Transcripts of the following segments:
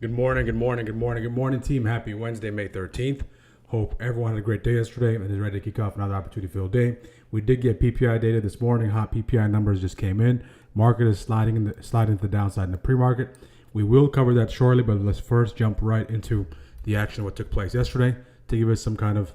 Good morning, good morning, good morning, good morning, team. Happy Wednesday, May 13th. Hope everyone had a great day yesterday and is ready to kick off another opportunity-filled day. We did get PPI data this morning. Hot PPI numbers just came in. Market is sliding to the downside in the pre-market. We will cover that shortly, but let's first jump right into the action of what took place yesterday to give us some kind of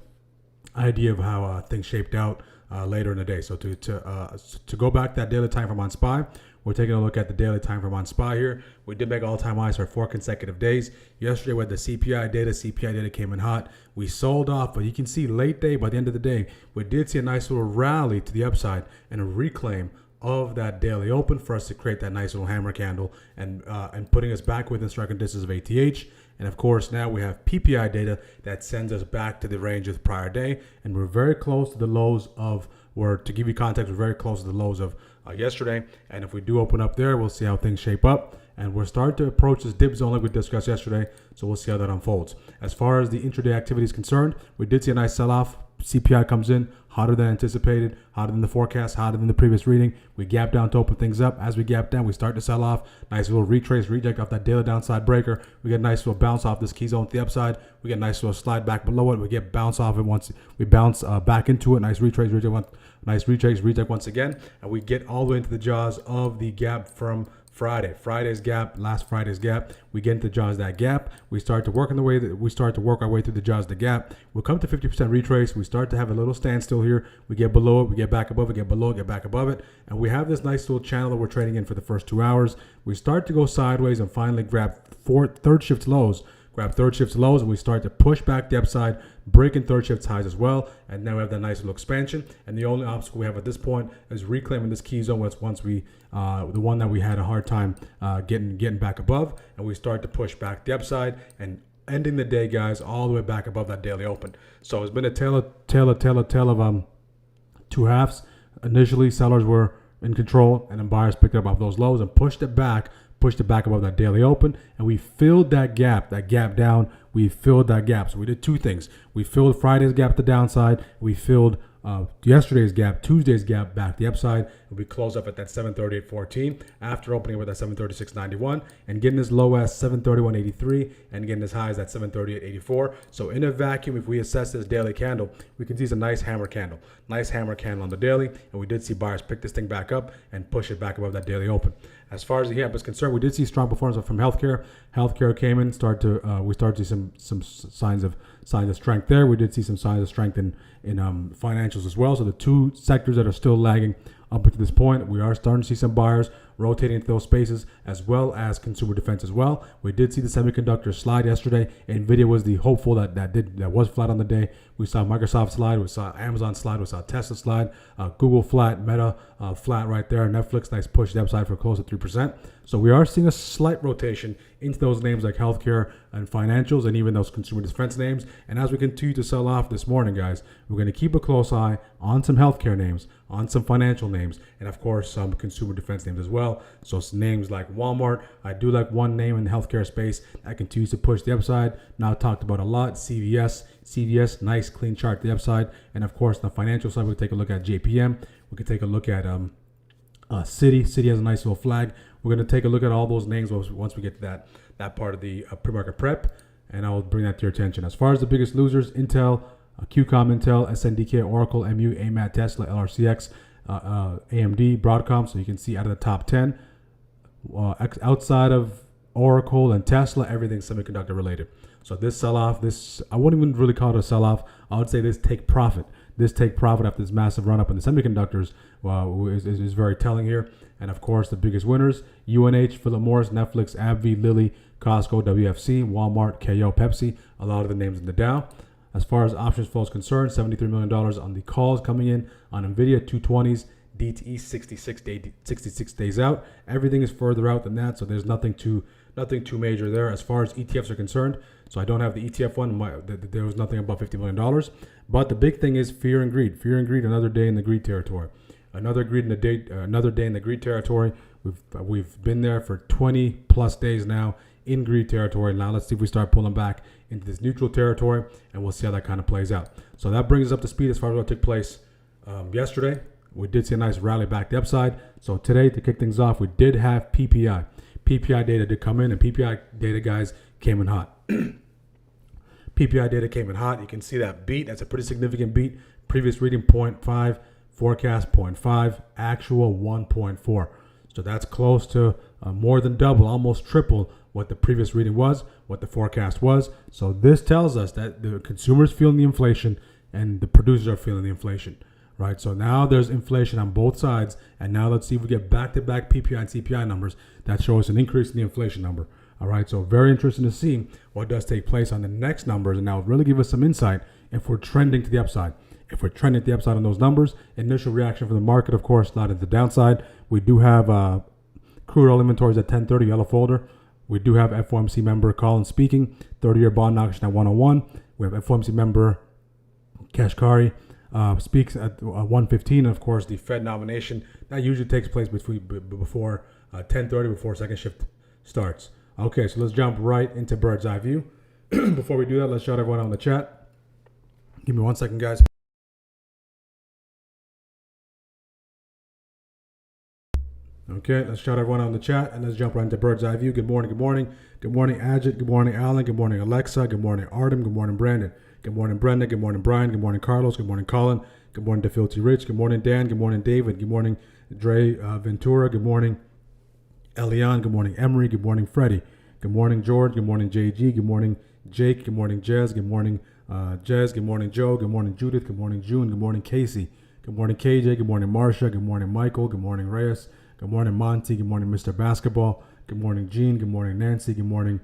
idea of how things shaped out later in the day. So to go back that daily time frame on SPY, we're taking a look at the daily time frame on SPY here. We did make all-time highs for 4 consecutive days. Yesterday with the CPI data came in hot. We sold off, but you can see late day, by the end of the day, we did see a nice little rally to the upside and a reclaim of that daily open for us to create that nice little hammer candle and putting us back within striking distance of ATH. And of course, now we have PPI data that sends us back to the range of the prior day, and we're very close to the lows of, or to give you context, we're very close to the lows of yesterday. And if we do open up there, we'll see how things shape up. And we're starting to approach this dip zone like we discussed yesterday, so we'll see how that unfolds. As far as the intraday activity is concerned, we did see a nice sell-off. CPI comes in hotter than anticipated, hotter than the forecast, hotter than the previous reading. We gap down to open things up. As we gap down, we start to sell off. Nice little retrace, reject off that daily downside breaker. We get a nice little bounce off this key zone to the upside. We get a nice little slide back below it. We get bounce off it once we bounce back into it. Nice retrace, reject once again, and we get all the way into the jaws of the gap from Friday's gap, last Friday's gap. We get into the jaws of that gap. We start to work in the way that we start to work our way through the jaws of the gap. We'll come to 50% retrace. We start to have a little standstill here. We get below it, we get back above it, get below it, get back above it. And we have this nice little channel that we're trading in for the first 2 hours. We start to go sideways and finally grab third shift lows, and we start to push back the upside, breaking third shift highs as well. And now we have that nice little expansion. And the only obstacle we have at this point is reclaiming this key zone, once we the one that we had a hard time getting back above, and we start to push back the upside and ending the day, guys, all the way back above that daily open. So it's been a tale of two halves. Initially, sellers were in control, and then buyers picked up off those lows and pushed it back above that daily open, and we filled that gap down. We filled that gap. So we did two things. We filled Friday's gap to the downside. We filled yesterday's gap, Tuesday's gap back the upside, and we close up at that 738.14 after opening with that 736.91 and getting as low as 731.83 and getting as high as that 738.84. So in a vacuum, if we assess this daily candle, we can see it's a nice hammer candle on the daily, and we did see buyers pick this thing back up and push it back above that daily open. As far as the gap is concerned, we did see strong performance from healthcare. Healthcare came in, we started to see some signs of strength there. We did see some signs of strength in financials as well. So the two sectors that are still lagging up until this point, we are starting to see some buyers rotating into those spaces, as well as consumer defense as well. We did see the semiconductor slide yesterday. Nvidia was the hopeful that was flat on the day. We saw Microsoft slide, we saw Amazon slide, we saw Tesla slide, Google flat, Meta flat right there, Netflix nice push the upside for close to 3%. So we are seeing a slight rotation into those names like healthcare and financials, and even those consumer defense names. And as we continue to sell off this morning, guys, we're going to keep a close eye on some healthcare names, on some financial names, and of course some consumer defense names as well. So names like Walmart. I do like one name in the healthcare space that continues to push the upside. Now talked about a lot. CVS, nice clean chart to the upside. And of course, on the financial side, we'll take a look at JPM. We can take a look at Citi. Citi has a nice little flag. We're going to take a look at all those names once we get to that part of the pre-market prep, and I'll bring that to your attention. As far as the biggest losers, Intel, QCOM, Intel, SNDK, Oracle, MU, AMAT, Tesla, LRCX, AMD, Broadcom. So you can see out of the top 10, outside of Oracle and Tesla, everything's semiconductor related. So this sell-off, I wouldn't even really call it a sell-off. I would say this take profit after this massive run-up in the semiconductors is very telling here. And of course, the biggest winners, UNH, Philip Morris, Netflix, AbbVie, Lilly, Costco, WFC, Walmart, KO, Pepsi, a lot of the names in the Dow. As far as options flow is concerned, $73 million on the calls coming in on NVIDIA, 220s, DTE 66 days out. Everything is further out than that, so there's nothing too major there. As far as ETFs are concerned, so I don't have the ETF one. There was nothing above $50 million. But the big thing is fear and greed. Fear and greed, another day in the greed territory. Another day in the greed territory. We've been there for 20 plus days now in greed territory. Now let's see if we start pulling back into this neutral territory, and we'll see how that kind of plays out. So that brings us up to speed as far as what took place yesterday. We did see a nice rally back the upside. So today, to kick things off, we did have PPI. PPI data did come in, and PPI data, guys, came in hot. PPI data came in hot. You can see that beat. That's a pretty significant beat. Previous reading 0.5, forecast 0.5, actual 1.4. So that's close to more than double, almost triple what the previous reading was, what the forecast was. So this tells us that the consumers feeling the inflation and the producers are feeling the inflation, right? So now there's inflation on both sides, and now let's see if we get back-to-back PPI and CPI numbers that show us an increase in the inflation number. All right, so very interesting to see what does take place on the next numbers, and now really give us some insight if we're trending to the upside. If we're trending to the upside on those numbers, initial reaction from the market, of course, not at the downside. We do have crude oil inventories at 1030, yellow folder. We do have FOMC member Collins speaking, 30-year bond auction at 101. We have FOMC member Kashkari speaks at 115, and of course the Fed nomination that usually takes place before 10:30, before second shift starts. Okay, so let's jump right into bird's eye view. Before we do that, let's shout everyone out in the chat. Give me 1 second, guys. Okay, let's shout everyone out in the chat, and let's jump right into bird's eye view. Good morning, good morning. Good morning, Ajit. Good morning, Alan. Good morning, Alexa. Good morning, Artem. Good morning, Brandon. Good morning, Brenda. Good morning, Brian. Good morning, Carlos. Good morning, Colin. Good morning, DeFilty Rich. Good morning, Dan. Good morning, David. Good morning, Dre Ventura. Good morning, Elian. Good morning, Emery. Good morning, Freddie. Good morning, George. Good morning, JG. Good morning, Jake. Good morning, Jez. Good morning, Jez. Good morning, Joe. Good morning, Judith. Good morning, June. Good morning, Casey. Good morning, KJ. Good morning, Marsha. Good morning, Michael. Good morning, Reyes. Good morning, Monty. Good morning, Mr. Basketball. Good morning, Gene. Good morning, Nancy. Good morning,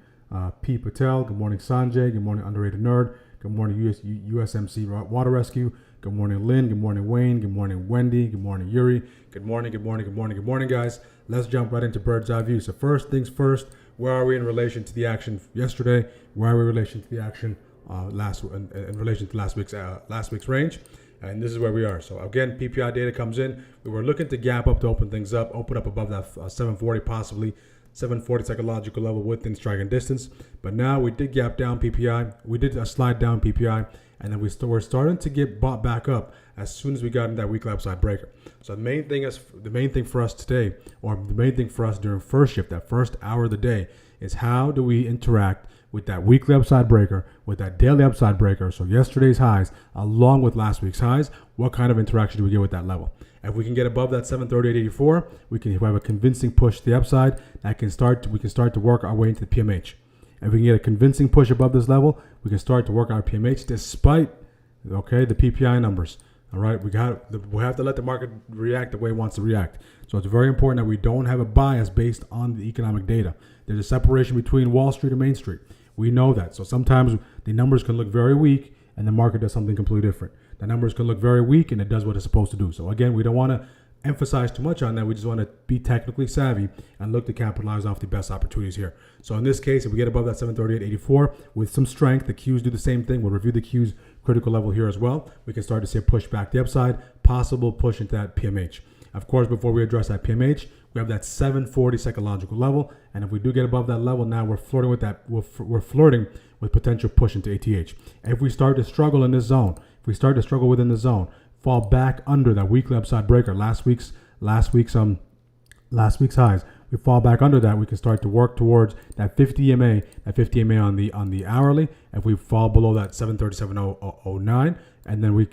P. Patel. Good morning, Sanjay. Good morning, Underrated Nerd. Good morning, USMC Water Rescue. Good morning, Lynn. Good morning, Wayne. Good morning, Wendy. Good morning, Yuri. Good morning, good morning, good morning, good morning, guys. Let's jump right into bird's eye view. So first things first, where are we in relation to the action yesterday? Where are we in relation to the action in relation to last week's range? And this is where we are. So again, PPI data comes in. We were looking to gap up to open things up, open up above that 740, possibly 740 psychological level within striking distance. But now we did gap down PPI. We did a slide down PPI, and then we're starting to get bought back up as soon as we got in that weekly upside breaker. So the main thing for us today, or the main thing for us during first shift, that first hour of the day, is how do we interact with that weekly upside breaker, with that daily upside breaker, so yesterday's highs, along with last week's highs. What kind of interaction do we get with that level? If we can get above that 738.84, we can have a convincing push to the upside. We can start to work our way into the PMH. If we can get a convincing push above this level, we can start to work our PMH despite, the PPI numbers. All right, we have to let the market react the way it wants to react. So it's very important that we don't have a bias based on the economic data. There's a separation between Wall Street and Main Street. We know that. So sometimes the numbers can look very weak and the market does something completely different. The numbers can look very weak and it does what it's supposed to do. So again, we don't want to emphasize too much on that. We just want to be technically savvy and look to capitalize off the best opportunities here. So in this case, if we get above that 738.84 with some strength, the Qs do the same thing. We'll review the Qs critical level here as well. We can start to see a push back the upside, possible push into that PMH. Of course, before we address that PMH, we have that 740 psychological level, and if we do get above that level, now we're flirting with that. We're flirting with potential push into ATH. If we start to struggle in this zone, if we start to struggle within the zone, fall back under that weekly upside breaker, last week's highs, we fall back under that, we can start to work towards that 50 EMA, on the hourly. If we fall below that 737.09, and then we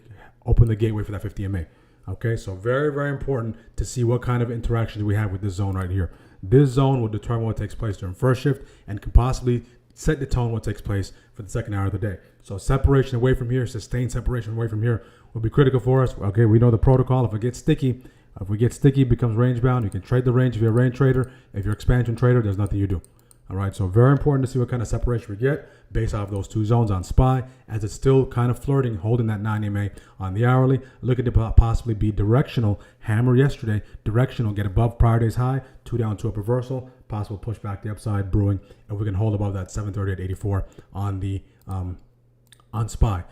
open the gateway for that 50 EMA. Okay, so very, very important to see what kind of interaction we have with this zone right here. This zone will determine what takes place during first shift and can possibly set the tone what takes place for the second hour of the day. So separation away from here, sustained separation away from here will be critical for us. Okay, we know the protocol. If it gets sticky, it becomes range bound. You can trade the range if you're a range trader. If you're an expansion trader, there's nothing you do. All right, so very important to see what kind of separation we get based off those two zones on SPY, as it's still kind of flirting, holding that 9 EMA on the hourly. Looking to possibly be directional. Hammer yesterday, directional, get above prior day's high, 2 down, 2 up reversal, possible push back the upside brewing, and we can hold above that 738.84 on the on SPY.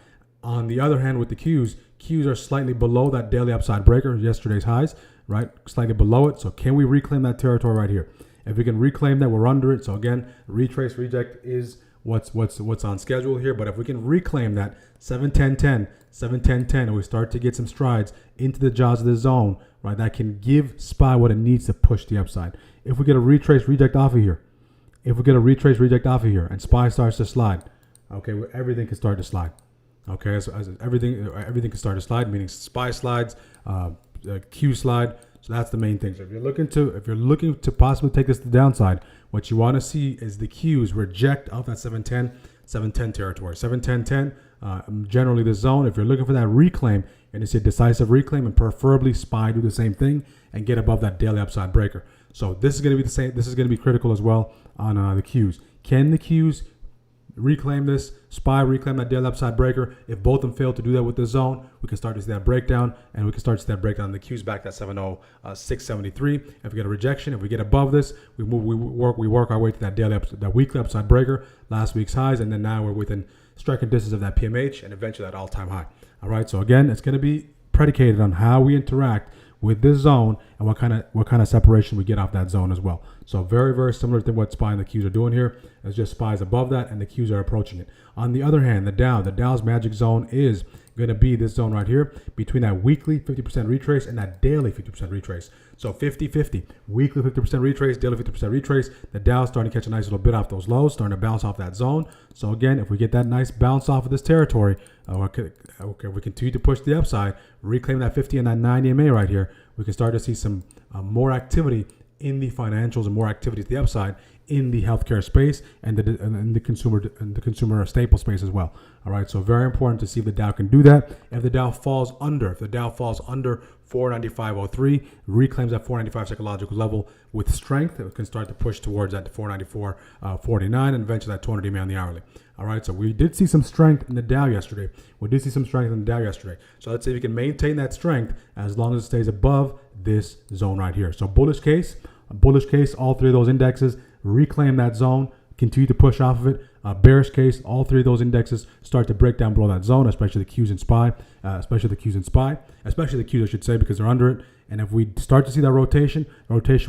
On the other hand, with the Qs are slightly below that daily upside breaker, yesterday's highs, right? Slightly below it. So can we reclaim that territory right here? If we can reclaim that, we're under it. So again, retrace reject is what's on schedule here. But if we can reclaim that 7-10-10, 7-10-10, and we start to get some strides into the jaws of the zone, right, that can give SPY what it needs to push the upside. If we get a retrace reject off of here, and SPY starts to slide, okay, well, everything can start to slide. Okay, so everything can start to slide, meaning SPY slides, Q slide. So that's the main thing. So if you're looking to possibly take this to the downside, what you want to see is the Qs reject off that 710 territory. 7-10-10, generally the zone. If you're looking for that reclaim, and it's a decisive reclaim, and preferably SPY do the same thing and get above that daily upside breaker. So this is going to be the same. This is going to be critical as well on the Qs. Can the Qs reclaim this? SPY reclaim that daily upside breaker? If both of them fail to do that with the zone, we can start to see that breakdown, and we can start to see that breakdown on the Qs back at 706.73. If we get a rejection, if we get above this, we work our way to that weekly upside breaker, last week's highs, and then now we're within striking distance of that PMH and eventually that all-time high. All right. So again, it's going to be predicated on how we interact with this zone and what kind of separation we get off that zone as well. So very, very similar to what SPY and the Qs are doing here. It's just SPY is above that and the Qs are approaching it. On the other hand, the Dow's magic zone is going to be this zone right here between that weekly 50% retrace and that daily 50% retrace. So 50-50, weekly 50% retrace, daily 50% retrace. The Dow's starting to catch a nice little bit off those lows, starting to bounce off that zone. So again, if we get that nice bounce off of this territory, we continue to push the upside, reclaim that 50 and that 90 MA right here, we can start to see some more activity in the financials and more activity to the upside in the healthcare space and the consumer staple space as well. All right, so very important to see if the Dow can do that. If the Dow falls under 495.03, reclaims that 495 psychological level with strength, it can start to push towards that 494.49 and eventually that 200 EMA on the hourly. All right, so we did see some strength in the Dow yesterday. So let's see if we can maintain that strength as long as it stays above this zone right here. So bullish case, all three of those indexes reclaim that zone, continue to push off of it. Bearish case, all three of those indexes start to break down below that zone, especially the Qs and SPY, especially the Qs, I should say, because they're under it. And if we start to see that rotation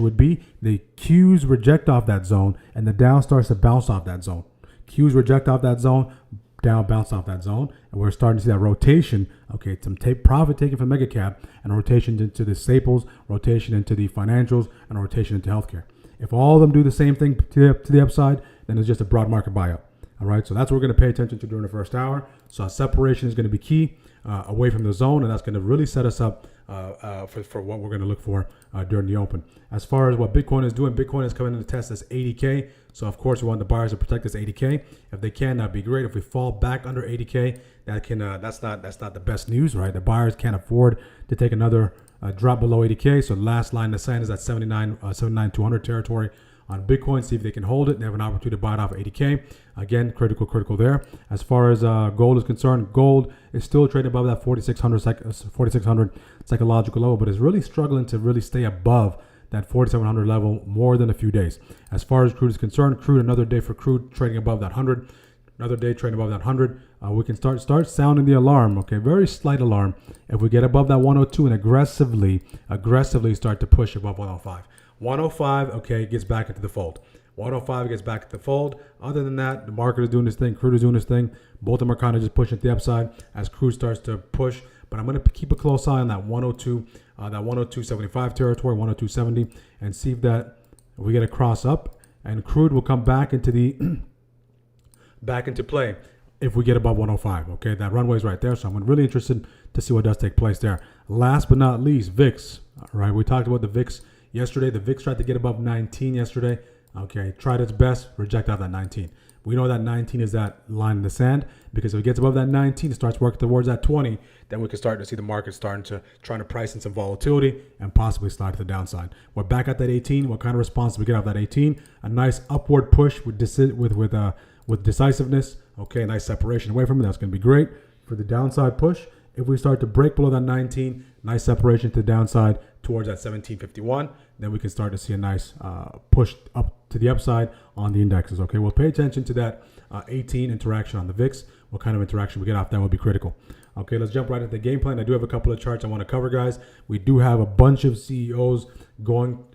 would be the Qs reject off that zone and the Dow starts to bounce off that zone. Qs reject off that zone, Dow bounce off that zone, and we're starting to see that rotation. Okay, some profit taken from mega cap and rotation into the staples, rotation into the financials, and rotation into healthcare. If all of them do the same thing to the upside, then it's just a broad market buyout. All right, so that's what we're going to pay attention to during the first hour. So separation is going to be key away from the zone, and that's going to really set us up for what we're going to look for during the open. As far as what Bitcoin is doing, Bitcoin is coming in to test this 80K. So of course we want the buyers to protect this 80K. If they can, that'd be great. If we fall back under 80K, that's not the best news, right? The buyers can't afford to take another drop below 80K. So the last line in the sand is at 79,200 territory on Bitcoin. See if they can hold it. They have an opportunity to buy it off 80K. Again, critical there. As far as gold is concerned, gold is still trading above that 4,600 psychological level, but is really struggling to really stay above that 4,700 level more than a few days. As far as crude is concerned, another day for crude trading above that 100. Another day trading above that 100. We can start sounding the alarm, okay? Very slight alarm. If we get above that 102 and aggressively start to push above 105. 105, okay, gets back into the fold. 105 gets back to the fold. Other than that, the market is doing this thing, crude is doing this thing. Both of them are kind of just pushing to the upside as crude starts to push. But I'm going to keep a close eye on that 102, that 102.75 territory, 102.70, and see if we get a cross up, and crude will come back into play if we get above 105. Okay, that runway is right there, so I'm really interested to see what does take place there. Last but not least, VIX. All right, we talked about the VIX yesterday. The VIX tried to get above 19 yesterday. Okay, tried its best, reject out that 19. We know that 19 is that line in the sand, because if it gets above that 19, it starts working towards that 20, then we can start to see the market trying to price in some volatility and possibly slide to the downside. We're back at that 18. What kind of response do we get off that 18? A nice upward push with decisiveness. Okay, nice separation away from it. That's going to be great for the downside push. If we start to break below that 19, nice separation to the downside towards that 1751, then we can start to see a nice push up to the upside on the indexes. Okay, we'll pay attention to that 18 interaction on the VIX. What kind of interaction we get off that will be critical. Okay, let's jump right into the game plan. I do have a couple of charts I want to cover, guys. We do have a bunch of CEOs going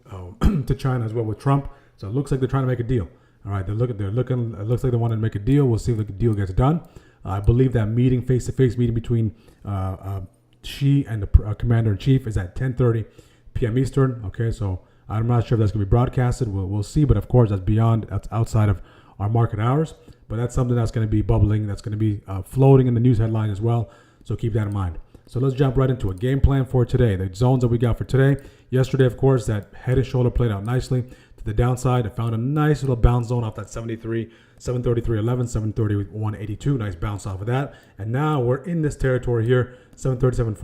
to China as well with Trump. So it looks like they're trying to make a deal. All right, they're looking. It looks like they want to make a deal. We'll see if the deal gets done. I believe that meeting, face-to-face meeting between Xi and the commander-in-chief is at 10:30 p.m. Eastern. Okay, so I'm not sure if that's going to be broadcasted. We'll see, but of course that's outside of our market hours. But that's something that's going to be bubbling. That's going to be floating in the news headline as well. So keep that in mind. So let's jump right into a game plan for today. The zones that we got for today. Yesterday, of course, that head and shoulder played out nicely to the downside. It found a nice little bounce zone off that 73, 733.11, 731.82. Nice bounce off of that. And now we're in this territory here, 737.40,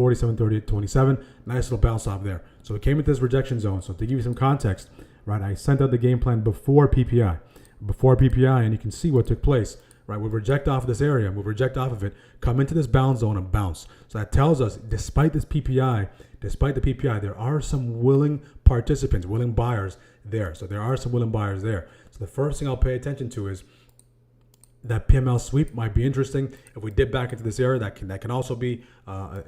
738.27. Nice little bounce off there. So we came into this rejection zone. So to give you some context, right, I sent out the game plan before PPI, and you can see what took place. Right, we reject off of this area, we reject off of it, come into this bound zone and bounce. So that tells us, despite the PPI, there are some willing participants, willing buyers there. So there are some willing buyers there. So the first thing I'll pay attention to is that PML sweep might be interesting. If we dip back into this area, that can also be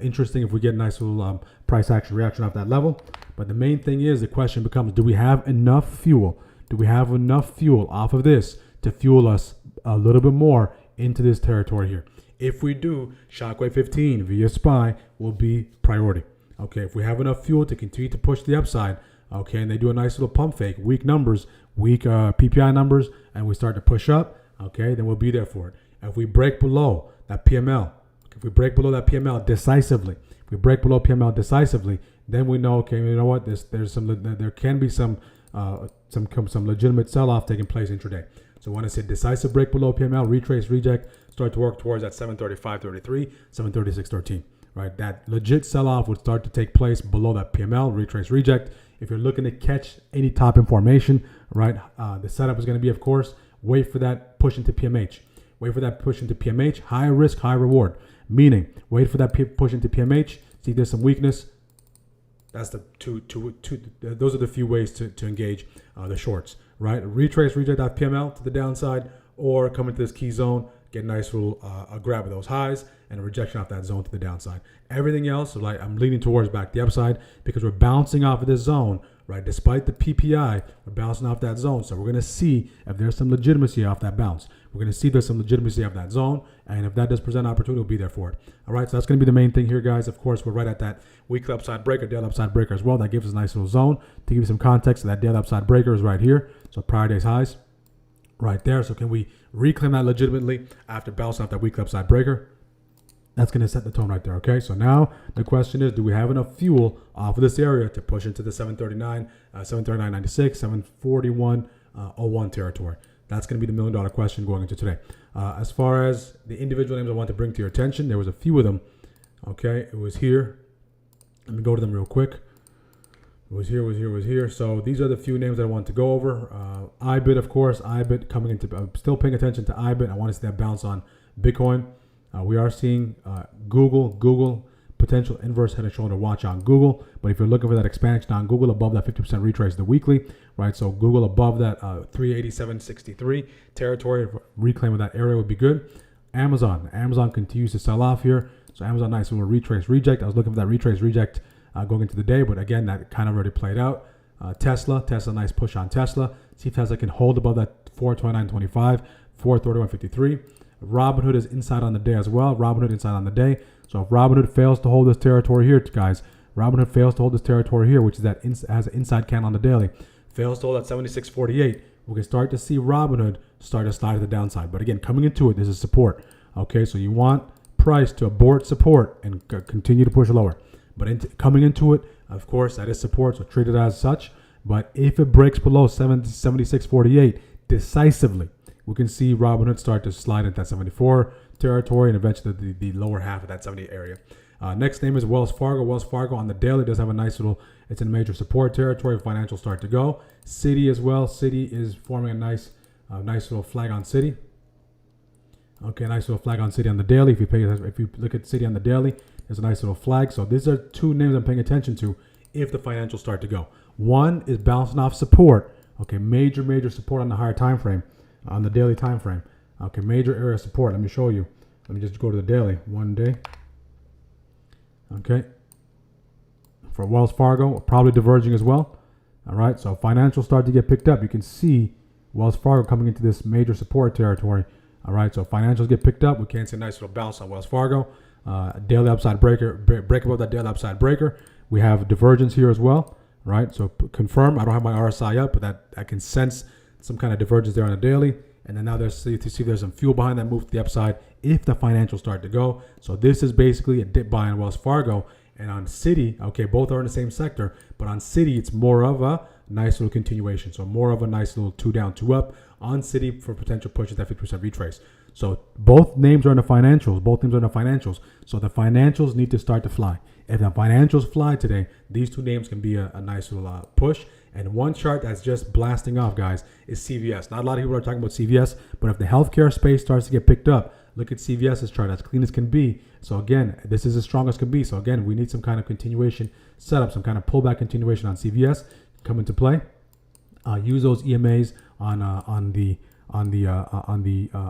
interesting if we get a nice little price action reaction off that level. But the main thing is, the question becomes, do we have enough fuel? Do we have enough fuel off of this to fuel us a little bit more into this territory here? If we do, Shockwave 15 via SPY will be priority. Okay, if we have enough fuel to continue to push the upside, okay, and they do a nice little pump fake, weak numbers, weak PPI numbers, and we start to push up, okay, then we'll be there for it. If we break below that PML, decisively, then we know, okay, you know what, there can be some legitimate sell-off taking place intraday. So when I say decisive break below PML, retrace, reject, start to work towards that 735.33, 736.13, right? That legit sell-off would start to take place below that PML, retrace, reject. If you're looking to catch any top information, right, the setup is going to be, of course, wait for that push into PMH. High risk, high reward. Meaning, wait for that push into PMH, see there's some weakness. That's those are the few ways to engage the shorts, right? Retrace, reject that PML to the downside, or come into this key zone, get a nice little grab of those highs and a rejection off that zone to the downside. Everything else, like I'm leaning towards back the upside because we're bouncing off of this zone, right? Despite the PPI, we're bouncing off that zone. So we're going to see if there's some legitimacy off that bounce. We're going to see if there's some legitimacy off that zone. And if that does present an opportunity, we'll be there for it. All right, so that's going to be the main thing here, guys. Of course, we're right at that weekly upside breaker, daily upside breaker as well. That gives us a nice little zone. To give you some context, that daily upside breaker is right here. So prior day's highs right there. So can we reclaim that legitimately after bouncing off that weekly upside breaker? That's going to set the tone right there, okay? So now the question is, do we have enough fuel off of this area to push into the 739, 739.96, 741.01 territory? That's going to be the $1 million question going into today. As far as the individual names I want to bring to your attention, there was a few of them, okay? It was here. Let me go to them real quick. It was here. So these are the few names that I want to go over. IBIT, of course. IBIT coming into, I'm still paying attention to IBIT. I want to see that bounce on Bitcoin. We are seeing Google, potential inverse head and shoulder watch on Google. But if you're looking for that expansion on Google above that 50% retrace the weekly, right? So Google above that 387.63 territory, reclaim of that area would be good. Amazon continues to sell off here. So Amazon, nice little retrace reject. I was looking for that retrace reject going into the day, but again, that kind of already played out. Tesla, nice push on Tesla. See if Tesla can hold above that 429.25, 431.53. Robinhood is inside on the day as well. So if Robinhood fails to hold this territory here, guys, which is that has an inside candle on the daily, fails to hold at 76.48, we can start to see Robinhood start to slide to the downside. But again, coming into it, this is support. Okay, so you want price to abort support and continue to push lower. But coming into it, of course, that is support, so treat it as such. But if it breaks below 76.48 decisively, we can see Robinhood start to slide into that 74 territory and eventually the lower half of that 70 area. Next name is Wells Fargo. Wells Fargo on the daily does have a nice little, it's in major support territory. Financial start to go. Citi as well. Citi is forming a nice little flag on Citi. Okay, nice little flag on Citi on the daily. If you look at Citi on the daily, there's a nice little flag. So these are two names I'm paying attention to if the financials start to go. One is bouncing off support. Okay, major support on the higher time frame. On the daily time frame. Okay, major area of support. Let me show you. Let me just go to the daily. 1 day. Okay. For Wells Fargo, probably diverging as well. All right, so financials start to get picked up. You can see Wells Fargo coming into this major support territory. All right, so financials get picked up. We can't see a nice little bounce on Wells Fargo. Daily upside breaker, break above that daily upside breaker. We have divergence here as well, right? So confirm. I don't have my RSI up, but that I can sense some kind of divergence there on the daily. And then now to see if there's some fuel behind that move to the upside if the financials start to go. So this is basically a dip buy on Wells Fargo. And on Citi, okay, both are in the same sector, but on Citi, it's more of a nice little continuation. So more of a nice little 2 down, 2 up on Citi for potential push at that 50% retrace. So both names are in the financials. So the financials need to start to fly. If the financials fly today, these two names can be a nice little push. And one chart that's just blasting off, guys, is CVS. Not a lot of people are talking about CVS, but if the healthcare space starts to get picked up, look at CVS's chart, as clean as can be. So again, this is as strong as can be. So again, we need some kind of continuation setup, some kind of pullback continuation on CVS come into play. Use those EMAs on the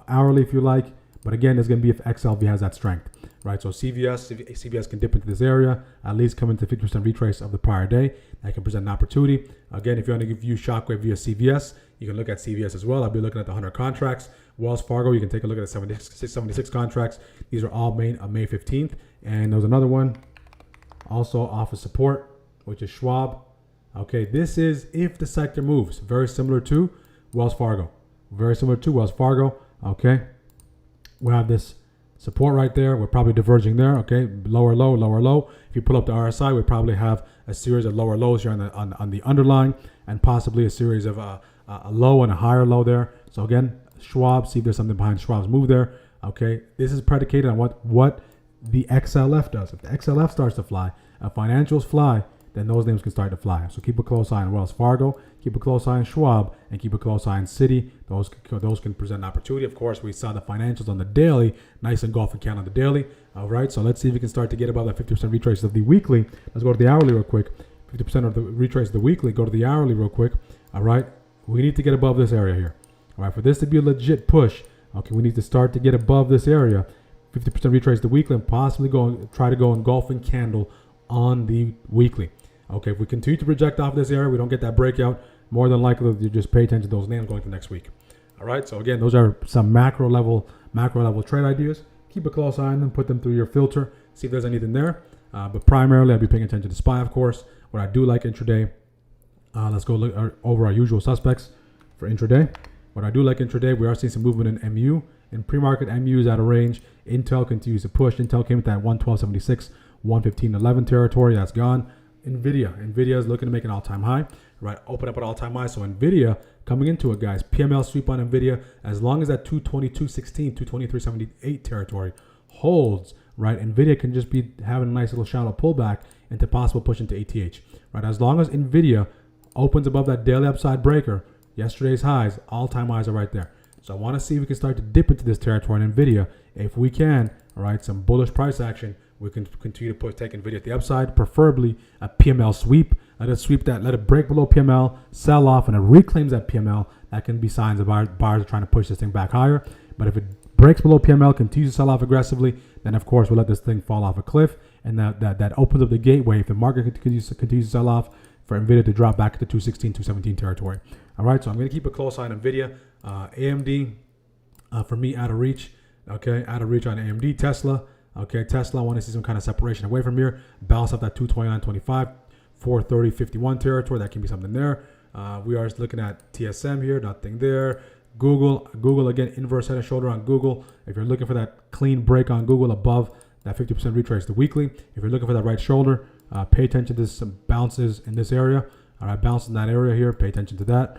hourly if you like. But again, it's going to be if XLV has that strength, right? So CVS can dip into this area, at least come into 50% retrace of the prior day. That can present an opportunity. Again, if you want to view Shockwave via CVS, you can look at CVS as well. I'll be looking at the 100 contracts. Wells Fargo, you can take a look at the 76 contracts. These are all May 15th. And there's another one also off of support, which is Schwab. Okay, this is if the sector moves. Very similar to Wells Fargo. Okay, we have this support right there. We're probably diverging there. Okay, lower low. If you pull up the RSI, we probably have a series of lower lows here on the underlying, and possibly a series of a low and a higher low there. So again, Schwab, see if there's something behind Schwab's move there. Okay, this is predicated on what the XLF does. If the XLF starts to fly, if financials fly, then those names can start to fly. So keep a close eye on Wells Fargo, keep a close eye on Schwab, and keep a close eye on Citi. Those can present an opportunity. Of course, we saw the financials on the daily, nice engulfing count on the daily. All right, so let's see if we can start to get above that 50% retrace of the weekly. Let's go to the hourly real quick. 50% of the retrace of the weekly, go to the hourly real quick. All right, we need to get above this area here. All right, for this to be a legit push, okay, we need to start to get above this area, 50% retrace the weekly, and possibly try to go engulfing candle on the weekly. Okay, if we continue to project off this area, we don't get that breakout, more than likely you just pay attention to those names going to next week. All right, so again, those are some macro level trade ideas. Keep a close eye on them, put them through your filter, see if there's anything there. But primarily, I'll be paying attention to SPY, of course. What I do like intraday, let's go look over our usual suspects for intraday. What I do like intraday, we are seeing some movement in MU. In pre-market, MU is out of range. Intel continues to push. Intel came at that 112.76, 115.11 territory. That's gone. NVIDIA is looking to make an all-time high, right? Open up an all-time high. So NVIDIA coming into it, guys. PML sweep on NVIDIA. As long as that 222.16, 223.78 territory holds, right? NVIDIA can just be having a nice little shallow pullback into possible push into ATH, right? As long as NVIDIA opens above that daily upside breaker, yesterday's highs, all-time highs are right there. So I want to see if we can start to dip into this territory in NVIDIA. If we can, all right, some bullish price action, we can continue to take NVIDIA at the upside, preferably a PML sweep. Let it break below PML, sell off, and it reclaims that PML. That can be signs of buyers are trying to push this thing back higher. But if it breaks below PML, continues to sell off aggressively, then of course we'll let this thing fall off a cliff, and that opens up the gateway. If the market continues to sell off, for NVIDIA to drop back to 216, 217 territory. All right, so I'm going to keep a close eye on NVIDIA. AMD, for me, out of reach. Okay, out of reach on AMD. Tesla. Okay, Tesla, I want to see some kind of separation away from here. Bounce up that 229.25, 430.51 territory. That can be something there. We are looking at TSM here. Nothing there. Google again, inverse head and shoulder on Google. If you're looking for that clean break on Google above that 50% retrace the weekly, if you're looking for that right shoulder, pay attention to some bounces in this area. All right, bounce in that area here. Pay attention to that.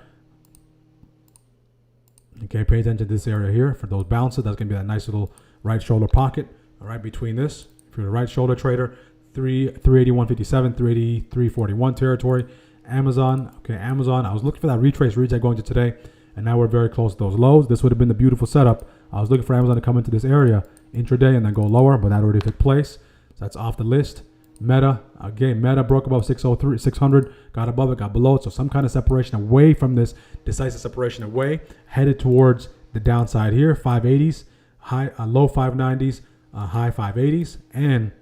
Okay, pay attention to this area here for those bounces. That's going to be that nice little right shoulder pocket. All right, between this, if you're a right shoulder trader, 381.57, 383.41 territory. Amazon, okay, Amazon. I was looking for that retrace going to today, and now we're very close to those lows. This would have been the beautiful setup. I was looking for Amazon to come into this area intraday and then go lower, but that already took place. So that's off the list. Meta, again, Meta broke above 600, got above it, got below it. So some kind of separation away from this, decisive separation away, headed towards the downside here, 580s, low 590s, high 580s, and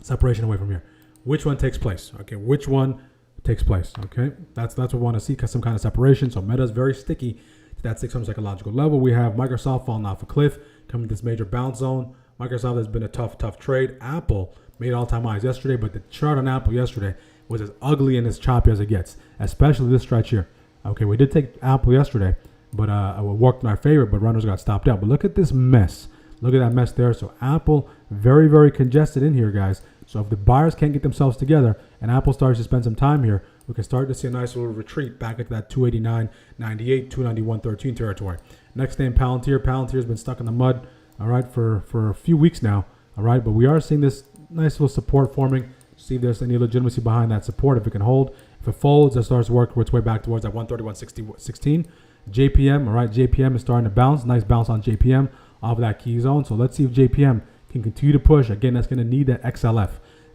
separation away from here. Which one takes place? Okay, which one takes place. Okay, that's what we want to see, some kind of separation. So Meta is very sticky to that 600 psychological level. We have Microsoft falling off a cliff, coming to this major bounce zone. Microsoft has been a tough trade. Apple made all-time highs yesterday, but the chart on Apple yesterday was as ugly and as choppy as it gets, especially this stretch here. Okay, we did take Apple yesterday, but it worked in our favor, but runners got stopped out. But look at this mess. Look at that mess there. So Apple, very, very congested in here, guys. So if the buyers can't get themselves together and Apple starts to spend some time here, we can start to see a nice little retreat back into that 289.98, 291.13 territory. Next name, Palantir. Palantir has been stuck in the mud, all right, for a few weeks now, all right. But we are seeing this nice little support forming. See if there's any legitimacy behind that support. If it can hold, if it folds, it starts to work its way back towards that 131.16. JPM, all right, JPM is starting to bounce. Nice bounce on JPM off of that key zone. So let's see if JPM can continue to push. Again, that's going to need that XLF.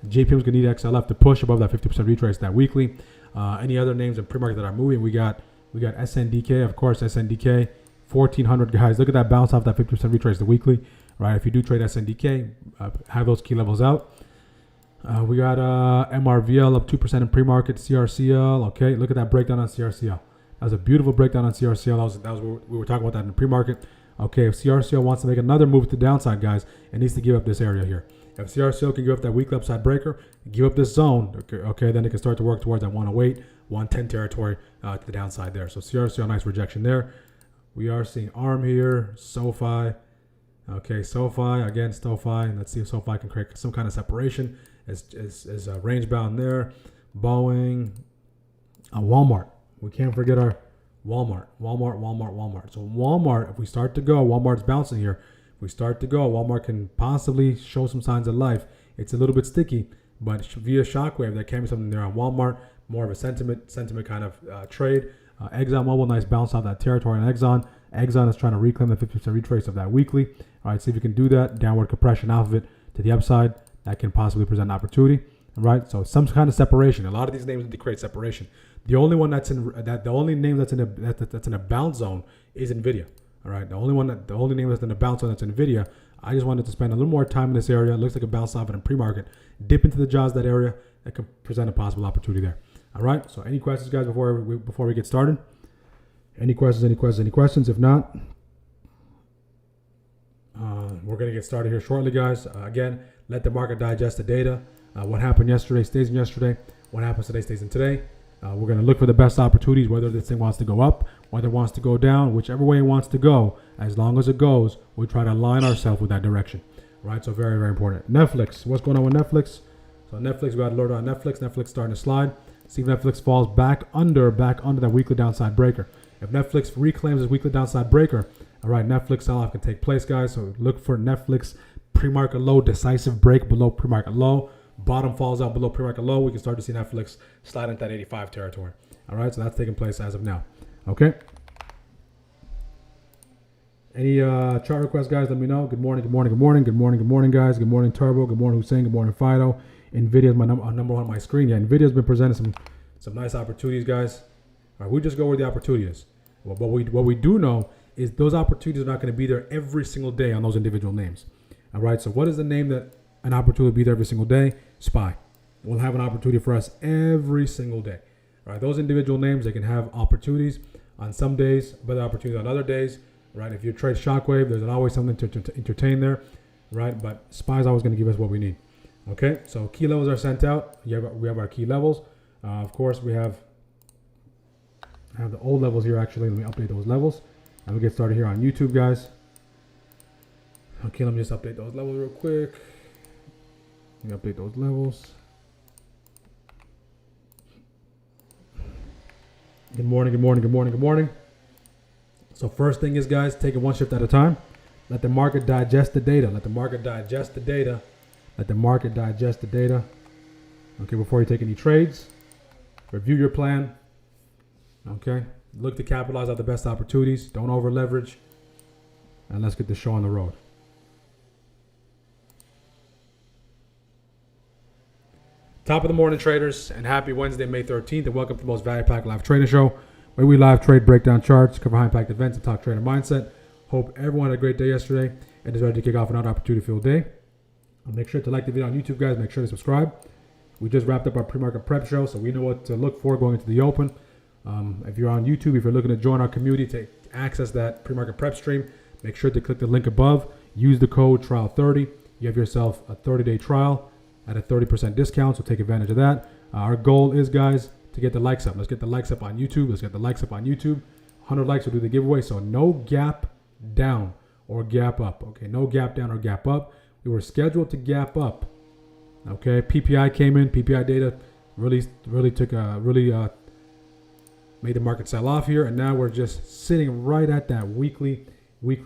JPM is going to need XLF to push above that 50% retrace that weekly. Any other names in pre-market that are moving? We got SNDK, of course, SNDK, 1400 guys. Look at that bounce off that 50% retrace the weekly, right? If you do trade SNDK, have those key levels out. We got MRVL up 2% in pre-market. CRCL, okay. Look at that breakdown on CRCL. That was a beautiful breakdown on CRCL. That was we were talking about that in the pre-market. Okay, if CRCL wants to make another move to the downside, guys, it needs to give up this area here. If CRCL can give up that weekly upside breaker, give up this zone, okay, then it can start to work towards that 108, 110 territory to the downside there. So CRCL, nice rejection there. We are seeing ARM here, SoFi. Okay, SoFi, again, SoFi. Let's see if SoFi can create some kind of separation. Is range bound there. Boeing, Walmart. We can't forget our Walmart. So Walmart, if we start to go, Walmart's bouncing here. If we start to go, Walmart can possibly show some signs of life. It's a little bit sticky, but via shockwave, there can be something there on Walmart. More of a sentiment kind of trade. ExxonMobil, nice bounce off that territory on Exxon. Exxon is trying to reclaim the 50% retrace of that weekly. All right, see if you can do that. Downward compression off of it to the upside. That can possibly present an opportunity. All right, so some kind of separation. A lot of these names need to create separation. The only one the only name that's in a bounce zone is Nvidia. All right, the only name that's in a bounce zone that's Nvidia. I just wanted to spend a little more time in this area. It looks like a bounce off in a pre-market. Dip into the jaws of that area. That could present a possible opportunity there. All right, so any questions, guys, before we get started? Any questions? If not, we're going to get started here shortly, guys. Again, let the market digest the data. What happened yesterday stays in yesterday. What happens today stays in today. We're going to look for the best opportunities, whether this thing wants to go up, whether it wants to go down, whichever way it wants to go. As long as it goes, we try to align ourselves with that direction. All right, so very, very important. Netflix, what's going on with Netflix? So Netflix, we got alert on Netflix. Netflix starting to slide. See if Netflix falls back under that weekly downside breaker. If Netflix reclaims its weekly downside breaker, all right, Netflix sell-off can take place, guys. So look for Netflix pre-market low, decisive break below pre-market low. Bottom falls out below pre-market low. We can start to see Netflix slide into that 85 territory. All right, so that's taking place as of now. Okay. Any chart requests, guys? Let me know. Good morning, guys. Good morning, Turbo. Good morning, Hussein. Good morning, Fido. Nvidia is my number one on my screen. Yeah, Nvidia has been presenting some nice opportunities, guys. All right, we just go where the opportunity is. Well, but what we do know is those opportunities are not going to be there every single day on those individual names. All right, so what is the name that an opportunity will be there every single day? SPY will have an opportunity for us every single day. All right, those individual names, they can have opportunities on some days, better opportunities on other days. Right, if you trade Shockwave, there's always something to entertain there. Right, but SPY is always going to give us what we need. Okay, so key levels are sent out. We have our key levels. Of course, I have the old levels here, actually. Let me update those levels. And we'll get started here on YouTube, guys. Okay, let me just update those levels real quick. Let me update those levels. Good morning. So first thing is, guys, take it one shift at a time. Let the market digest the data. Okay, before you take any trades, review your plan. Okay, look to capitalize on the best opportunities. Don't over leverage. And let's get the show on the road. Top of the morning, traders, and happy Wednesday, May 13th, and welcome to the most value-packed live trading show, where we live trade, break down charts, cover high-impact events, and talk trader mindset. Hope everyone had a great day yesterday and is ready to kick off another opportunity-filled day. Make sure to like the video on YouTube, guys. Make sure to subscribe. We just wrapped up our pre-market prep show, so we know what to look for going into the open. If you're on YouTube, if you're looking to join our community to access that pre-market prep stream, make sure to click the link above. Use the code trial30. You have yourself a 30-day trial at a 30% discount, so take advantage of that. Our goal is, guys, to get the likes up. Let's get the likes up on YouTube. 100 likes will do the giveaway, so no gap down or gap up. Okay, no gap down or gap up. We were scheduled to gap up. Okay, PPI came in. PPI data really made the market sell off here, and now we're just sitting right at that weekly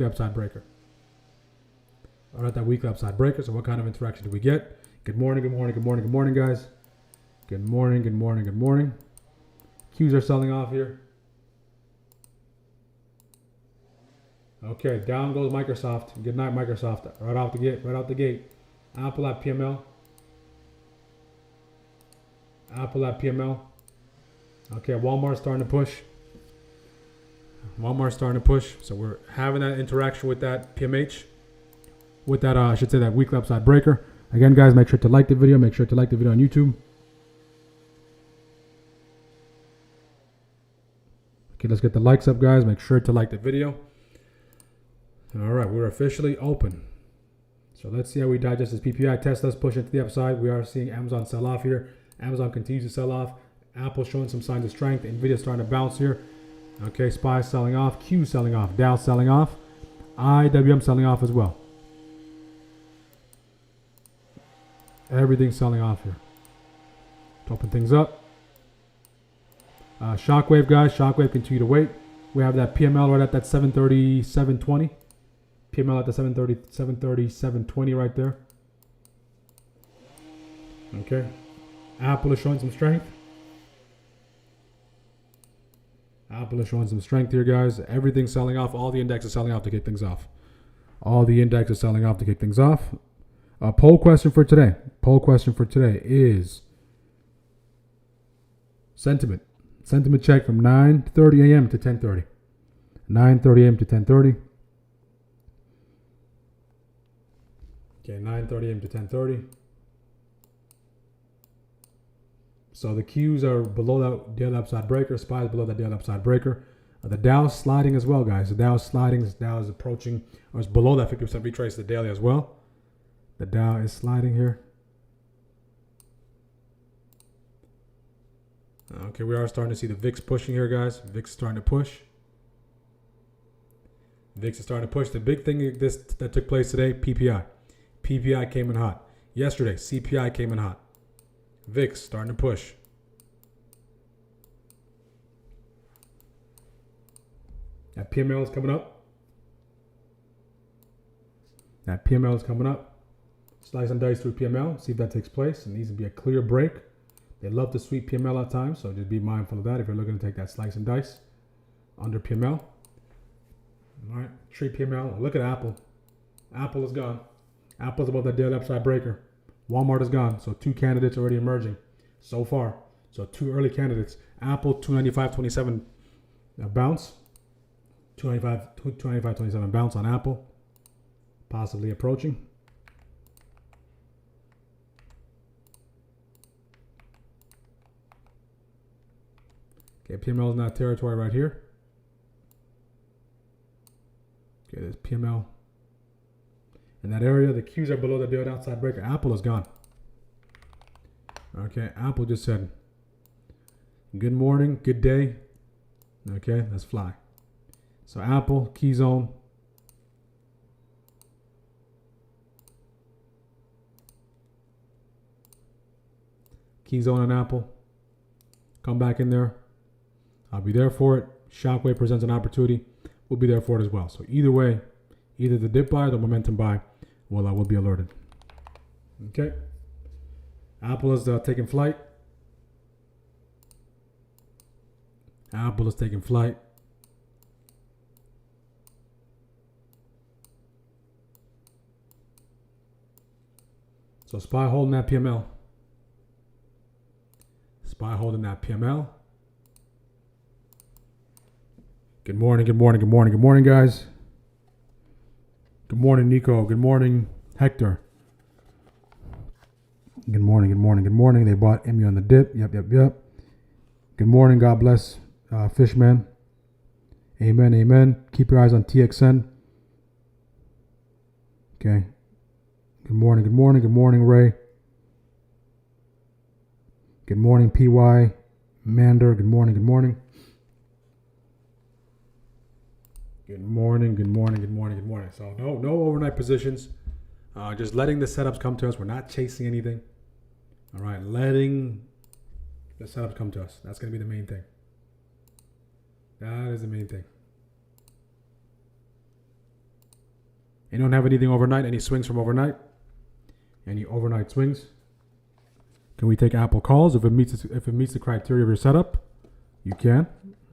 upside breaker. Right at that weekly upside breaker. So what kind of interaction do we get? Good morning, good morning, good morning, good morning, guys. Good morning, good morning, good morning. Qs are selling off here. Okay, down goes Microsoft. Good night, Microsoft. Right out the gate. Apple at PML. Okay, Walmart's starting to push. So we're having that interaction with that PMH. With that, I should say that weekly upside breaker. Again, guys, make sure to like the video. Make sure to like the video on YouTube. Okay, let's get the likes up, guys. Make sure to like the video. All right, we're officially open. So let's see how we digest this PPI. Tesla's pushing to the upside. We are seeing Amazon sell off here. Amazon continues to sell off. Apple showing some signs of strength. Nvidia starting to bounce here. Okay, SPY selling off. Q selling off. Dow selling off. IWM selling off as well. Everything's selling off here. To open things up. Shockwave, guys. Shockwave continue to wait. We have that PML right at that 730, 720. PML at the 730, 720 right there. Okay. Apple is showing some strength. Here, guys. Everything's selling off. All the indexes selling off to kick things off. Poll question for today. Is sentiment. Sentiment check from 9:30 a.m. to 10:30. 9:30 a.m. to 10:30. Okay, 9:30 a.m. to 10:30. So the Qs are below that daily upside breaker. SPY is below that daily upside breaker. The Dow's sliding as well, guys. The Dow's sliding. The Dow is approaching, or is below that 50% retrace the daily as well. The Dow is sliding here. Okay, we are starting to see the VIX pushing here, guys. VIX is starting to push. The big thing that took place today, PPI. PPI came in hot. Yesterday, CPI came in hot. VIX starting to push. That PML is coming up. Slice and dice through PML. See if that takes place. It needs to be a clear break. They love to sweep PML at times, so just be mindful of that if you're looking to take that slice and dice under PML. All right, tree PML. Look at Apple. Apple is gone. Apple's above that daily upside breaker. Walmart is gone. So two candidates already emerging so far. So two early candidates. Apple 295.27 bounce. 295.27 bounce on Apple. Possibly approaching. Okay, PML is in that territory right here. Okay, there's PML. In that area, the Qs are below the daily outside breaker. Apple is gone. Okay, Apple just said, good morning, good day. Okay, let's fly. So Apple, key zone. Key zone on Apple. Come back in there. I'll be there for it. Shockwave presents an opportunity. We'll be there for it as well. So either way, either the dip buy or the momentum buy will be alerted. Okay. Apple is taking flight. So SPY holding that PML. Good morning, guys. Good morning, Nico. Good morning, Hector. Good morning, good morning, good morning. They bought MU on the dip. Yep. Good morning. God bless Fishman. Amen, amen. Keep your eyes on TXN. Okay. Good morning, good morning, good morning, Ray. Good morning, PY. Mander, good morning, good morning. Good morning, good morning, good morning, good morning. So no overnight positions. Just letting the setups come to us. We're not chasing anything. All right, letting the setups come to us. That's going to be the main thing. That is the main thing. You don't have anything overnight? Any swings from overnight? Any overnight swings? Can we take Apple calls if it meets the criteria of your setup? You can.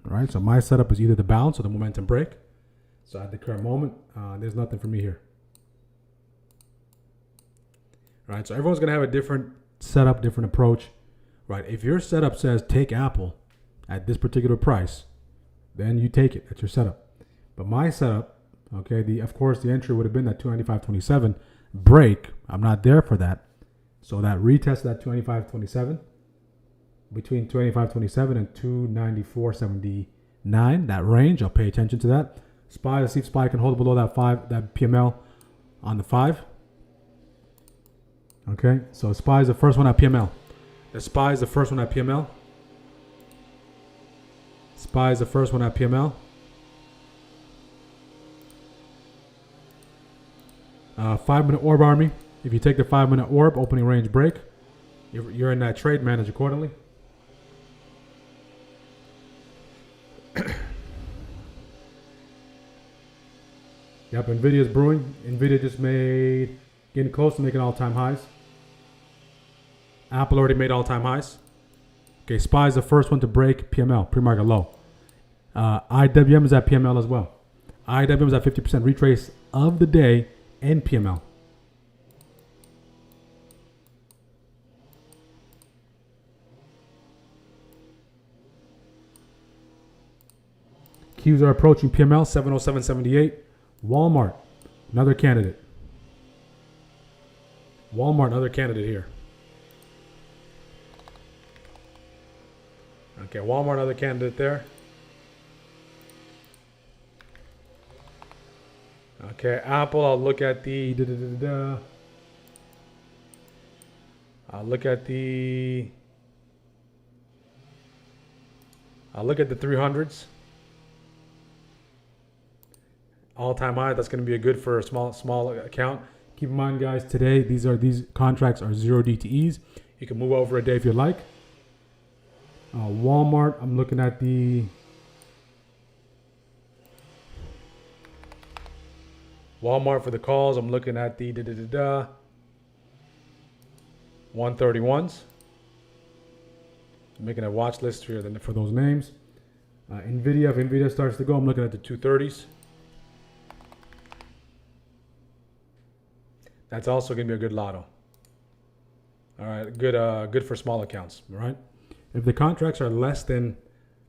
All right. So my setup is either the bounce or the momentum break. So at the current moment, there's nothing for me here. All right. So everyone's gonna have a different setup, different approach. Right. If your setup says take Apple at this particular price, then you take it. That's your setup. But my setup, okay, of course the entry would have been that 295.27 break. I'm not there for that. So that retest that 295.27 between 295.27 and 294.79, that range, I'll pay attention to that. SPY, let's see if SPY can hold below that PML on the 5. Okay, so SPY is the first one at PML. The SPY is the first one at PML. SPY is the first one at PML. 5-minute orb army. If you take the 5-minute orb, opening range break, you're in that trade, manage accordingly. Yep, Nvidia's brewing. Nvidia just getting close to making all-time highs. Apple already made all-time highs. Okay, SPY is the first one to break PML, pre-market low. IWM is at PML as well. IWM is at 50% retrace of the day and PML. Qs are approaching PML, 707.78. Walmart, another candidate. Walmart, another candidate here. Okay, Walmart, another candidate there. Okay, Apple, I'll look at the I'll look at the 300s. All-time high. That's going to be a good for a small account. Keep in mind, guys, today these contracts are 0 DTEs. You can move over a day if you like. Walmart, I'm looking at the Walmart for the calls. I'm looking at the 131s. I'm making a watch list here for those names. Nvidia, if Nvidia starts to go, I'm looking at the 230s. That's also going to be a good lotto. All right, good for small accounts. All right, if the contracts are less than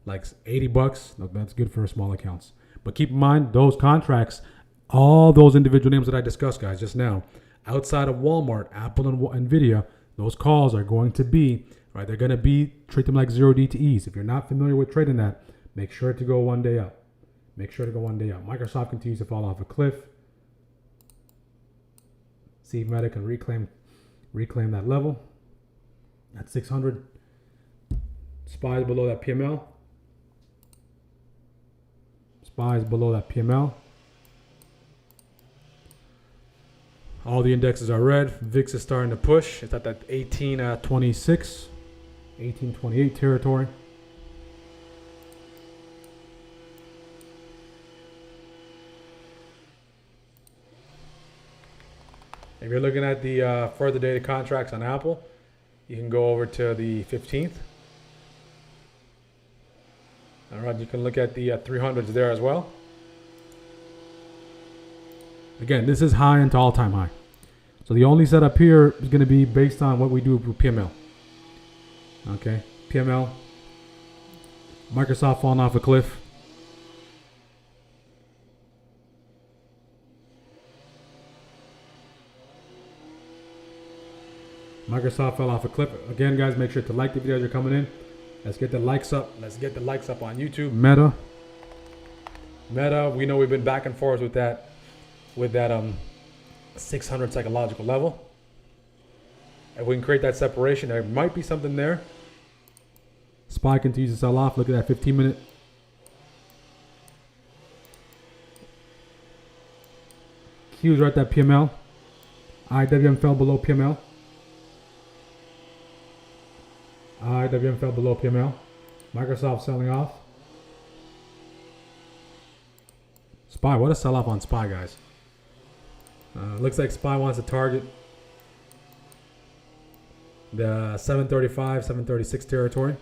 like $80, that's good for small accounts. But keep in mind those contracts, all those individual names that I discussed, guys, just now, outside of Walmart, Apple, and Nvidia, those calls are going to be right. They're going to treat them like 0 DTEs. If you're not familiar with trading that, make sure to go one day up. Microsoft continues to fall off a cliff. See if Meta can reclaim that level at 600. SPY is below that PML. All the indexes are red. VIX is starting to push. It's at that 1826, 1828 territory. If you're looking at the further dated contracts on Apple, you can go over to the 15th. All right, you can look at the 300s there as well. Again, this is high into all-time high. So the only setup here is going to be based on what we do with PML. Okay, PML. Microsoft falling off a cliff. Microsoft fell off a cliff. Again, guys, make sure to like the videos you're coming in. Let's get the likes up. Let's get the likes up on YouTube. Meta, we know we've been back and forth with that 600 psychological level. If we can create that separation, there might be something there. SPY continues to sell off. Look at that 15-minute. Q's right at that PML. IWM fell below PML. IWM fell below PML. Microsoft selling off. SPY, what a sell-off on SPY, guys. Looks like SPY wants to target the 735, 736 territory.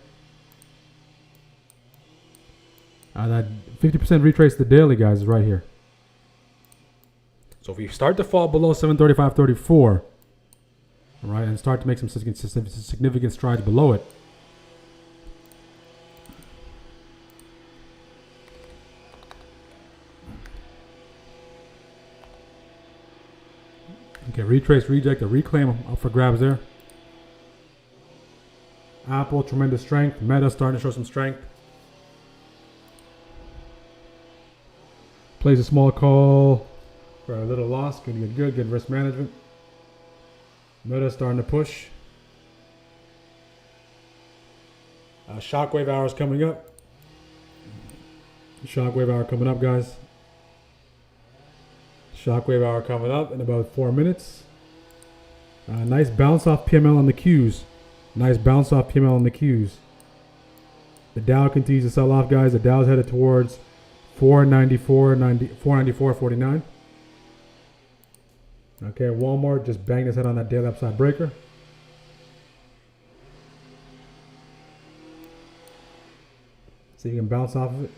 That 50% retrace the daily, guys, is right here. So if you start to fall below 735.34, all right, and start to make some significant strides below it, okay, retrace, reject, a reclaim up for grabs there. Apple, tremendous strength. Meta starting to show some strength. Plays a small call for a little loss. Good risk management. Meta starting to push. Shockwave hours coming up. Shockwave hour coming up, guys. Shockwave hour coming up in about 4 minutes. Nice bounce off PML on the Qs. Nice bounce off PML on the Qs. The Dow continues to sell off, guys. The Dow's headed towards 494.49. Okay, Walmart just banged his head on that daily upside breaker. See if you can bounce off of it.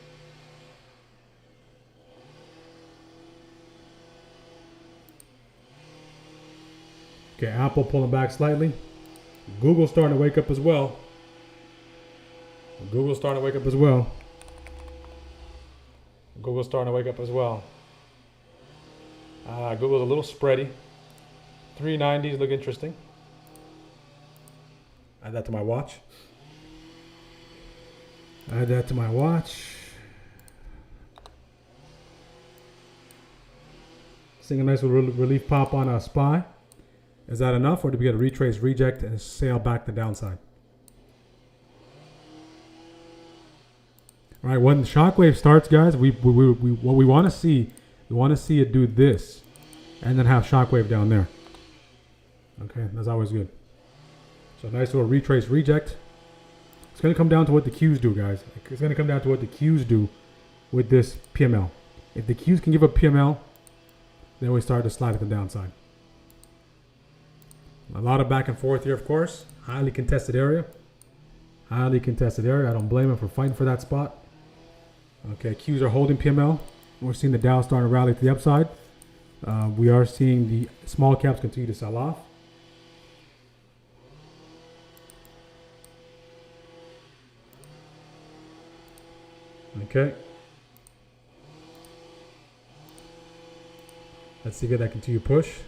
Okay, Apple pulling back slightly. Google's starting to wake up as well. Google's starting to wake up as well. Google's starting to wake up as well. Google's a little spready. 390s look interesting. Add that to my watch. Add that to my watch. Seeing a nice little relief pop on a SPY. Is that enough, or do we get a retrace, reject, and sail back the downside? All right, when the shockwave starts, guys, what we want to see, we want to see it do this, and then have shockwave down there. Okay, that's always good. So nice little retrace, reject. It's going to come down to what the Qs do, guys. It's going to come down to what the Qs do with this PML. If the Qs can give up PML, then we start to slide at the downside. A lot of back and forth here, of course. Highly contested area. Highly contested area. I don't blame him for fighting for that spot. Okay, Qs are holding PML. We're seeing the Dow starting to rally to the upside. We are seeing the small caps continue to sell off. Okay. Let's see if that continue push.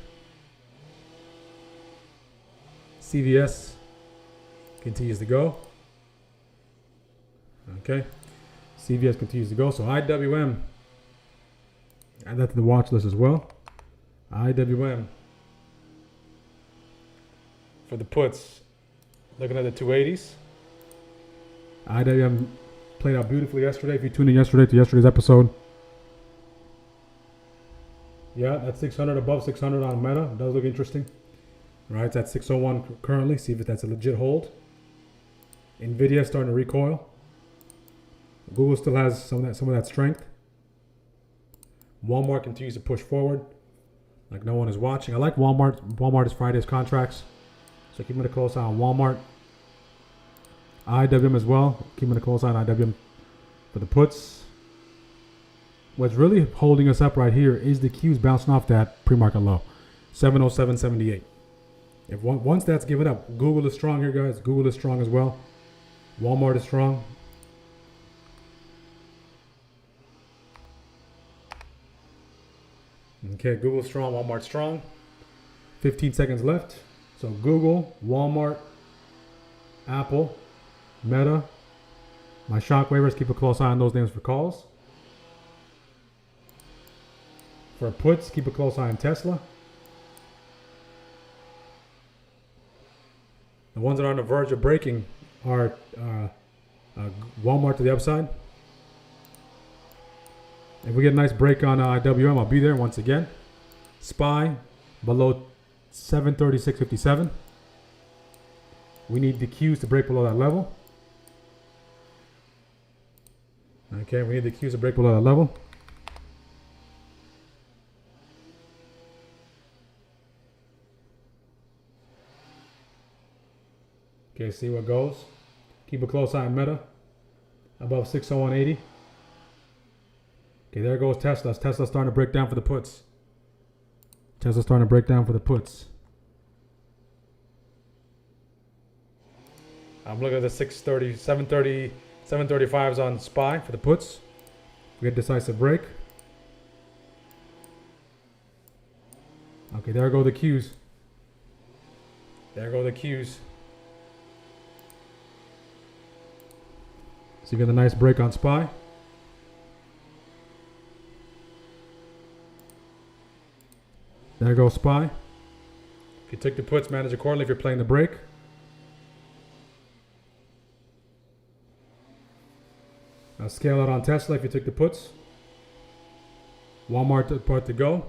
CVS continues to go. Okay. CVS continues to go. So IWM, add that to the watch list as well. IWM for the puts, looking at the 280s. IWM played out beautifully yesterday. If you tuned in yesterday to yesterday's episode, yeah, that's 600 above 600 on Meta. It does look interesting. Right, it's at 601 currently. See if that's a legit hold. Nvidia starting to recoil. Google still has some of that strength. Walmart continues to push forward, like no one is watching. I like Walmart. Walmart is Friday's contracts, so keeping a close eye on Walmart. IWM as well. Keeping a close eye on IWM for the puts. What's really holding us up right here is the Qs bouncing off that pre-market low, 707.78. If once that's given up, Google is strong here, guys. Google is strong as well. Walmart is strong. Okay, Google's strong, Walmart's strong. 15 seconds left. So So Google, Walmart, Apple, Meta. My shock waivers, keep a close eye on those names for calls. For puts, keep a close eye on Tesla. The ones that are on the verge of breaking are Walmart to the upside. If we get a nice break on IWM, I'll be there once again. SPY below 736.57. We need the Qs to break below that level. Okay, we need the Qs to break below that level. Okay, see what goes. Keep a close eye on Meta. Above 601.80. Okay, there goes Tesla. Tesla's starting to break down for the puts. Tesla's starting to break down for the puts. I'm looking at the 630, 730, 735s on SPY for the puts. We get decisive break. Okay, there go the Qs. There go the Qs. So you get a nice break on SPY. There goes SPY. If you took the puts, manage accordingly if you're playing the break. Now scale out on Tesla if you took the puts. Walmart part to go.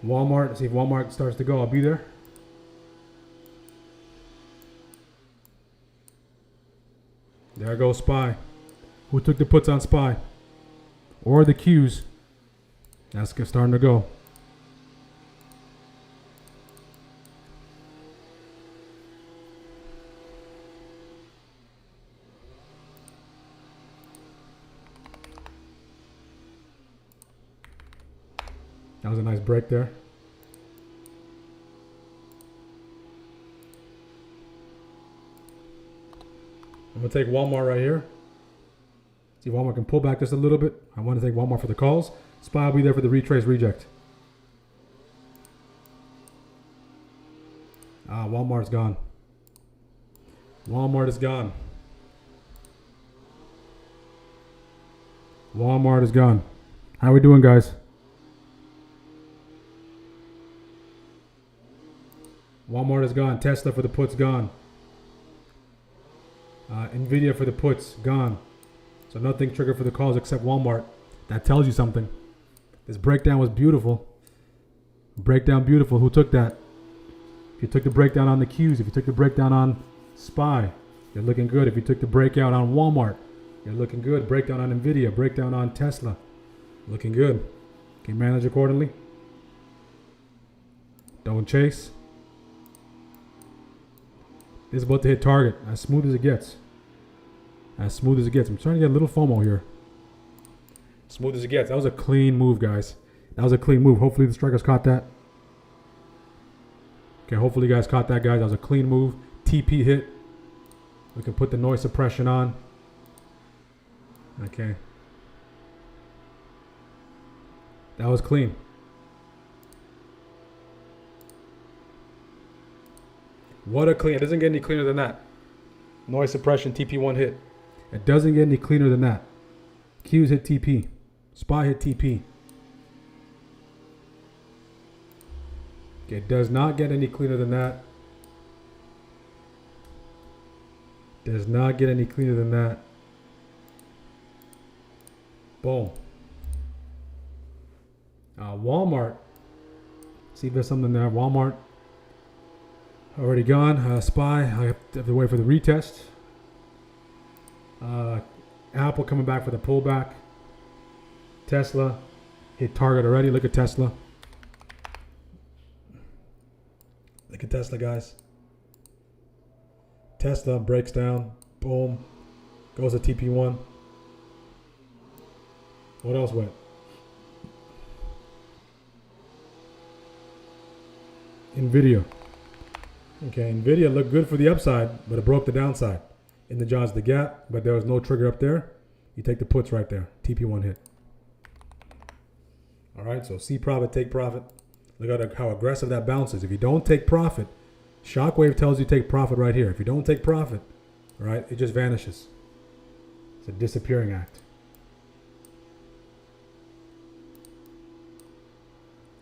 Walmart, see if Walmart starts to go, I'll be there. There goes SPY. Who took the puts on SPY? Or the Qs? That's starting to go. That was a nice break there. I'm going to take Walmart right here. See if Walmart can pull back just a little bit. I want to take Walmart for the calls. SPY will be there for the retrace reject. Walmart's gone. Walmart is gone. Walmart is gone. How we doing, guys? Walmart is gone. Tesla for the puts, gone. Nvidia for the puts, gone. So nothing triggered for the calls except Walmart. That tells you something. This breakdown was beautiful. Breakdown beautiful. Who took that? If you took the breakdown on the Qs, if you took the breakdown on SPY, you're looking good. If you took the breakout on Walmart, you're looking good. Breakdown on Nvidia, breakdown on Tesla, looking good. Can you manage accordingly? Don't chase. This is about to hit target as smooth as it gets. As smooth as it gets. I'm trying to get a little FOMO here. Smooth as it gets. That was a clean move, guys. That was a clean move. Hopefully the strikers caught that. Okay, hopefully you guys caught that, guys. That was a clean move. TP hit. We can put the noise suppression on. Okay. That was clean. What a clean. It doesn't get any cleaner than that. Noise suppression, TP1 hit. It doesn't get any cleaner than that. Qs hit TP. SPY hit TP. Okay, it does not get any cleaner than that. Does not get any cleaner than that. Boom. Walmart. See if there's something there. Walmart. Already gone. SPY. I have to wait for the retest. Apple coming back for the pullback. Tesla hit target already. Look at Tesla. Look at Tesla, guys. Tesla breaks down. Boom. Goes to TP1. What else went? Nvidia. Okay, Nvidia looked good for the upside, but it broke the downside. in the jaws of the gap, but there was no trigger up there. You take the puts right there. TP1 hit. All right, so see profit, take profit. Look at how aggressive that bounces. If you don't take profit, Shockwave tells you take profit right here. If you don't take profit, right, it just vanishes. It's a disappearing act.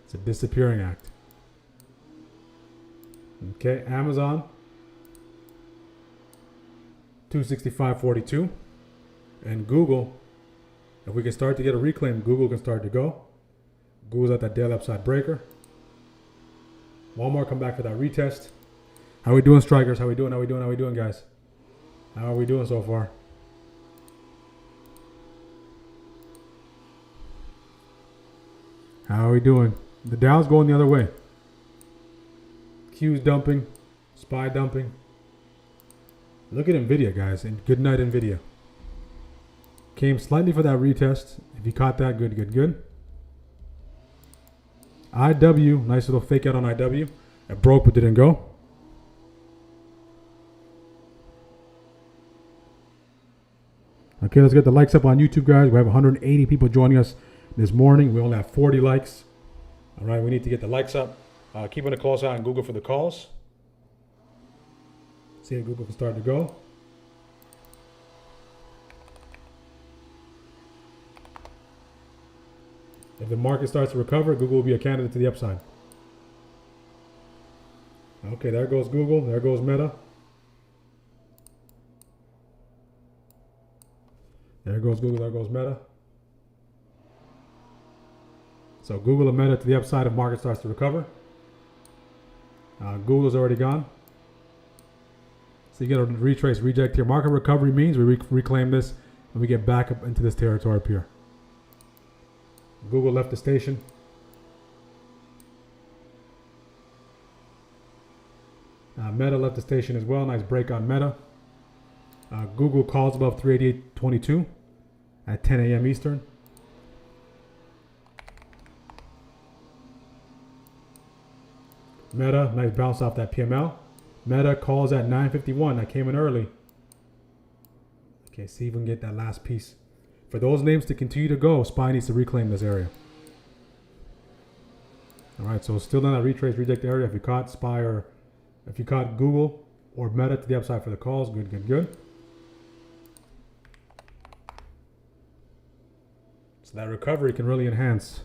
It's a disappearing act. Okay, Amazon, 265.42. And Google, if we can start to get a reclaim, Google can start to go. Google's at that daily upside breaker. Walmart come back for that retest. How we doing, strikers? How we doing? How we doing? How we doing, guys? How are we doing so far? How are we doing? The Dow's going the other way. Q's dumping, SPY dumping. Look at NVIDIA, guys. And good night, NVIDIA. Came slightly for that retest. If you caught that, good, good, good. IW, nice little fake out on IW. It broke but didn't go. Okay, let's get the likes up on YouTube, guys. We have 180 people joining us this morning. We only have 40 likes. All right, we need to get the likes up. Keeping a close eye on Google for the calls. See if Google can start to go. If the market starts to recover, Google will be a candidate to the upside. Okay, there goes Google. There goes Meta. There goes Google. There goes Meta. So Google and Meta to the upside if market starts to recover. Google is already gone. So you get a retrace reject here. Market recovery means we reclaim this and we get back up into this territory up here. Google left the station. Meta left the station as well. Nice break on Meta. Google calls above 388.22 at 10 a.m. Eastern. Meta, nice bounce off that PML. Meta calls at 9:51. That came in early. Okay, see if we can get that last piece. For those names to continue to go, SPY needs to reclaim this area. All right, so still in that retrace reject area. If you caught SPY or if you caught Google or Meta to the upside for the calls, good, good, good. So that recovery can really enhance.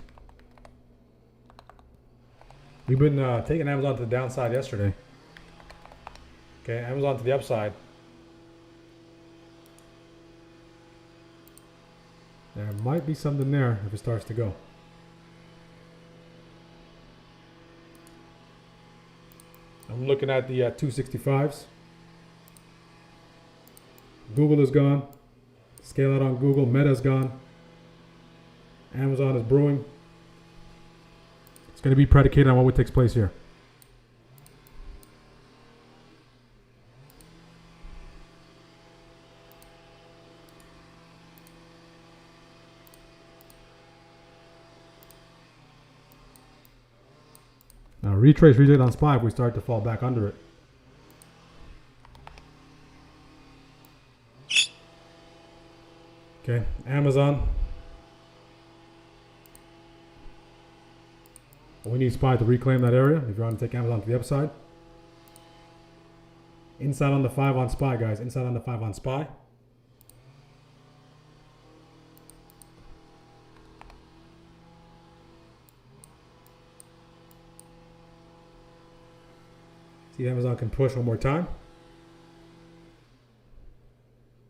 We've been taking Amazon to the downside yesterday. Okay, Amazon to the upside. There might be something there if it starts to go. I'm looking at the 265s. Google is gone. Scale out on Google. Meta's gone. Amazon is brewing. It's going to be predicated on what takes place here. Now retrace reject on SPY if we start to fall back under it. Okay, Amazon. We need SPY to reclaim that area if you want to take Amazon to the upside. Inside on the 5 on SPY, guys. Inside on the 5 on SPY. See if Amazon can push one more time.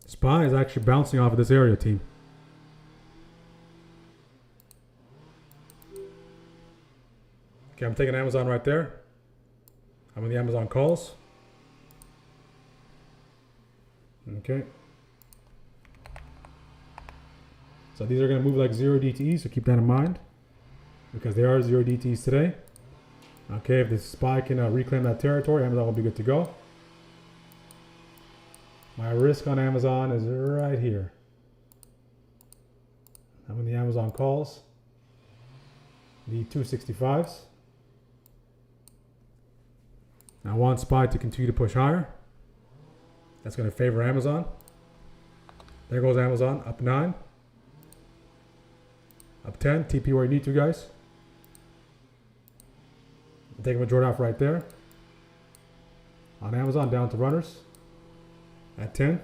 SPY is actually bouncing off of this area, team. Okay, I'm taking Amazon right there. I'm in the Amazon calls. Okay. So these are going to move like 0 DTEs, so keep that in mind. Because they are 0 DTEs today. Okay, if the SPY can reclaim that territory, Amazon will be good to go. My risk on Amazon is right here. I'm in the Amazon calls. The 265s. I want SPY to continue to push higher. That's going to favor Amazon. There goes Amazon, up 9. Up 10, TP where you need to, guys. Take a majority off right there. On Amazon, down to runners. At 10.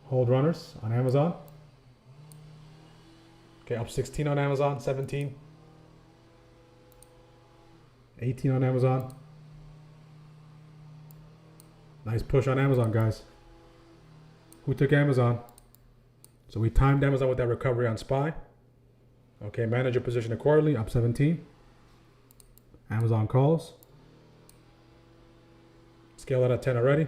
Hold runners on Amazon. Okay, up 16 on Amazon, 17. 18 on Amazon. Nice push on Amazon, guys. Who took Amazon? So we timed Amazon with that recovery on SPY. Okay, manage your position accordingly, up 17. Amazon calls. Scale that at 10 already.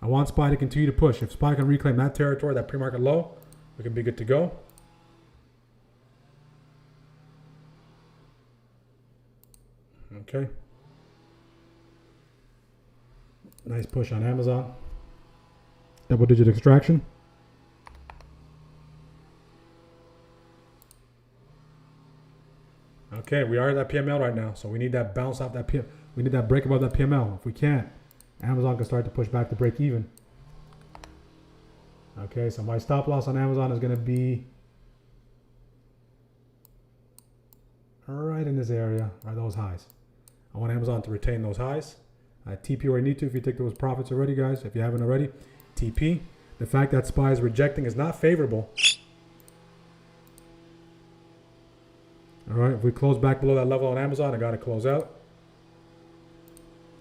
I want SPY to continue to push. If SPY can reclaim that territory, that pre-market low, we can be good to go. Okay. Nice push on Amazon. Double-digit extraction. Okay, we are at that PML right now, so we need that bounce off that PML. We need that break above that PML. If we can't, Amazon can start to push back to break even. Okay, so my stop loss on Amazon is going to be right in this area, right those highs. I want Amazon to retain those highs. TP where you need to if you take those profits already, guys. If you haven't already, TP. The fact that SPY is rejecting is not favorable. All right, if we close back below that level on Amazon, I got to close out.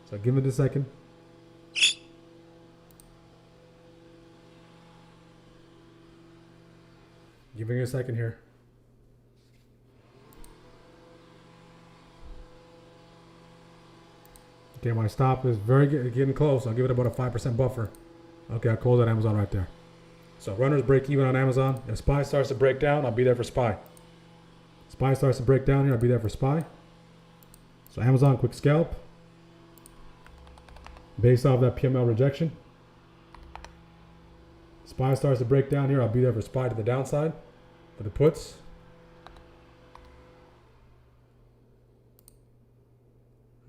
So give it a second. Giving it a second here. Okay, my stop is getting close. I'll give it about a 5% buffer. Okay, I'll close that Amazon right there. So runners break even on Amazon. If SPY starts to break down, I'll be there for SPY. SPY starts to break down here, I'll be there for SPY. So Amazon, quick scalp. Based off that PML rejection. SPY starts to break down here, I'll be there for SPY to the downside for the puts.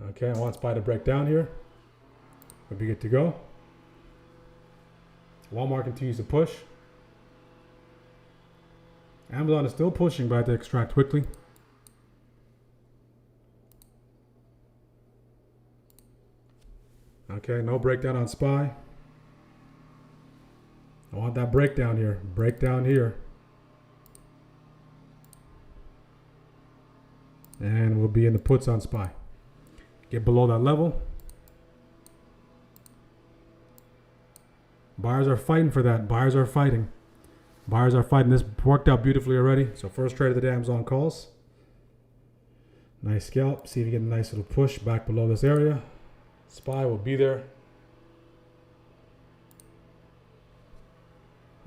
Okay, I want SPY to break down here. We'll be good to go. Walmart continues to push. Amazon is still pushing, but I have to extract quickly. Okay, no breakdown on SPY. I want that breakdown here. Breakdown here. And we'll be in the puts on SPY. Get below that level. Buyers are fighting for that. Buyers are fighting. Buyers are fighting. This worked out beautifully already. So first trade of the day, Amazon calls. Nice scalp. See if you get a nice little push back below this area. SPY will be there.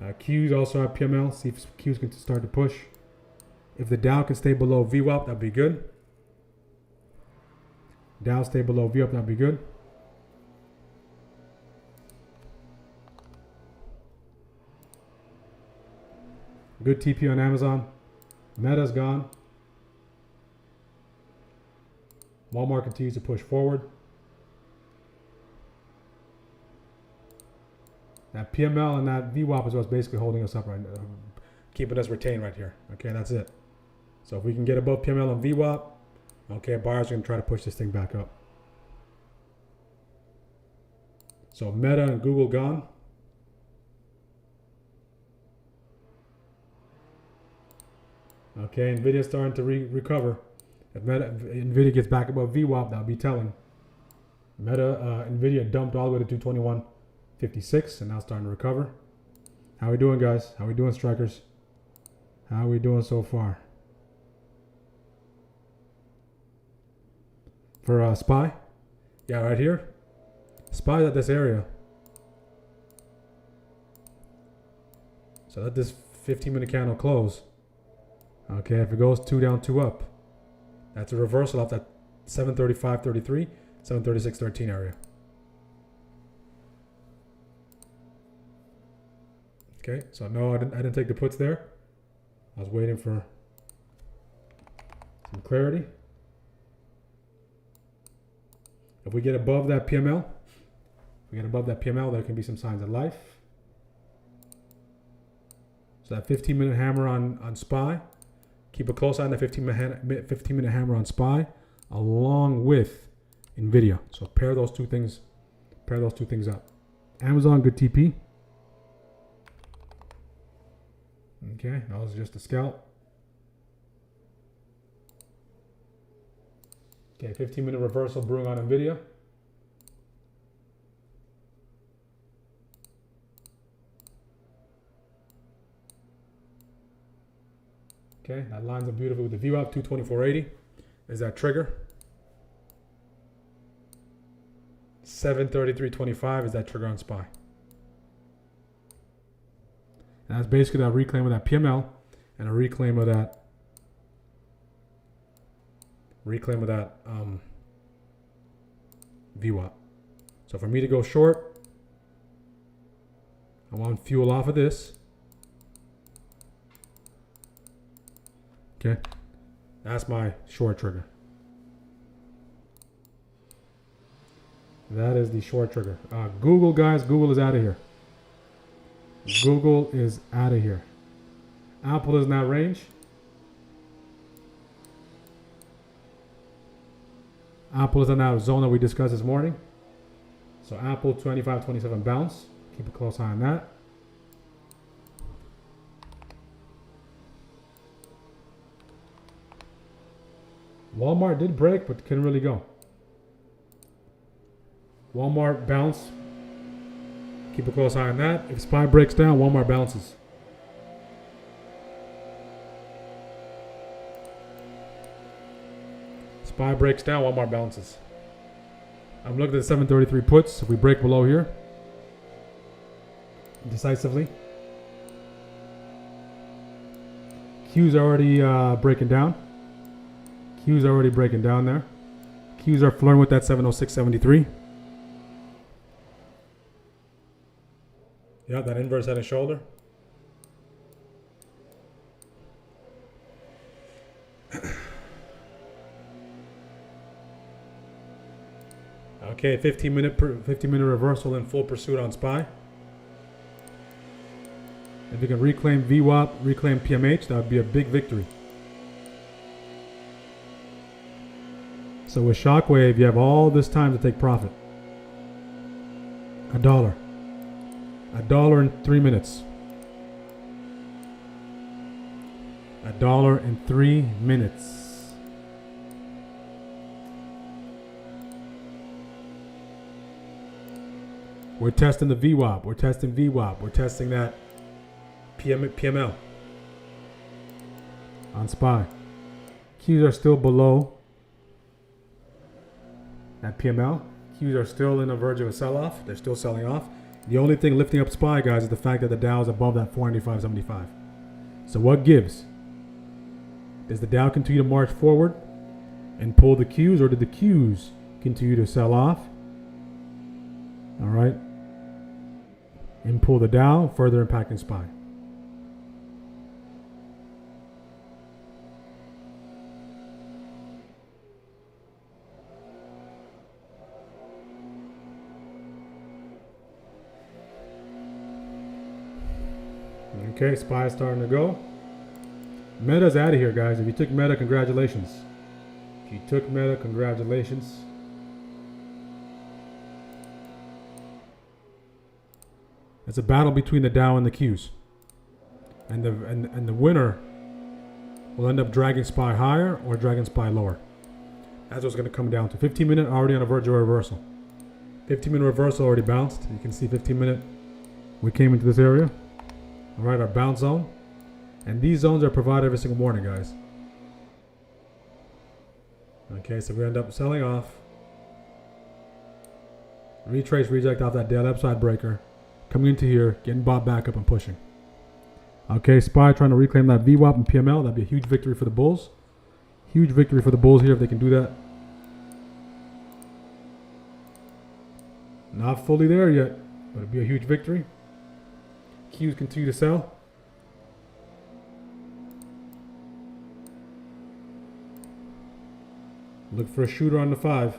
Qs also have PML. See if Qs can start to push. If the Dow can stay below VWAP, that'd be good. Dow stay below VWAP, that'd be good. Good TP on Amazon. Meta's gone. Walmart continues to push forward. That PML and that VWAP is what's basically holding us up right now, keeping us retained right here. Okay, that's it. So if we can get above PML and VWAP, okay, buyers are going to try to push this thing back up. So Meta and Google gone. Okay, Nvidia's starting to recover. If Nvidia gets back above VWAP, that'll be telling. Nvidia dumped all the way to 221.56 and now starting to recover. How we doing, guys? How we doing, strikers? How we doing so far? For SPY, yeah, right here. SPY at this area. So let this 15-minute candle close. Okay, if it goes 2 down, 2 up, that's a reversal off that 735.33, 736.13 area. Okay, so no, I didn't take the puts there. I was waiting for some clarity. If we get above that PML, We get above that PML, there can be some signs of life. So that 15-minute hammer on SPY. Keep a close eye on the 15-minute hammer on SPY, along with NVIDIA. So pair those two things up. Amazon, good TP. Okay, that was just a scalp. Okay, 15-minute reversal brewing on NVIDIA. Okay, that lines up beautifully with the VWAP 224.80. Is that trigger? 733.25 is that trigger on SPY. And that's basically that reclaim of that PML and a reclaim of that VWAP. So for me to go short, I want fuel off of this. Okay, that's my short trigger. That is the short trigger. Google, guys, Google is out of here. Google is out of here. Apple is in that range. Apple is in that zone that we discussed this morning. So Apple 25.27 bounce. Keep a close eye on that. Walmart did break, but couldn't really go. Walmart bounce. Keep a close eye on that. If SPY breaks down, Walmart bounces. SPY breaks down, Walmart bounces. I'm looking at the 733 puts. If we break below here, decisively. Q's already breaking down. Q's already breaking down there. Q's are flirting with that 706.73. Yeah, that inverse head and shoulder. Okay, 15-minute reversal in full pursuit on SPY. If we can reclaim VWAP, reclaim PMH, that would be a big victory. So with Shockwave, you have all this time to take profit. $1. $1 in 3 minutes. $1 in 3 minutes. We're testing the VWAP. We're testing VWAP. We're testing that PML on SPY. Qs are still below that PML. Qs are still in the verge of a sell-off. They're still selling off. The only thing lifting up SPY, guys, is the fact that the Dow is above that 495.75. So what gives? Does the Dow continue to march forward and pull the Qs, or did the Qs continue to sell off? All right. And pull the Dow, further impacting SPY. Okay, SPY is starting to go. Meta's out of here, guys. If you took Meta, congratulations. If you took Meta, congratulations. It's a battle between the Dow and the Qs. And the winner will end up dragging SPY higher or dragging SPY lower. That's what's going to come down to. 15-minute already on a verge of reversal. 15-minute reversal already bounced. You can see 15-minute. We came into this area. All right, our bounce zone. And these zones are provided every single morning, guys. Okay, so we end up selling off. Retrace, reject off that daily upside breaker. Coming into here, getting bought back up and pushing. Okay, SPY trying to reclaim that VWAP and PML. That'd be a huge victory for the bulls. Huge victory for the bulls here if they can do that. Not fully there yet, but it'd be a huge victory. Qs continue to sell. Look for a shooter on the 5.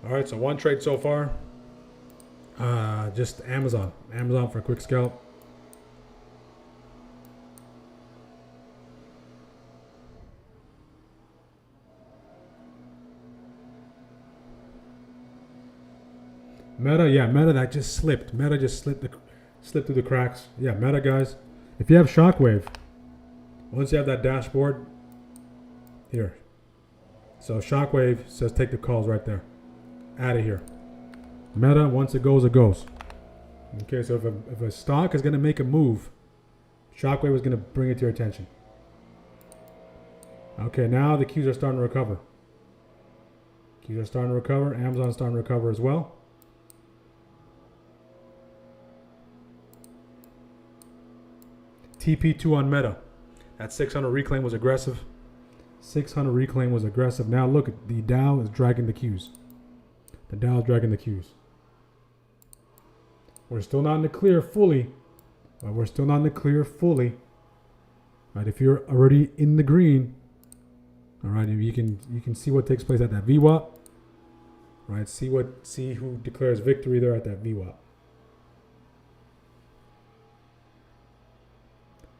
All right, so one trade so far. Just Amazon. Amazon for a quick scalp. Meta, yeah, Meta that just slipped. Meta just slipped through the cracks. Yeah, Meta guys. If you have Shockwave, once you have that dashboard, here. So Shockwave says take the calls right there. Out of here. Meta, once it goes, it goes. Okay, so if a stock is going to make a move, Shockwave is going to bring it to your attention. Okay, now the Qs are starting to recover. Qs are starting to recover. Amazon's starting to recover as well. TP2 on Meta. That 600 reclaim was aggressive. 600 reclaim was aggressive. Now look, the Dow is dragging the Qs. The Dow is dragging the Qs. We're still not in the clear fully. We're still not in the clear fully. Right, if you're already in the green, all right, you can see what takes place at that VWAP. Right, see who declares victory there at that VWAP.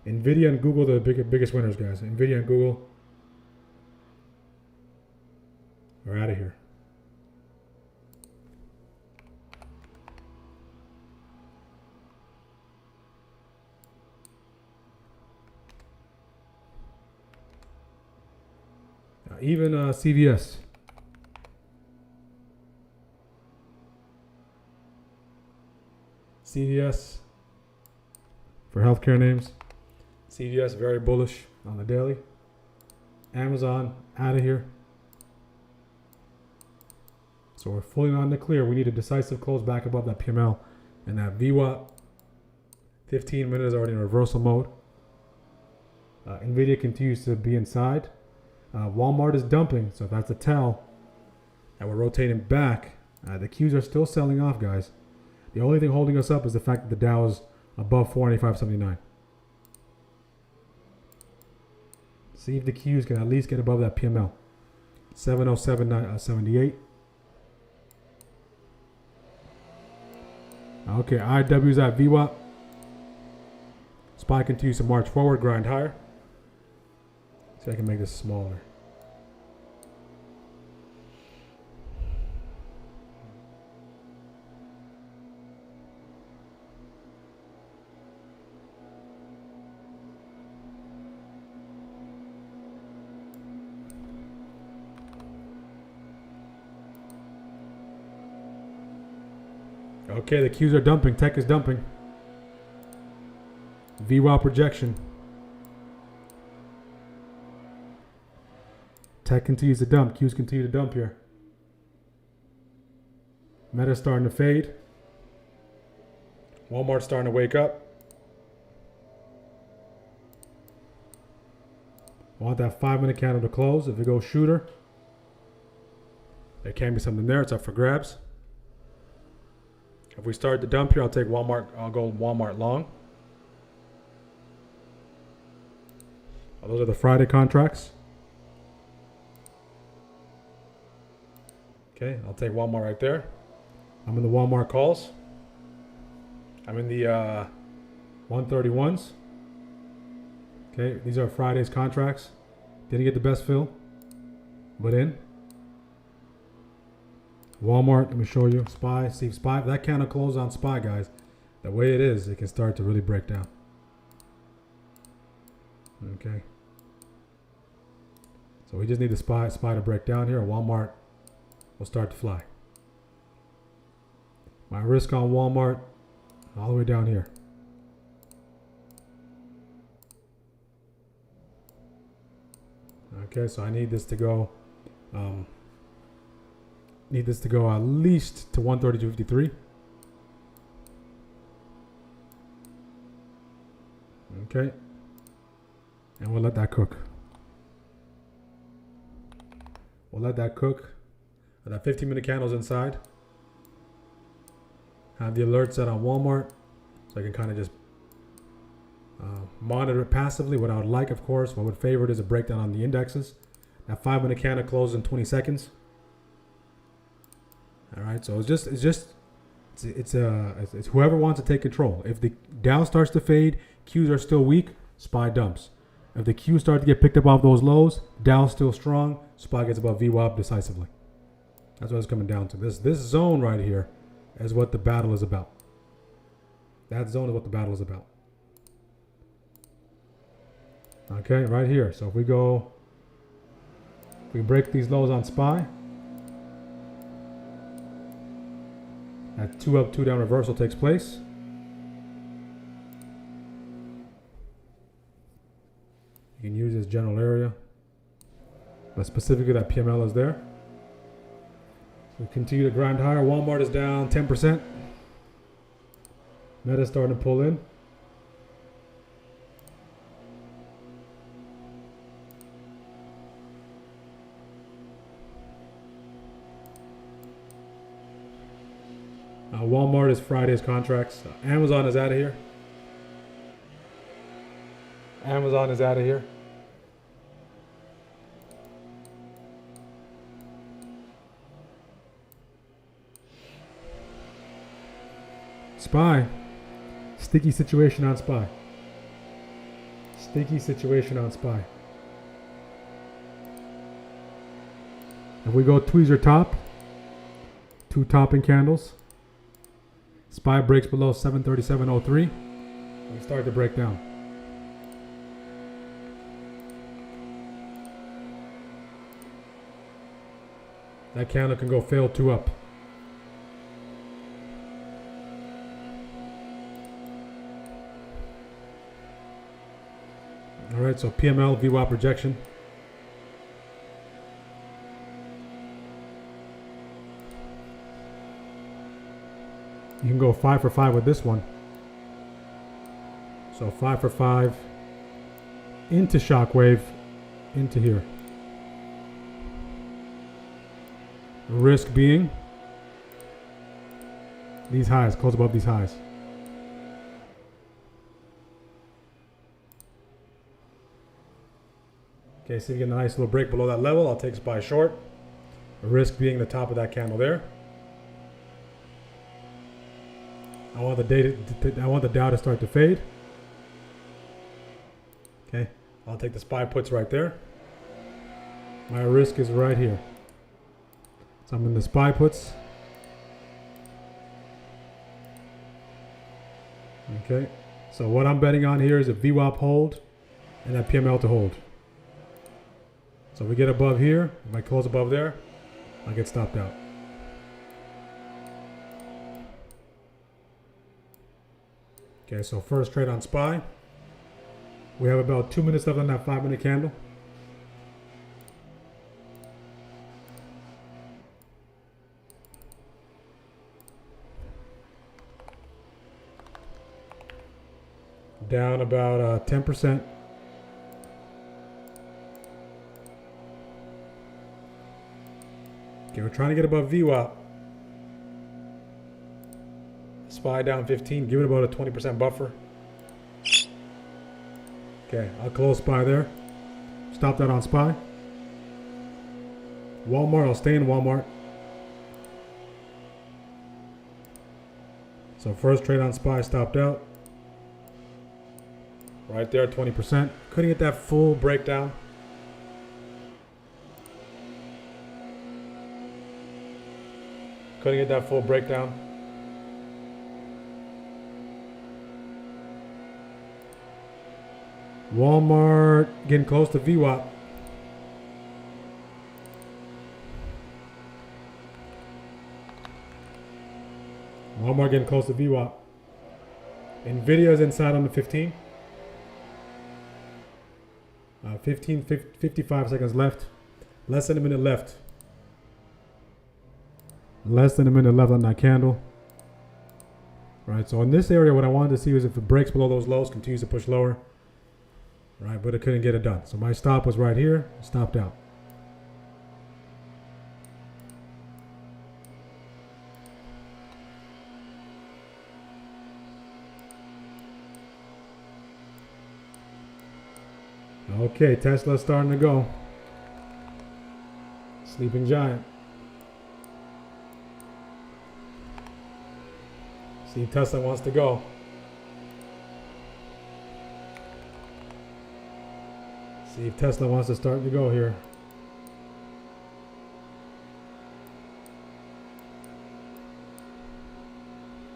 Nvidia and Google, the biggest winners, guys. Nvidia and Google are out of here. Even CVS. CVS for healthcare names. CVS very bullish on the daily. Amazon out of here. So we're fully not in the clear. We need a decisive close back above that PML and that VWAP. 15 minutes already in reversal mode. Nvidia continues to be inside. Walmart is dumping, so that's a tell. And we're rotating back. The Qs are still selling off, guys. The only thing holding us up is the fact that the Dow is above 495.79. See if the Qs can at least get above that PML. 707.78. Okay, IW's at VWAP. SPY continues to march forward, grind higher. See if I can make this smaller. Okay, the Qs are dumping. Tech is dumping. VWAP projection. Tech continues to dump. Qs continue to dump here. Meta starting to fade. Walmart's starting to wake up. Want that 5-minute candle to close. If it goes shooter, there can be something there. It's up for grabs. If we start the dump here, I'll take Walmart. I'll go Walmart long. Those are the Friday contracts. Okay, I'll take Walmart right there. I'm in the Walmart calls. I'm in the 131s. Okay, these are Friday's contracts. Didn't get the best fill, but in. Walmart, let me show you. SPY, see SPY. If that candle close on SPY, guys, the way it is, it can start to really break down. Okay. So we just need the SPY to break down here. Walmart will start to fly. My risk on Walmart, all the way down here. Okay, so I need this to go. Need this to go at least to 132.53. Okay. And we'll let that cook. We'll let that cook. That 15-minute candle's inside. Have the alert set on Walmart so I can kind of just monitor it passively. What I would like, of course, what would favor it is a breakdown on the indexes. That 5-minute candle closes in 20 seconds. All right, so it's whoever wants to take control. If the Dow starts to fade, Qs are still weak, SPY dumps. If the Qs start to get picked up off those lows, Dow's still strong, SPY gets above VWAP decisively. That's what it's coming down to. This zone right here is what the battle is about. That zone is what the battle is about. Okay, right here. So if we break these lows on SPY, that 2 up, 2 down reversal takes place. You can use this general area, but specifically that PML is there. We continue to grind higher. Walmart is down 10%. Meta's starting to pull in. Walmart is Friday's contracts. Amazon is out of here. Amazon is out of here. SPY. Sticky situation on SPY. Sticky situation on SPY. If we go tweezer top, 2 topping candles. SPY breaks below 737.03. We start to break down. That candle can go fail 2 up. All right, so PML, VWAP rejection. You can go 5 for 5 with this one. So 5 for 5 into shockwave, into here. Risk being these highs, close above these highs. Okay, so you get a nice little break below that level. I'll take SPY short. Risk being the top of that candle there. I want the Dow to start to fade. Okay, I'll take the SPY puts right there. My risk is right here. So I'm in the SPY puts. Okay, so what I'm betting on here is a VWAP hold and that PML to hold. So we get above here. If I close above there, I get stopped out. Okay, so first trade on SPY. We have about 2 minutes left on that 5-minute candle. Down about 10%. Okay, we're trying to get above VWAP. SPY down 15, give it about a 20% buffer. Okay, I'll close SPY there. Stop that on SPY. Walmart, I'll stay in Walmart. So first trade on SPY stopped out. Right there, 20%. Couldn't get that full breakdown. Couldn't get that full breakdown. Walmart getting close to VWAP. Walmart getting close to VWAP. Nvidia is inside on the 15. 55 seconds left. Less than a minute left. Less than a minute left on that candle. Right, so in this area, what I wanted to see was if it breaks below those lows, continues to push lower. Right, but it couldn't get it done. So my stop was right here, stopped out. Okay, Tesla's starting to go. Sleeping giant. See if Tesla wants to go. See if Tesla wants to start to go here.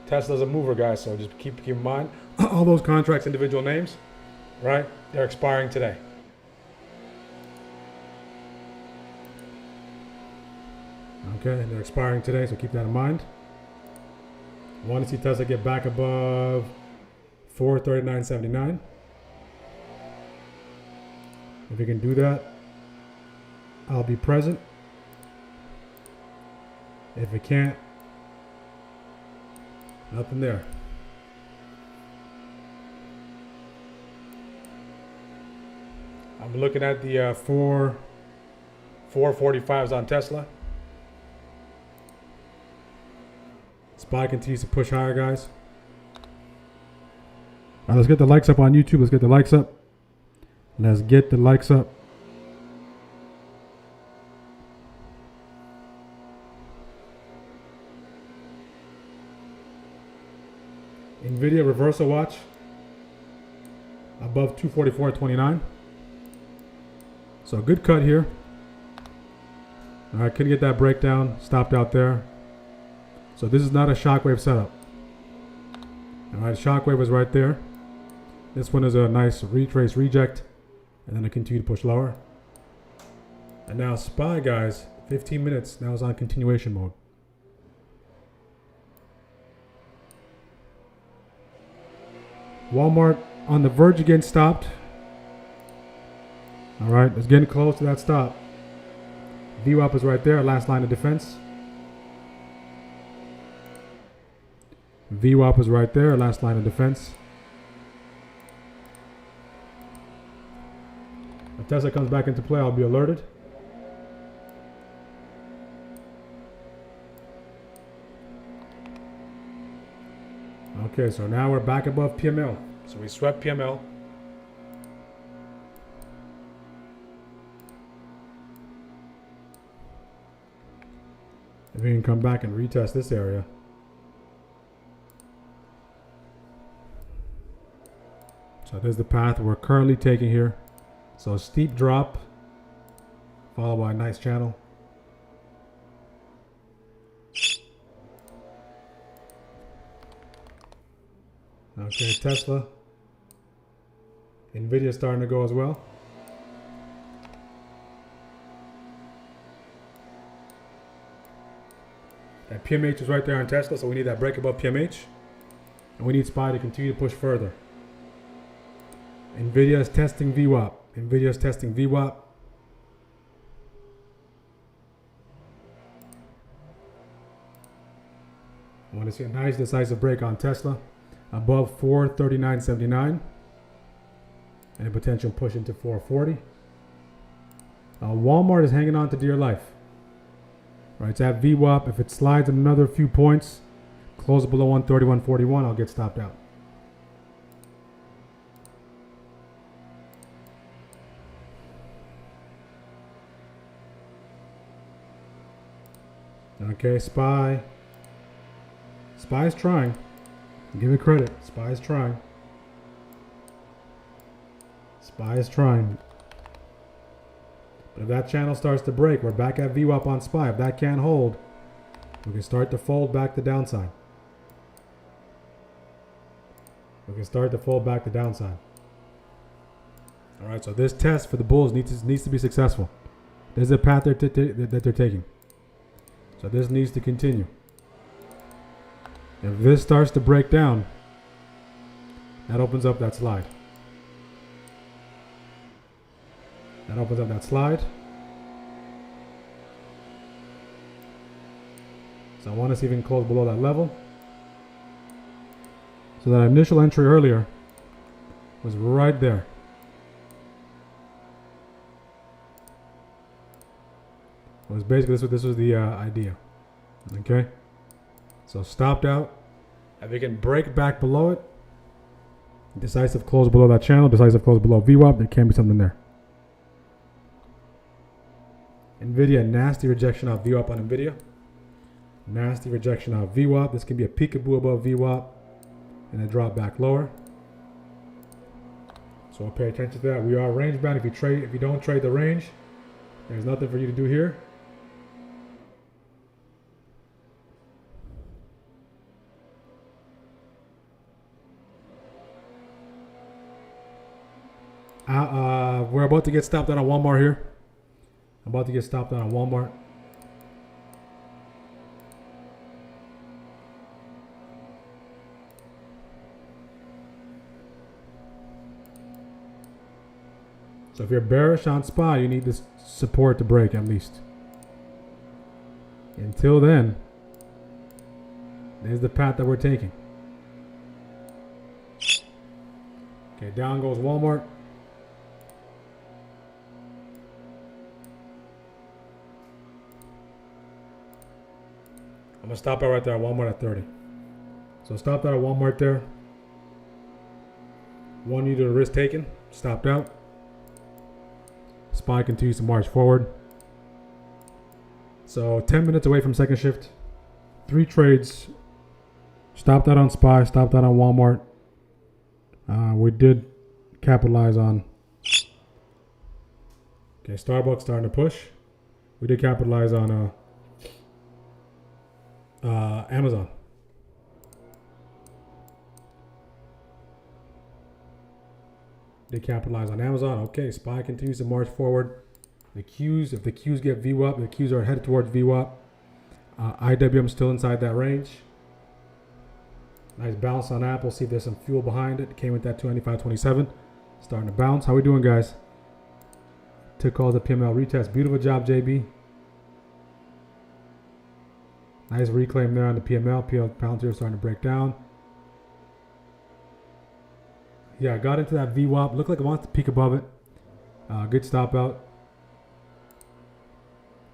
Tesla's a mover, guys, so just keep in mind all those contracts, individual names, right? They're expiring today. Okay, they're expiring today, so keep that in mind. I want to see Tesla get back above 439.79. If we can do that, I'll be present. If it can't, nothing there. I'm looking at the 445s on Tesla. SPY continues to push higher, guys. All right, let's get the likes up on YouTube. Let's get the likes up. Let's get the likes up. NVIDIA reversal watch above 244.29. So a good cut here. All right, couldn't get that breakdown. Stopped out there. So this is not a shockwave setup. All right, shockwave was right there. This one is a nice retrace reject, and then it continued to push lower. And now SPY, guys, 15 minutes. Now it's on continuation mode. Walmart on the verge again, stopped. All right, it's getting close to that stop. VWAP is right there, last line of defense. VWAP is right there, last line of defense. If Tesla comes back into play, I'll be alerted. Okay, so now we're back above PML. So we swept PML. If we can come back and retest this area. So there's the path we're currently taking here. So a steep drop, followed by a nice channel. Okay, Tesla. NVIDIA starting to go as well. That PMH is right there on Tesla, so we need that break above PMH. And we need SPY to continue to push further. NVIDIA is testing VWAP. NVIDIA is testing VWAP. I want to see a nice decisive break on Tesla above 439.79 and a potential push into 440. Walmart is hanging on to dear life. Right, it's at VWAP. If it slides another few points, close below 131.41, I'll get stopped out. Okay, SPY. SPY is trying. Give it credit. SPY is trying. SPY is trying. But if that channel starts to break, we're back at VWAP on SPY. If that can't hold, we can start to fold back the downside. We can start to fold back the downside. All right, so this test for the bulls needs to be successful. There's a path that they're taking. So this needs to continue. If this starts to break down, that opens up that slide. That opens up that slide. So I want to see if we can close below that level. So that initial entry earlier was right there. It was basically this was the idea. Okay. So stopped out. If we can break back below it, decisive close below that channel, decisive close below VWAP, there can be something there. NVIDIA, nasty rejection off VWAP on NVIDIA. Nasty rejection of VWAP. This can be a peekaboo above VWAP and a drop back lower. So pay attention to that. We are range bound. If you don't trade the range, there's nothing for you to do here. We're about to get stopped out on Walmart here. I'm about to get stopped out on Walmart. So if you're bearish on SPY, you need this support to break at least. Until then, there's the path that we're taking. Okay, down goes Walmart. I'm going to stop out right there at Walmart at 30. So stopped out at Walmart there. One unit of risk taken. Stopped out. SPY continues to march forward. So 10 minutes away from second shift. 3 trades. Stopped out on SPY. Stopped out on Walmart. We did capitalize on. Okay, Starbucks starting to push. We did capitalize on Amazon. They capitalize on Amazon. Okay, SPY continues to march forward. The Qs, if the Qs get VWAP, the Qs are headed towards VWAP. IWM still inside that range. Nice bounce on Apple. See if there's some fuel behind it. Came with that 295.27. Starting to bounce. How we doing, guys? Took all the PML retest. Beautiful job, JB. Nice reclaim there on the PML. Palantir starting to break down. Yeah, got into that VWAP. Looked like it wants to peak above it. Good stop out.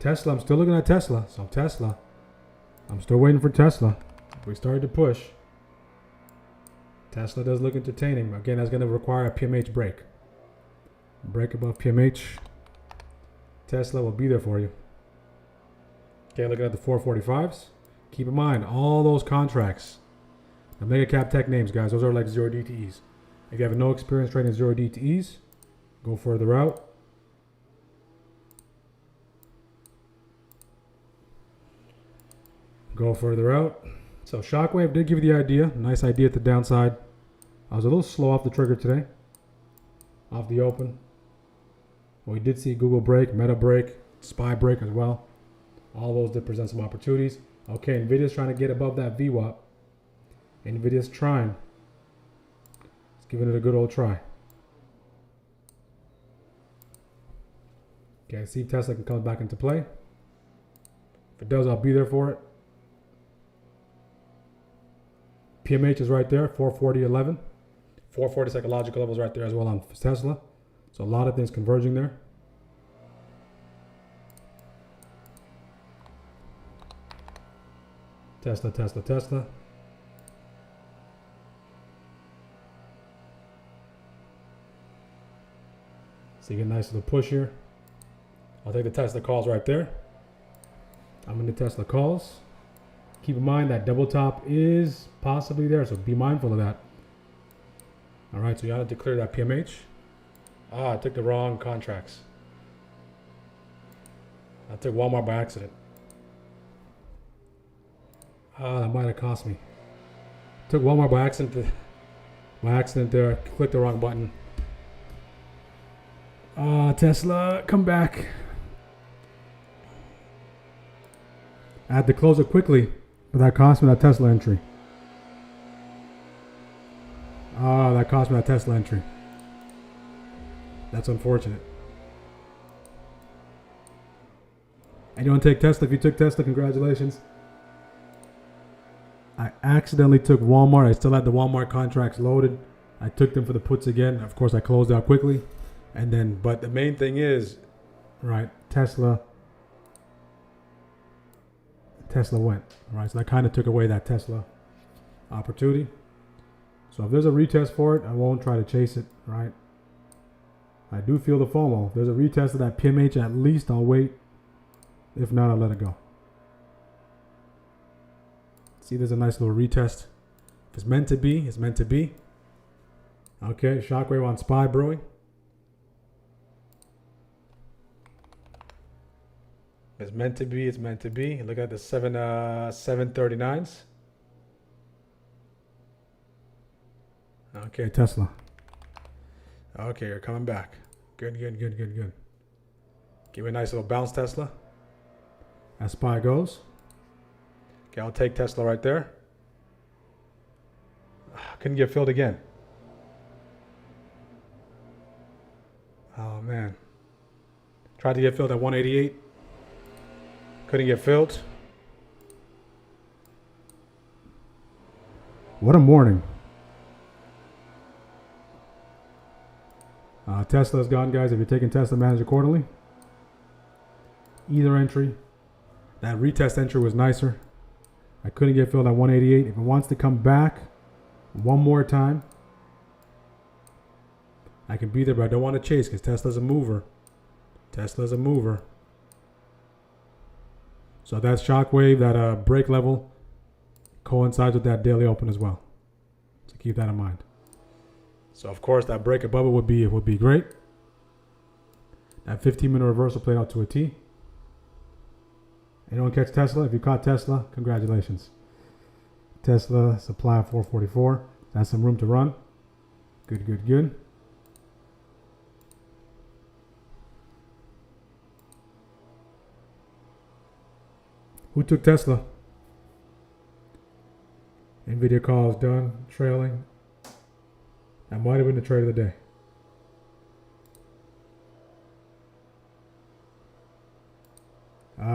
Tesla, I'm still looking at Tesla. So Tesla, I'm still waiting for Tesla. We started to push. Tesla does look entertaining. Again, that's going to require a PMH break. Break above PMH. Tesla will be there for you. Okay, looking at the 445s. Keep in mind, all those contracts, the mega cap tech names, guys, those are like 0 DTEs. If you have no experience trading 0 DTEs, go further out. Go further out. So Shockwave did give you the idea. Nice idea at the downside. I was a little slow off the trigger today. Off the open. Well, we did see Google break, Meta break, SPY break as well. All those did present some opportunities. Okay, NVIDIA's trying to get above that VWAP. NVIDIA's trying. Let's give it a good old try. Okay, see if Tesla can come back into play. If it does, I'll be there for it. PMH is right there, 440.11. 440 psychological levels right there as well on Tesla. So a lot of things converging there. Tesla, Tesla, Tesla. So you get a nice little push here. I'll take the Tesla calls right there. I'm in the Tesla calls. Keep in mind that double top is possibly there, so be mindful of that. All right, so you have to clear that PMH. I took the wrong contracts. I took Walmart by accident. That might have cost me. Took Walmart by accident. By accident there. Clicked the wrong button. Tesla, come back. I had to close it quickly, but that cost me that Tesla entry. That cost me that Tesla entry. That's unfortunate. And you want to take Tesla? If you took Tesla, congratulations. I accidentally took Walmart. I still had the Walmart contracts loaded. I took them for the puts again. Of course, I closed out quickly. And then, but the main thing is, right, Tesla went. Right, so that kind of took away that Tesla opportunity. So if there's a retest for it, I won't try to chase it, right? I do feel the FOMO. If there's a retest of that PMH, at least I'll wait. If not, I'll let it go. See, there's a nice little retest. If it's meant to be, it's meant to be. Okay, shockwave on SPY brewing. It's meant to be, it's meant to be. Look at the 739s. Okay, Tesla. Okay, you're coming back. Good. Give me a nice little bounce, Tesla. As SPY goes. Okay, I'll take Tesla right there. Couldn't get filled again. Oh, man. Tried to get filled at 188. Couldn't get filled. What a morning. Tesla's gone, guys. If you're taking Tesla, manage accordingly. Either entry. That retest entry was nicer. I couldn't get filled at 188. If it wants to come back one more time, I can be there, but I don't want to chase because Tesla's a mover. Tesla's a mover. So that shockwave, that break level, coincides with that daily open as well. So keep that in mind. So of course that break above it would be great. That 15-minute reversal played out to a T. Anyone catch Tesla? If you caught Tesla, congratulations. Tesla supply 444. That's some room to run. Good. Who took Tesla? Nvidia call is done. Trailing. That might have been the trade of the day.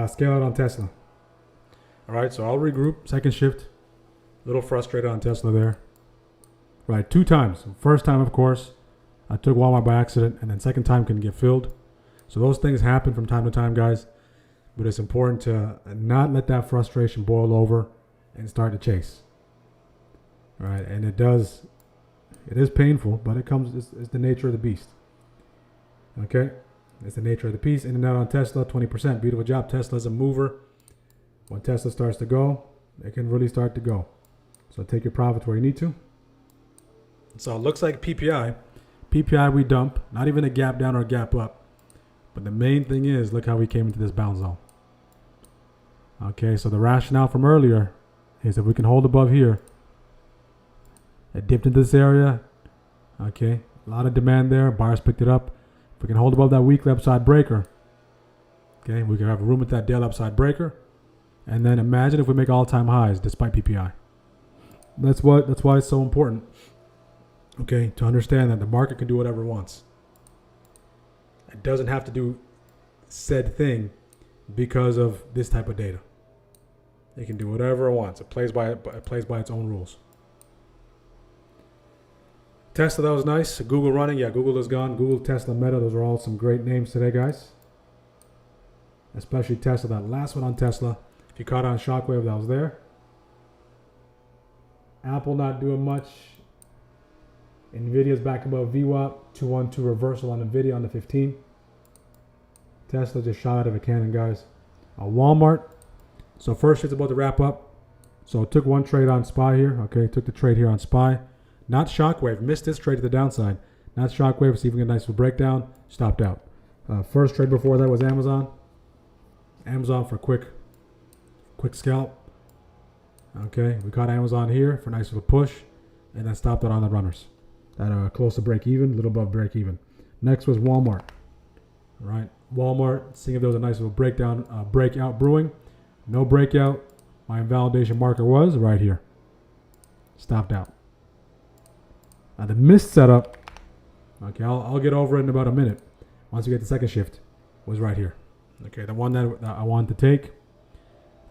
Scale out on Tesla. All right, so I'll regroup. Second shift. A little frustrated on Tesla there. Right, 2 times. First time, of course, I took Walmart by accident, and then second time couldn't get filled. So those things happen from time to time, guys. But it's important to not let that frustration boil over and start to chase. All right, and it is painful, but it's the nature of the beast. Okay, it's the nature of the beast. In and out on Tesla, 20%. Beautiful job. Tesla's a mover. When Tesla starts to go, it can really start to go. So take your profits where you need to. So it looks like PPI. PPI we dump. Not even a gap down or a gap up. But the main thing is, look how we came into this bounce zone. Okay, so the rationale from earlier is if we can hold above here. It dipped into this area. Okay, a lot of demand there. Buyers picked it up. If we can hold above that weekly upside breaker, okay, we can have room with that daily upside breaker. And then imagine if we make all-time highs despite PPI. That's why it's so important. Okay, to understand that the market can do whatever it wants. It doesn't have to do said thing because of this type of data. It can do whatever it wants. It plays by its own rules. Tesla, that was nice. Google running. Yeah, Google is gone. Google, Tesla, Meta. Those are all some great names today, guys. Especially Tesla. That last one on Tesla. If you caught on Shockwave, that was there. Apple not doing much. Nvidia's back above VWAP. 212 reversal on Nvidia on the 15. Tesla just shot out of a cannon, guys. Walmart. So first it's about to wrap up. So took one trade on SPY here. Okay, took the trade here on SPY. Not Shockwave. Missed this trade to the downside. Not Shockwave. See if we can get a nice little breakdown. Stopped out. First trade before that was Amazon. Amazon for quick scalp. Okay, we caught Amazon here for a nice little push. And then stopped out on the runners. That close to break even. A little above break even. Next was Walmart. All right. Walmart. Seeing if there was a nice little breakdown. Breakout brewing. No breakout. My invalidation marker was right here. Stopped out. Now the missed setup, okay, I'll get over it in about a minute. Once we get the second shift, was right here. Okay, the one that I wanted to take.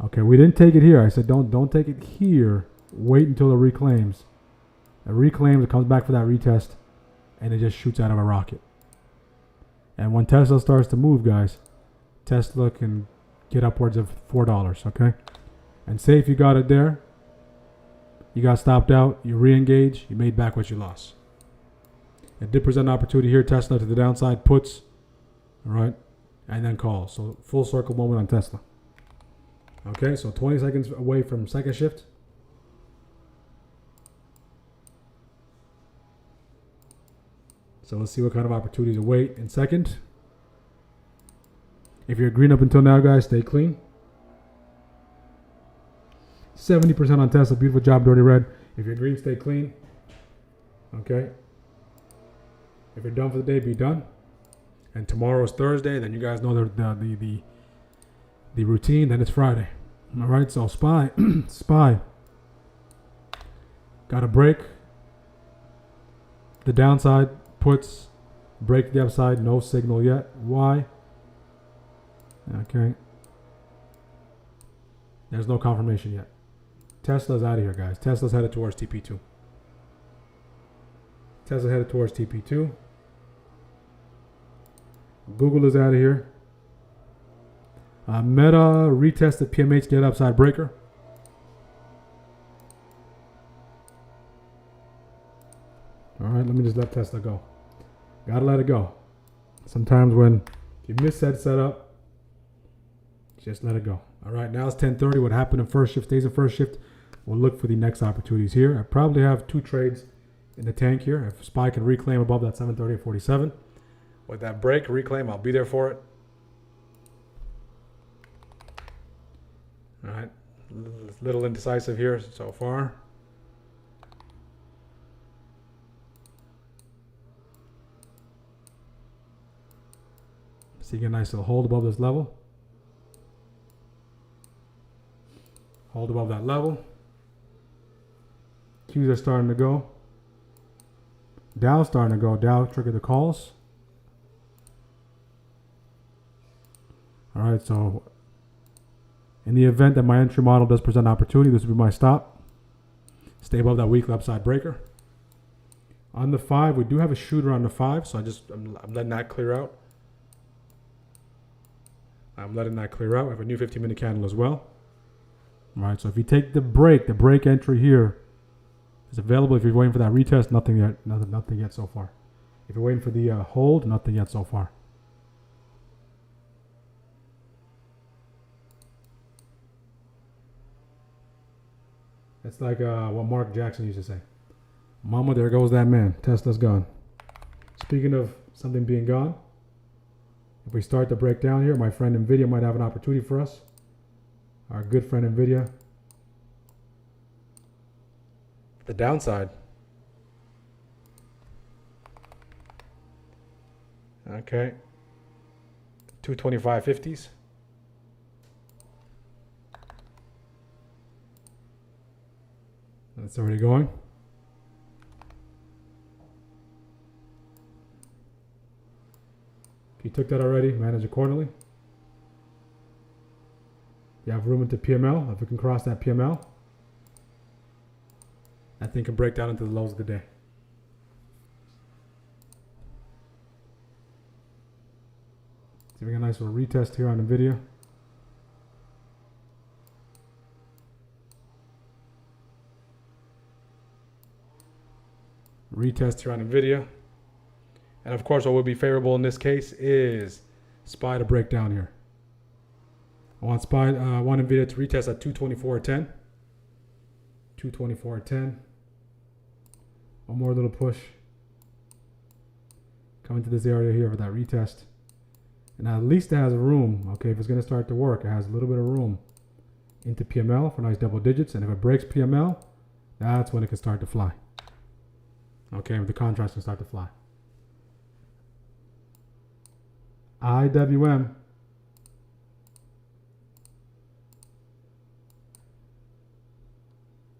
Okay, we didn't take it here. I said don't take it here. Wait until it reclaims. It reclaims, it comes back for that retest, and it just shoots out of a rocket. And when Tesla starts to move, guys, Tesla can get upwards of $4. Okay, and say if you got it there. You got stopped out, you re-engage, you made back what you lost. It did present an opportunity here, Tesla to the downside, puts, all right, and then calls. So full circle moment on Tesla. Okay, so 20 seconds away from second shift. So let's see what kind of opportunities await in second. If you're green up until now, guys, stay clean. 70% on Tesla. Beautiful job, Dirty Red. If you're green, stay clean. Okay. If you're done for the day, be done. And tomorrow is Thursday. Then you guys know the routine. Then it's Friday. All right. So SPY, SPY. Got a break. The downside puts break the upside. No signal yet. Why? Okay. There's no confirmation yet. Tesla's out of here, guys. Tesla's headed towards TP2. Tesla headed towards TP2. Google is out of here. Meta retested PMH dead upside breaker. All right, let me just let Tesla go. Gotta let it go. Sometimes when you miss that setup, just let it go. All right, now it's 10:30. What happened in first shift stays in first shift. We'll look for the next opportunities here. I probably have 2 trades in the tank here. If SPY can reclaim above that 730 at 47. With that break, reclaim, I'll be there for it. All right, little indecisive here so far. Seeing a nice little hold above this level. Hold above that level. Qs are starting to go. Dow's starting to go. Dow triggered the calls. All right, so in the event that my entry model does present opportunity, this will be my stop. Stay above that weekly upside breaker. On the 5, we do have a shooter on the 5, so I'm letting that clear out. I'm letting that clear out. I have a new 15-minute candle as well. All right, so if you take the break entry here is available. If you're waiting for that retest, nothing yet so far. If you're waiting for the hold, nothing yet so far. It's like what Mark Jackson used to say. Mama, there goes that man. Tesla's gone. Speaking of something being gone, if we start to break down here, my friend NVIDIA might have an opportunity for us. Our good friend NVIDIA. The downside. Okay. 225.50s. That's already going. If you took that already, manage accordingly. You have room into PML. If we can cross that PML, that thing can break down into the lows of the day. See if we get a nice little retest here on NVIDIA. Retest here on NVIDIA. And of course, what would be favorable in this case is SPY to break down here. I want NVIDIA to retest at 224.10. 224.10. One more little push. Coming to this area here for that retest. And at least it has room. Okay, if it's going to start to work, it has a little bit of room into PML for nice double digits. And if it breaks PML, that's when it can start to fly. Okay, the contrast can start to fly. IWM.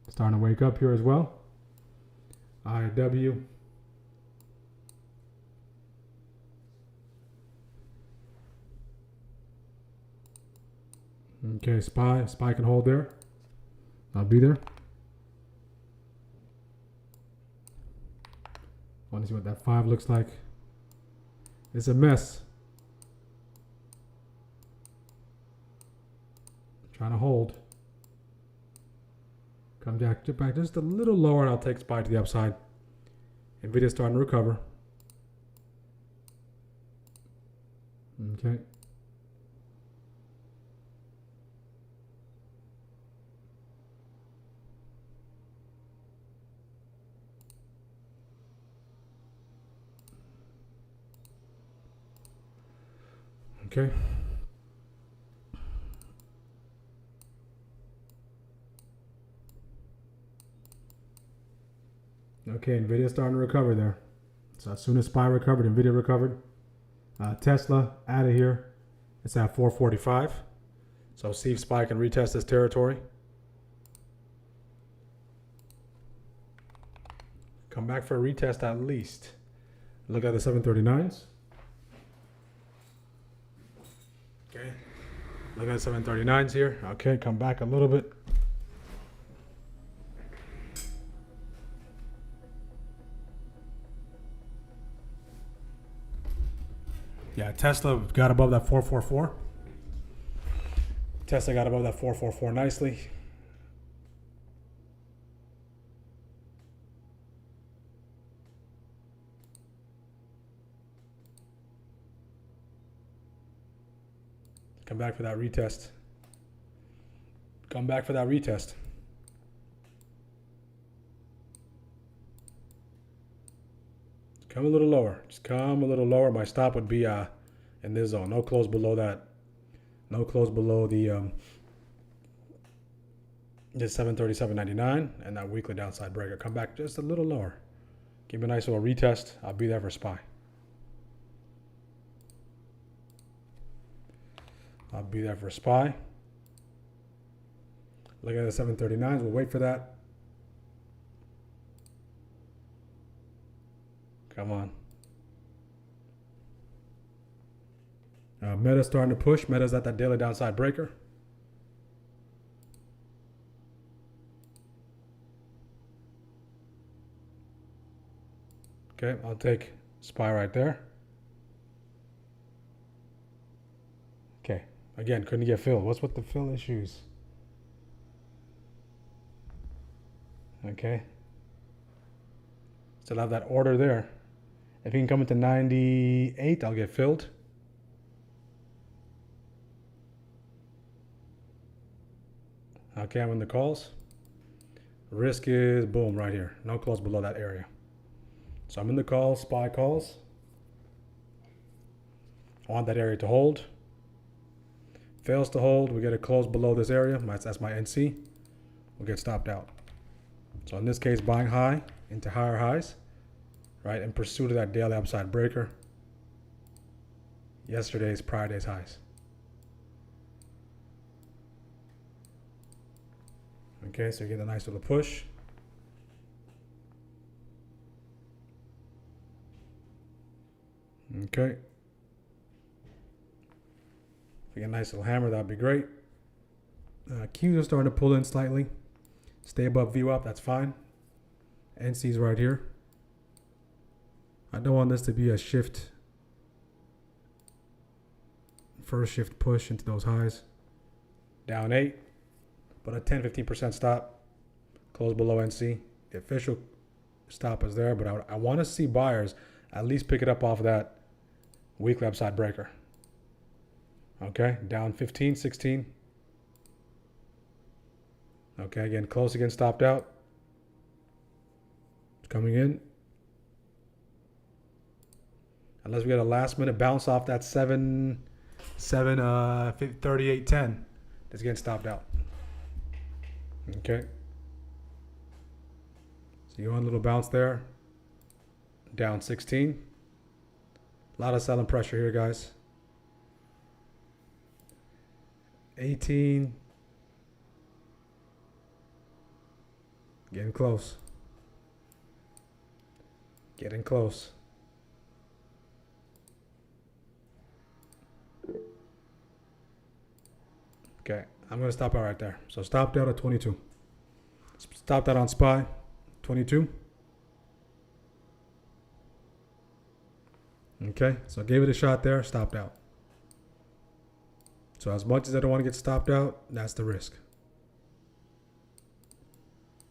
Starting to wake up here as well. IW. Okay, SPY can hold there. I'll be there. Want to see what that 5 looks like. It's a mess. Trying to hold. Come back just a little lower and I'll take SPY to the upside. NVIDIA's starting to recover. Okay. Okay. Okay, Nvidia's starting to recover there. So as soon as SPY recovered, Nvidia recovered. Tesla out of here. It's at 445. So see if SPY can retest this territory. Come back for a retest at least. Look at the 739s. Okay. Look at the 739s here. Okay, come back a little bit. Yeah, Tesla got above that 444. Tesla got above that 444 nicely. Come back for that retest. Come back for that retest. Come a little lower. Just come a little lower. My stop would be in this zone. No close below that. No close below the 737.99 and that weekly downside breaker. Come back just a little lower. Give me a nice little retest. I'll be there for SPY. I'll be there for SPY. Look at the 739s. We'll wait for that. Come on. Meta's starting to push. Meta's at that daily downside breaker. Okay, I'll take SPY right there. Okay, again, couldn't get filled. What's with the fill issues? Okay. Still have that order there. If he can come into 98, I'll get filled. Okay, I'm in the calls. Risk is boom right here. No close below that area. So I'm in the calls, SPY calls. I want that area to hold. Fails to hold, we get a close below this area. That's my NC. We'll get stopped out. So in this case, buying high into higher highs, right, in pursuit of that daily upside breaker. Yesterday's, prior day's highs. Okay, so you get a nice little push. Okay. If we get a nice little hammer, that'd be great. Qs are starting to pull in slightly. Stay above view up, that's fine. NC's right here. I don't want this to be a shift. First shift push into those highs. Down 8. But a 10-15% stop. Close below NC. The official stop is there, but I want to see buyers at least pick it up off of that weekly upside breaker. Okay, down 15, 16. Okay, again, close again, stopped out. It's coming in. Unless we get a last minute bounce off that 38.10. It's getting stopped out. Okay. So you want a little bounce there. Down 16. A lot of selling pressure here, guys. 18. Getting close. Getting close. Okay, I'm going to stop out right there. So stopped out at 22. Stopped out on SPY, 22. Okay, so gave it a shot there, stopped out. So as much as I don't want to get stopped out, that's the risk.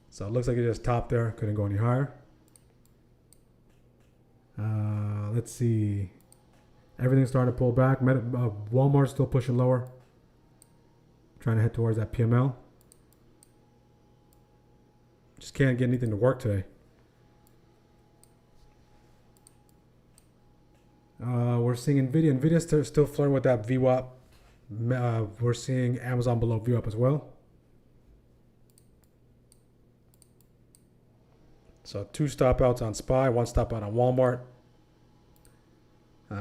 So it looks like it just topped there, couldn't go any higher. Let's see. Everything's starting to pull back. Walmart's still pushing lower. Trying to head towards that PML. Just can't get anything to work today. We're we're seeing Nvidia. Nvidia's still flirting with that VWAP. We're seeing Amazon below VWAP as well. So 2 stop outs on SPY, 1 stop out on Walmart.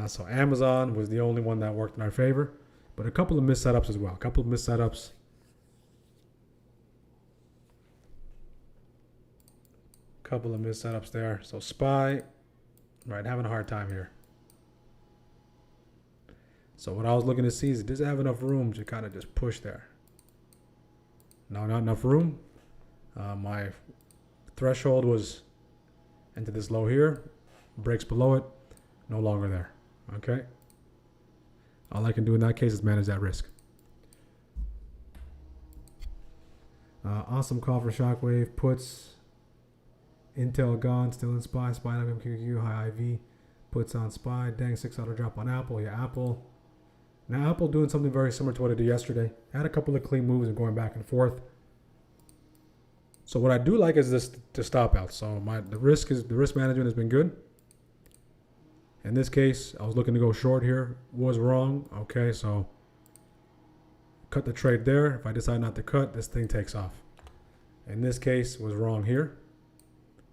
So Amazon was the only one that worked in our favor, but a couple of missed setups as well. A couple of missed setups. Couple of missed setups there. So SPY, right, having a hard time here. So what I was looking to see is, does it have enough room to kind of just push there? No, not enough room. My threshold was into this low here. Breaks below it. No longer there. Okay. All I can do in that case is manage that risk. Awesome call for Shockwave. Puts. Intel gone. Still in SPY. SPY MQQ. High IV. Puts on SPY. Dang, $6 drop on Apple. Yeah, Apple. Now Apple doing something very similar to what I did yesterday. Had a couple of clean moves and going back and forth. So what I do like is this to stop out. So the risk management has been good. In this case, I was looking to go short here. Was wrong. Okay, so cut the trade there. If I decide not to cut, this thing takes off. In this case, was wrong here.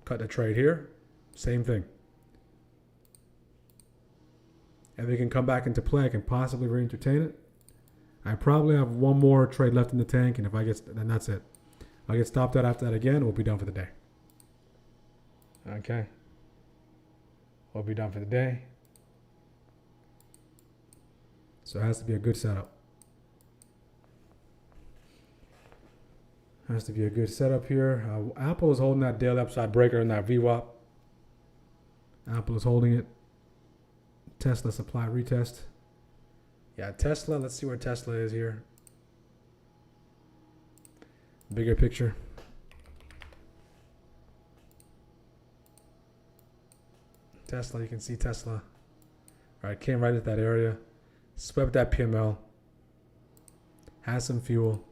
Cut the trade here. Same thing. If it can come back into play, I can possibly re-entertain it. I probably have one more trade left in the tank, and if I get, then that's it. If I get stopped out after that again, we'll be done for the day. Okay. We'll be done for the day. So it has to be a good setup. Has to be a good setup here. Apple is holding that daily upside breaker in that VWAP. Apple is holding it. Tesla supply retest. Yeah, Tesla. Let's see where Tesla is here. Bigger picture. Tesla, you can see Tesla. All right, came right at that area. Swept that PML. Has some fuel.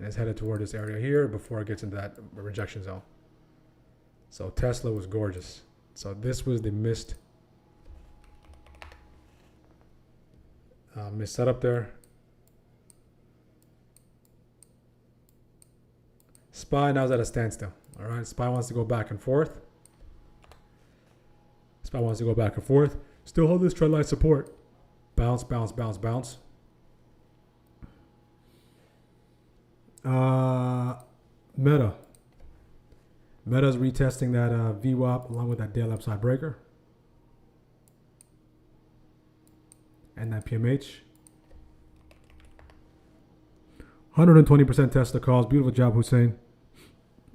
And is headed toward this area here before it gets into that rejection zone. So Tesla was gorgeous. So this was the missed setup there. SPY now is at a standstill. All right, SPY wants to go back and forth. SPY wants to go back and forth. Still hold this trend line support. Bounce, bounce, bounce, bounce. Meta. Meta's retesting that VWAP along with that daily upside breaker. And that PMH. 120% Tesla calls. Beautiful job, Hussein.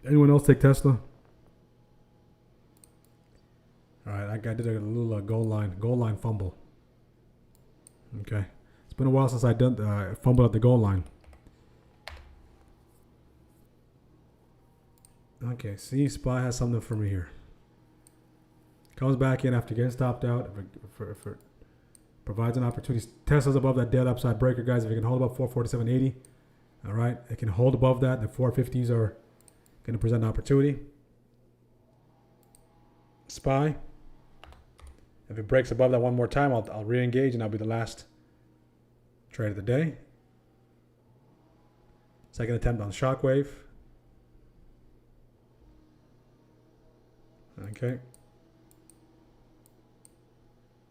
Anyone else take Tesla? All right, I did a little goal line fumble. Okay, it's been a while since I fumbled at the goal line. Okay, see, SPY has something for me here. Comes back in after getting stopped out. If it provides an opportunity. Tesla's above that dead upside breaker, guys. If it can hold above 447.80, all right, it can hold above that. The 450s are going to present an opportunity. SPY. If it breaks above that one more time, I'll re-engage, and that'll be the last trade of the day. Second attempt on Shockwave. Okay.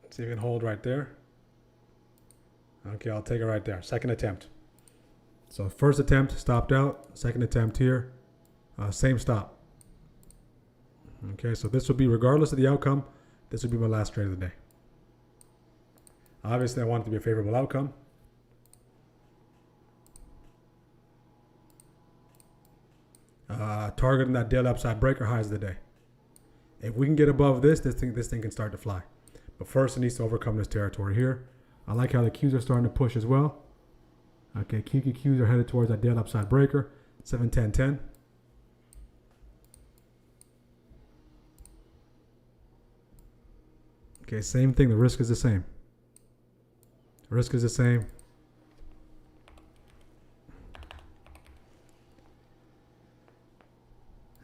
Let's see if it can hold right there. Okay, I'll take it right there. Second attempt. So first attempt, stopped out. Second attempt here. Same stop. Okay, so this will be, regardless of the outcome, this will be my last trade of the day. Obviously, I want it to be a favorable outcome. Targeting that daily upside breaker highs of the day. If we can get above this thing can start to fly. But first, it needs to overcome this territory here. I like how the Qs are starting to push as well. Okay, QQQs are headed towards that daily upside breaker. 71010. Okay, same thing. The risk is the same. The risk is the same.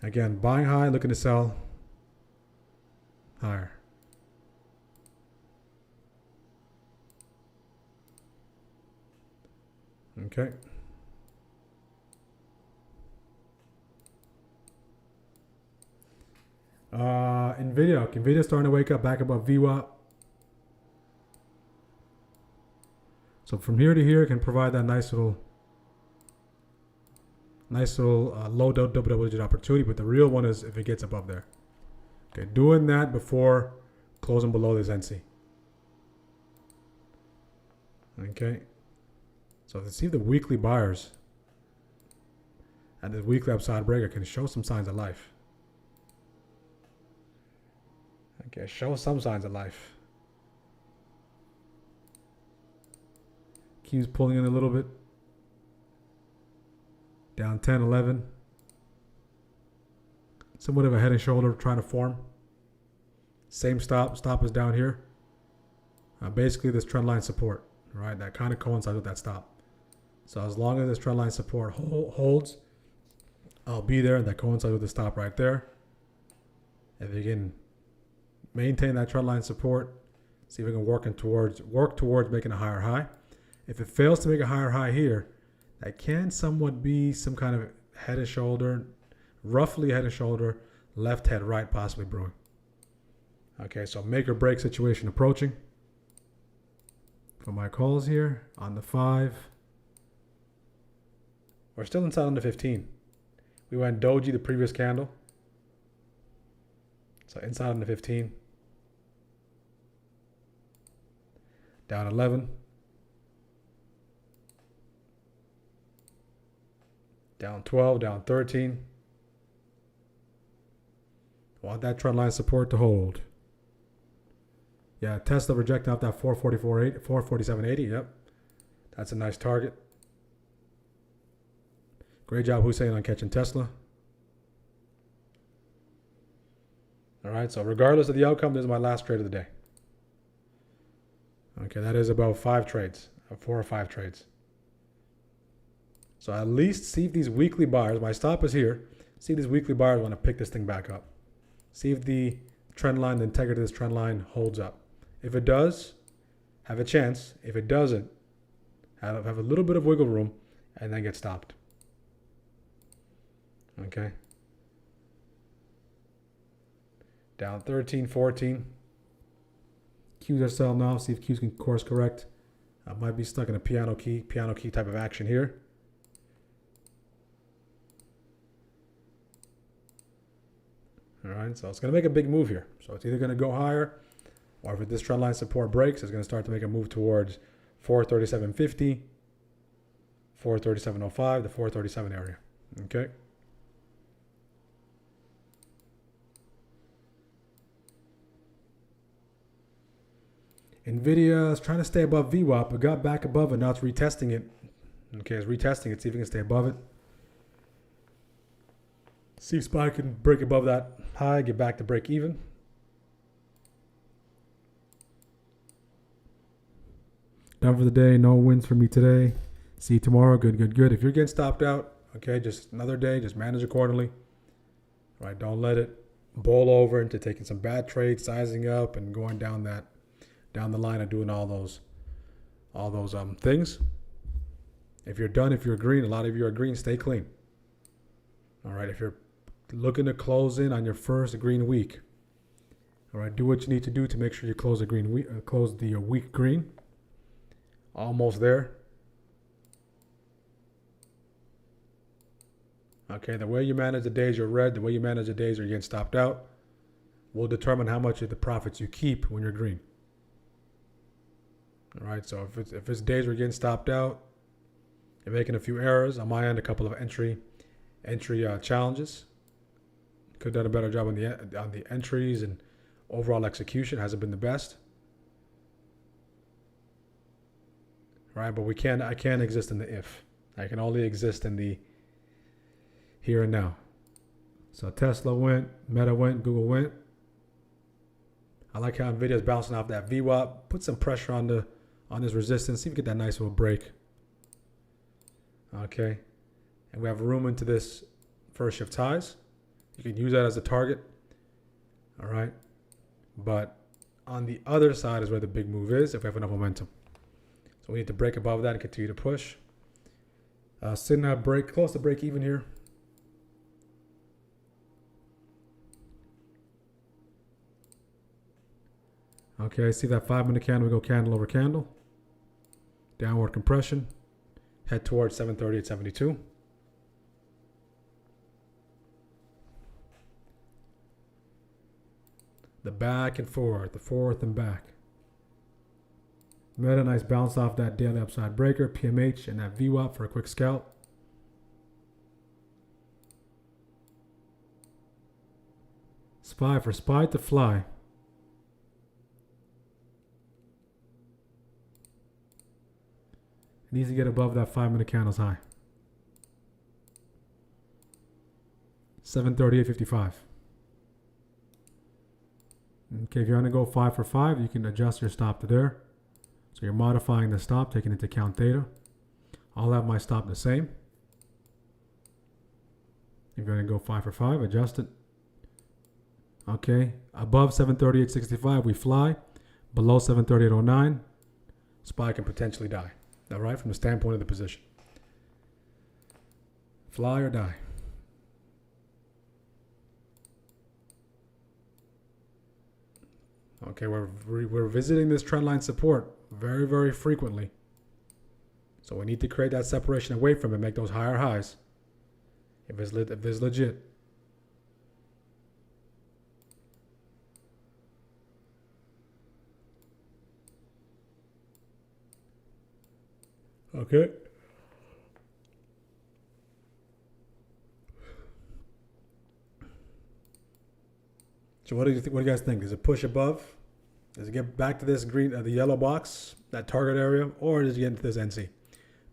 Again, buying high, looking to sell higher. Okay. NVIDIA starting to wake up back above VWAP. So from here to here, it can provide that nice little low double digit opportunity. But the real one is if it gets above there. Okay, doing that before closing below this NC. Okay. So to see the weekly buyers and the weekly upside breaker can show some signs of life. Okay, show some signs of life. Q's pulling in a little bit. Down 10, 11. Somewhat of a head and shoulder trying to form. Same stop. Stop is down here. Basically, this trend line support, right? That kind of coincides with that stop. So as long as this trend line support holds, I'll be there. That coincides with the stop right there. If you can maintain that trend line support, see if we can work towards making a higher high. If it fails to make a higher high here, that can somewhat be some kind of head and shoulder, roughly head and shoulder, left head, right, possibly brewing. Okay, so make or break situation approaching. For my calls here on the 5. We're still inside on the 15. We went doji the previous candle. So inside on the 15. Down 11. Down 12, down 13. Want that trend line support to hold. Yeah, Tesla rejecting out that 447.80. Yep. That's a nice target. Great job, Hussein, on catching Tesla. All right, so regardless of the outcome, this is my last trade of the day. Okay, that is about 5 trades, 4 or 5 trades. So at least see if these weekly buyers, my stop is here, see if these weekly buyers want to pick this thing back up. See if the trend line, the integrity of this trend line holds up. If it does, have a chance. If it doesn't, have a little bit of wiggle room and then get stopped. Okay. Down 13, 14. Qs are selling off. See if Qs can course correct. I might be stuck in a piano key type of action here. All right, so it's going to make a big move here. So it's either going to go higher, or if this trend line support breaks, it's going to start to make a move towards 437.50, 437.05, the 437 area. Okay. NVIDIA is trying to stay above VWAP, but got back above it. Now it's retesting it. Okay, it's retesting it. See if it can stay above it. See if SPY can break above that high, get back to break even. Done for the day. No wins for me today. See you tomorrow. Good, good, good. If you're getting stopped out, okay, just another day. Just manage accordingly. All right, don't let it bowl over into taking some bad trades, sizing up, and going down the line and doing all those things. If you're done, if you're green, a lot of you are green, stay clean. All right, if you're looking to close in on your first green week, all right, do what you need to do to make sure you close the green week, close the week green. Almost there. Okay, the way you manage the days you're red, the way you manage the days you're getting stopped out, will determine how much of the profits you keep when you're green. All right, so if it's days we're getting stopped out, you're making a few errors. On my end, a couple of entry challenges. Could have done a better job on the entries, and overall execution hasn't been the best. Right, but I can't exist in the if. I can only exist in the here and now. So Tesla went, Meta went, Google went. I like how NVIDIA is bouncing off that VWAP. Put some pressure on this resistance. See if we get that nice little break. Okay. And we have room into this first shift highs. You can use that as a target. All right. But on the other side is where the big move is if we have enough momentum. So we need to break above that and continue to push. Sitting at break, close to break even here. Okay, see that 5-minute candle, we go candle over candle. Downward compression. Head towards 738.72. The back and forth, the forth and back. Made a nice bounce off that daily upside breaker, PMH, and that VWAP for a quick scalp. SPY for SPY to fly. It needs to get above that 5-minute candle's high. 738.55. Okay, if you want to go 5 for 5, you can adjust your stop to there. So you're modifying the stop, taking into account theta. I'll have my stop the same. If you're going to go 5 for 5, adjust it. Okay, above 738.65, we fly. Below 738.09, SPY can potentially die. All right, from the standpoint of the position. Fly or die. Okay, we're visiting this trend line support very, very frequently. So we need to create that separation away from it, make those higher highs. If it's legit. Okay. So what do you think? What do you guys think? Does it push above? Does it get back to this green, the yellow box, that target area, or does it get into this NC?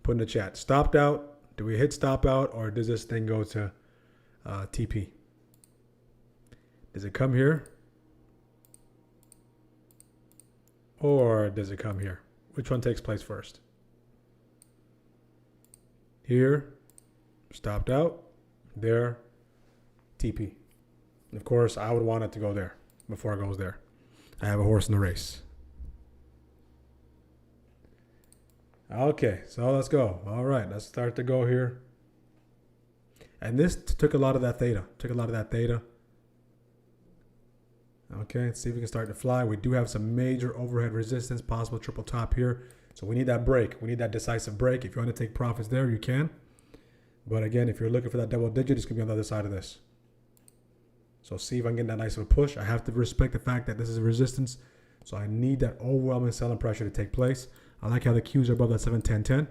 Put in the chat. Stopped out. Do we hit stop out, or does this thing go to TP? Does it come here, or does it come here? Which one takes place first? Here, stopped out. There, TP. And of course, I would want it to go there before it goes there. I have a horse in the race. Okay, so let's go. All right, let's start to go here. And this took a lot of that theta. Okay, let's see if we can start to fly. We do have some major overhead resistance, possible triple top here. So we need that break. We need that decisive break. If you want to take profits there, you can. But again, if you're looking for that double digit, it's going to be on the other side of this. So see if I can get that nice little push. I have to respect the fact that this is a resistance. So I need that overwhelming selling pressure to take place. I like how the Qs are above that 71010.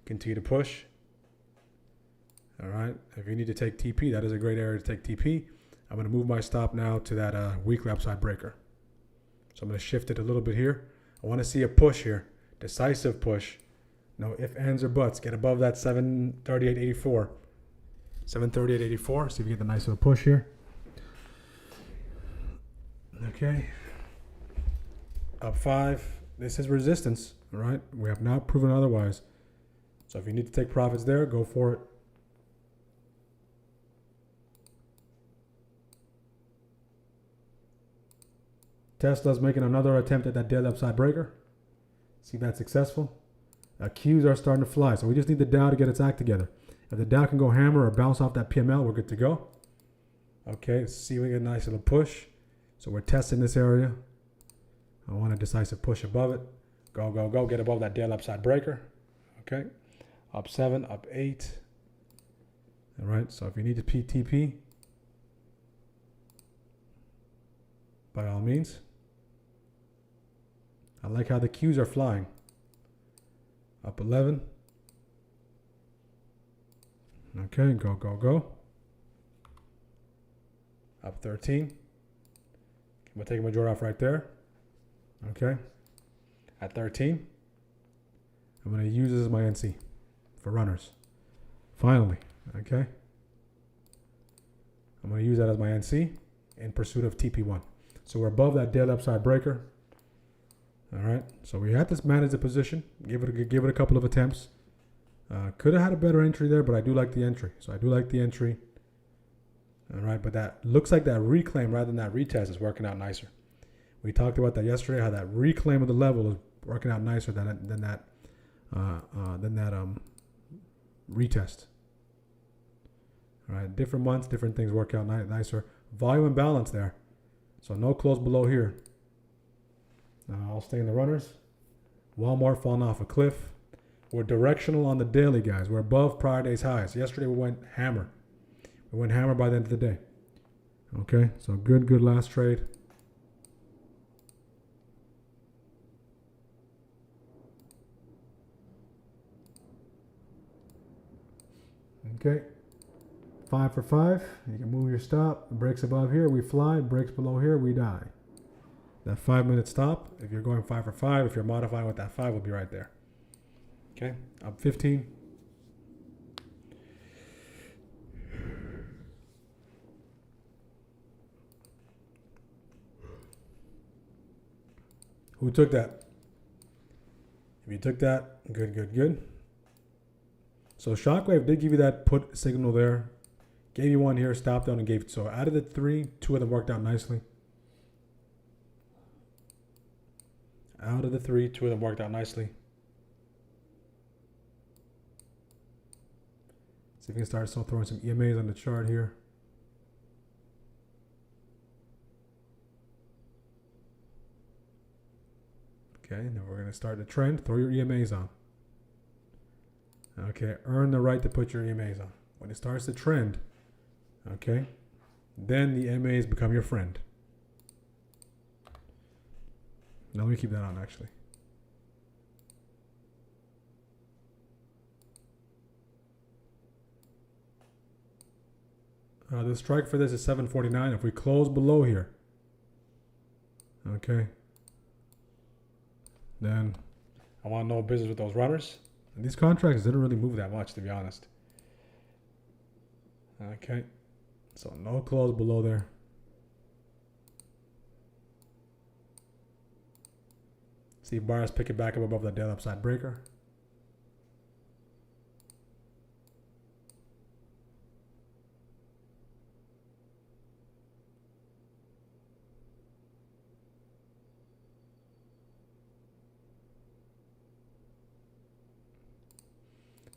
Continue to push. All right. If you need to take TP, that is a great area to take TP. I'm going to move my stop now to that weekly upside breaker. So I'm going to shift it a little bit here. I want to see a push here. Decisive push. No ifs, ands, or buts. Get above that 738.84. 738.84. See if we get the nice little push here. Okay. Up 5. This is resistance. All right. We have not proven otherwise. So if you need to take profits there, go for it. Tesla's making another attempt at that daily upside breaker. See if that's successful. Qs are starting to fly, so we just need the Dow to get its act together. If the Dow can go hammer or bounce off that PML, we're good to go. Okay, let's see if we get a nice little push. So we're testing this area. I want a decisive push above it. Go, go, go. Get above that daily upside breaker. Okay. Up 7, up 8. All right, so if you need to PTP, by all means. I like how the Qs are flying. Up 11. Okay, go, go, go. Up 13. I'm going to take a majority off right there. Okay. At 13. I'm going to use this as my NC for runners. Finally. Okay. I'm going to use that as my NC in pursuit of TP1. So we're above that daily upside breaker. All right. So we had to manage the position. Give it a couple of attempts. Could have had a better entry there, but I do like the entry. So I do like the entry. All right. But that looks like that reclaim rather than that retest is working out nicer. We talked about that yesterday, how that reclaim of the level is working out nicer than that retest. All right, different months, different things work out nicer. Volume and balance there. So no close below here. I'll stay in the runners. Walmart falling off a cliff. We're directional on the daily, guys. We're above prior day's highs. Yesterday we went hammer. We went hammer by the end of the day. Okay, so good last trade. Okay, 5 for 5. You can move your stop. Breaks above here, we fly. Breaks below here, we die. That 5-minute stop, if you're going 5 for 5, if you're modifying with that 5, will be right there. Okay, up 15. Who took that? If you took that, good. So Shockwave did give you that put signal there. Gave you one here, stopped down and gave it. So out of the 3, 2 of them worked out nicely. Out of the 3, 2 of them worked out nicely. See if we can start throwing some EMAs on the chart here. Okay, then we're going to start the trend. Throw your EMAs on. Okay, earn the right to put your EMAs on. When it starts the trend, okay, then the EMAs become your friend. Now let me keep that on actually. The strike for this is 749. If we close below here, okay, then I want no business with those runners. And these contracts didn't really move that much, to be honest. Okay, so no close below there. See buyers pick it back up above the daily upside breaker.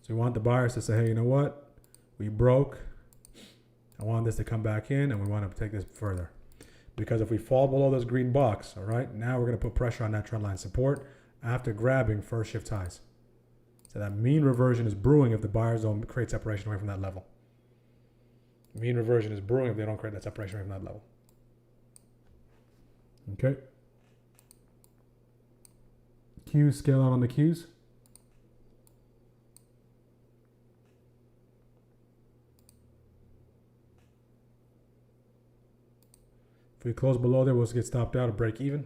So we want the buyers to say, hey, you know what? We broke. I want this to come back in, and we want to take this further. Because if we fall below this green box, all right, now we're going to put pressure on that trend line support after grabbing first shift highs. So that mean reversion is brewing if the buyers don't create separation away from that level. Mean reversion is brewing if they don't create that separation away from that level. Okay. Qs, scale out on the Qs. If we close below there, we'll get stopped out at break even.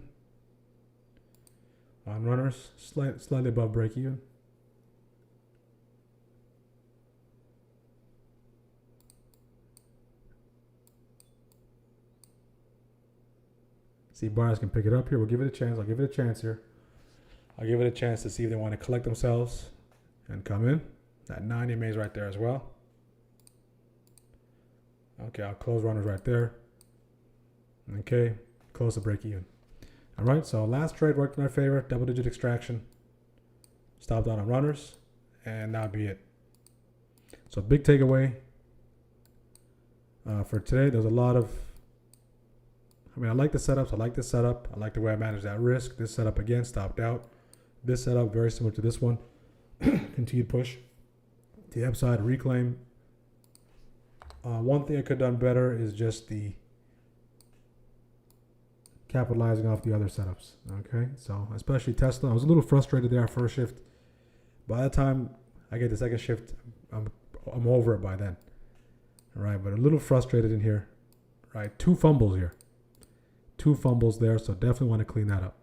On runners, slightly above break even. See, buyers can pick it up here. We'll give it a chance. I'll give it a chance here. I'll give it a chance to see if they want to collect themselves and come in. That 9 EMA is right there as well. Okay, I'll close runners right there. Okay, close to break even. All right, so last trade worked in our favor. Double-digit extraction. Stopped out on runners, and that'll be it. So big takeaway for today. There's a lot of, I like the setups. I like this setup. I like the way I manage that risk. This setup again, stopped out. This setup, very similar to this one. Continued push. The upside reclaim. One thing I could have done better is just the capitalizing off the other setups. Okay, so especially Tesla, I was a little frustrated there first shift. By the time I get the second shift, I'm over it by then. All right, but a little frustrated in here. Right, 2 fumbles here, 2 fumbles there, so definitely want to clean that up.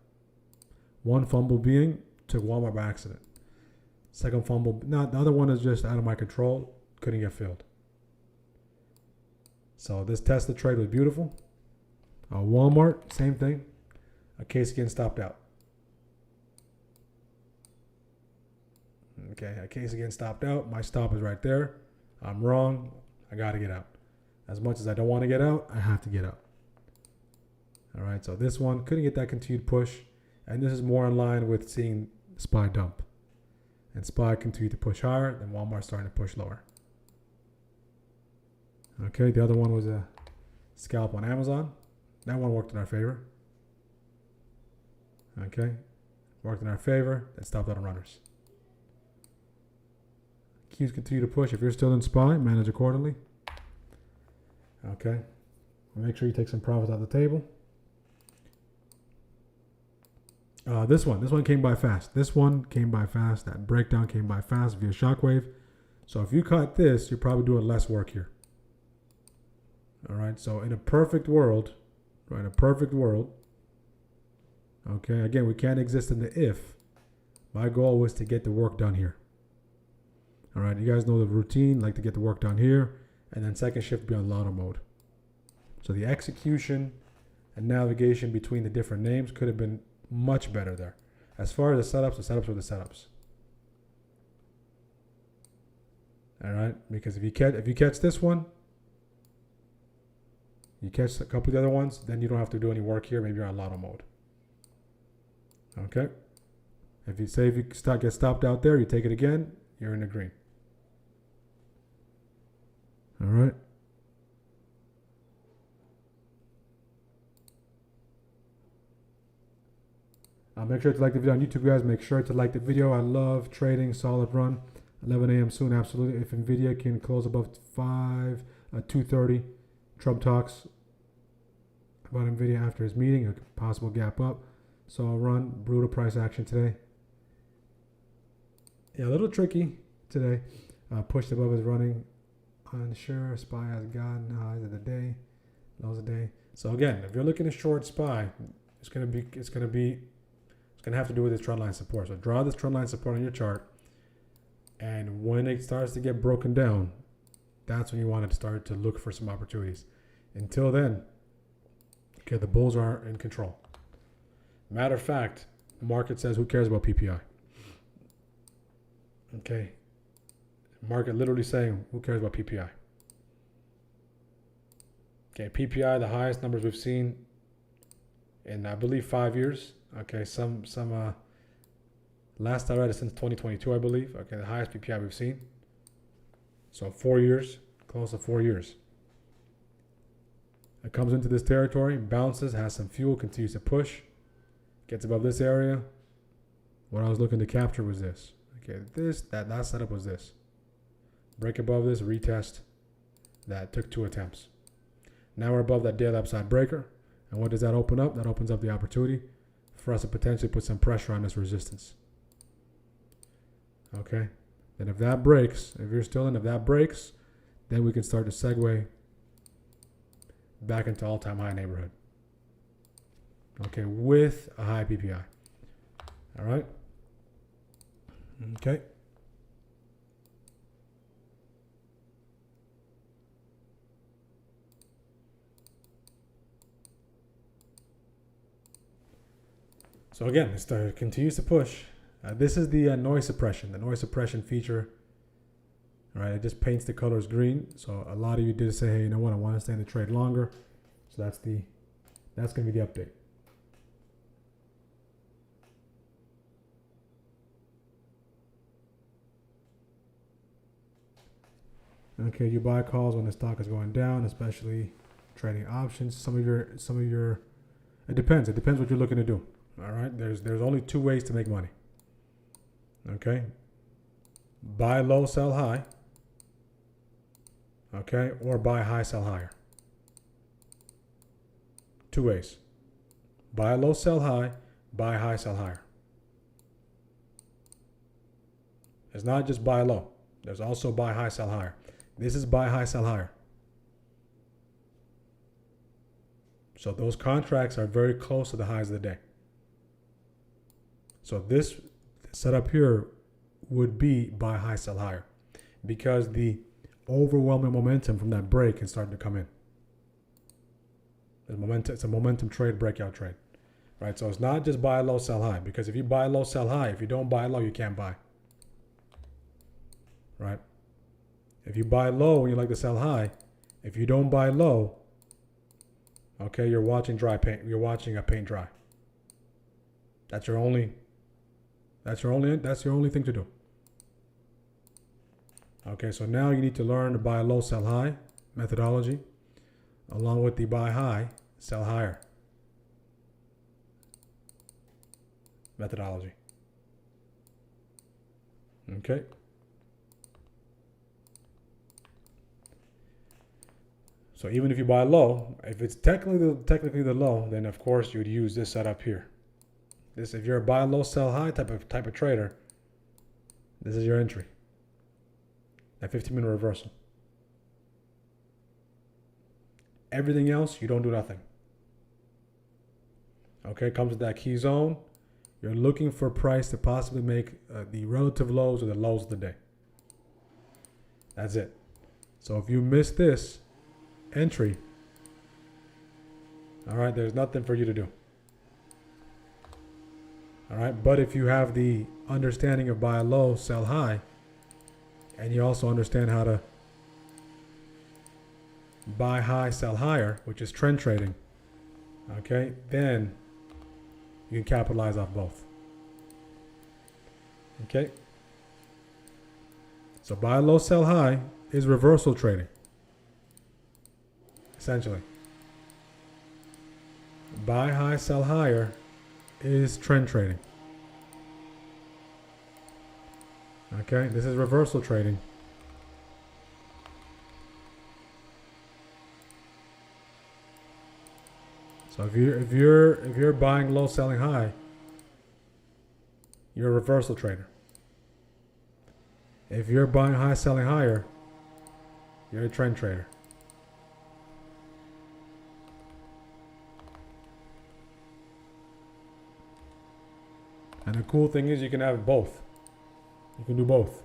One fumble being took Walmart by accident. Second fumble, not the other one is just out of my control, couldn't get filled. So this Tesla trade was beautiful. Walmart, same thing. A case again stopped out. Okay, a case again stopped out. My stop is right there. I'm wrong. I got to get out. As much as I don't want to get out, I have to get out. All right, so this one couldn't get that continued push. And this is more in line with seeing SPY dump. and SPY continue to push higher, then Walmart starting to push lower. Okay, the other one was a scalp on Amazon. That one worked in our favor. Okay, worked in our favor, then stopped out on runners. Qs continue to push. If you're still in SPY, manage accordingly. Okay, make sure you take some profits off the table. This one came by fast. That breakdown came by fast via shockwave. So if you cut this, you're probably doing less work here. All right. So in a perfect world, right? Okay. Again, we can't exist in the if. My goal was to get the work done here. All right. You guys know the routine. Like to get the work done here, and then second shift be on lotto mode. So the execution and navigation between the different names could have been much better there. As far as the setups were the setups. All right, because if you catch this one, you catch a couple of the other ones, then you don't have to do any work here. Maybe you're on lotto mode. Okay. If you get stopped out there, you take it again, you're in the green. All right. Make sure to like the video on YouTube, guys. Make sure to like the video. I love trading. Solid run. 11 a.m. soon, absolutely. If NVIDIA can close above 2:30, Trump talks about NVIDIA after his meeting, a possible gap up. So I'll run brutal price action today. Yeah, a little tricky today. Pushed above his running. Unsure. SPY has gotten highs of the day, lows of the day. So again, if you're looking to short SPY, it's gonna have to do with this trend line support. So draw this trend line support on your chart, and when it starts to get broken down, that's when you want to start to look for some opportunities. Until then, okay, the bulls are in control. Matter of fact, the market says, who cares about PPI? Okay, market literally saying, who cares about PPI? Okay, PPI, the highest numbers we've seen in, I believe, 5 years. Okay, last I read it since 2022, I believe. Okay, the highest PPI we've seen. So 4 years, close to 4 years. It comes into this territory, bounces, has some fuel, continues to push, gets above this area. What I was looking to capture was this. Okay, that last setup was this. Break above this, retest. That took 2 attempts. Now we're above that daily upside breaker. And what does that open up? That opens up the opportunity for us to potentially put some pressure on this resistance. Okay. Then if that breaks, if you're still in, if that breaks, then we can start to segue back into all-time high neighborhood. Okay, with a high PPI. All right. Okay. So again, it continues to push. This is the noise suppression feature. All right, it just paints the colors green. So a lot of you did say, hey, you know what? I want to stay in the trade longer. So that's going to be the update. Okay, you buy calls when the stock is going down, especially trading options. Some of your, it depends. It depends what you're looking to do. All right, there's only 2 ways to make money. Okay, buy low, sell high. Okay, or buy high, sell higher. 2 ways: buy low, sell high; buy high, sell higher. It's not just buy low. There's also buy high, sell higher. This is buy high, sell higher. So those contracts are very close to the highs of the day. So this setup here would be buy high, sell higher, because the overwhelming momentum from that break is starting to come in. It's a momentum trade, breakout trade, right? So it's not just buy low, sell high, because if you buy low, sell high, if you don't buy low, you can't buy, right? If you buy low when you like to sell high, if you don't buy low, okay, you're watching dry paint. You're watching a paint dry. That's your only thing to do. Okay, so now you need to learn the buy low, sell high methodology, along with the buy high, sell higher methodology. Okay. So even if you buy low, if it's technically the low, then of course you'd use this setup here. This, if you're a buy low, sell high type of trader, this is your entry. That 15-minute reversal. Everything else, you don't do nothing. Okay, comes with that key zone. You're looking for price to possibly make the relative lows or the lows of the day. That's it. So if you miss this entry, all right, there's nothing for you to do. All right, but if you have the understanding of buy low, sell high, and you also understand how to buy high, sell higher, which is trend trading, okay, then you can capitalize off both. Okay, so buy low, sell high is reversal trading, essentially. Buy high, sell higher is trend trading. Okay, this is reversal trading. So if you're buying low, selling high, you're a reversal trader. If you're buying high, selling higher, you're a trend trader. And the cool thing is you can have both. You can do both.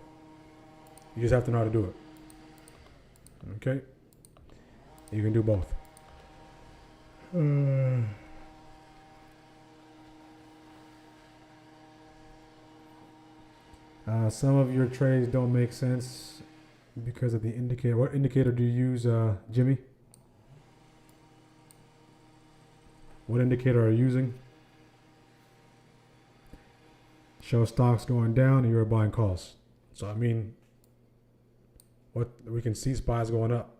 You just have to know how to do it. Okay? You can do both. Some of your trades don't make sense because of the indicator. What indicator do you use, Jimmy? What indicator are you using? Show stocks going down and you're buying calls. So I mean, what we can see SPY's going up.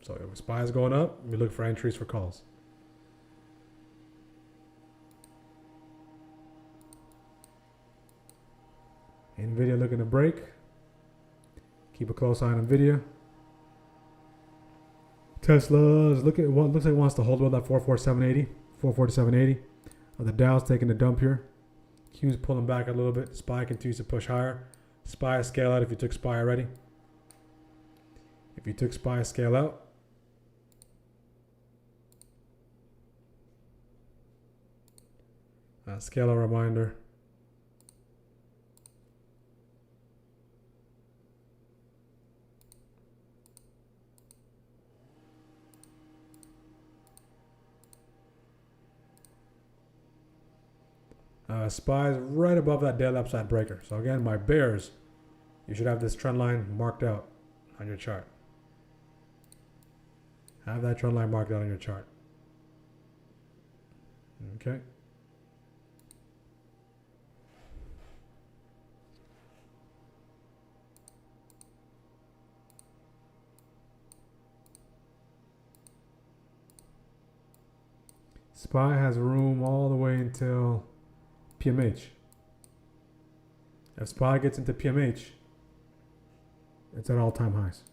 So if SPY's going up, we look for entries for calls. NVIDIA looking to break. Keep a close eye on NVIDIA. Tesla's looks like it wants to hold about that 447.80. The Dow's taking a dump here. Q's pulling back a little bit. SPY continues to push higher. SPY scale out if you took SPY already. If you took SPY, scale out. Scale out reminder. SPY is right above that daily upside breaker. So again, my bears, you should have this trend line marked out on your chart. Have that trend line marked out on your chart. Okay. SPY has room all the way until PMH. If SPY gets into PMH, it's at all-time highs.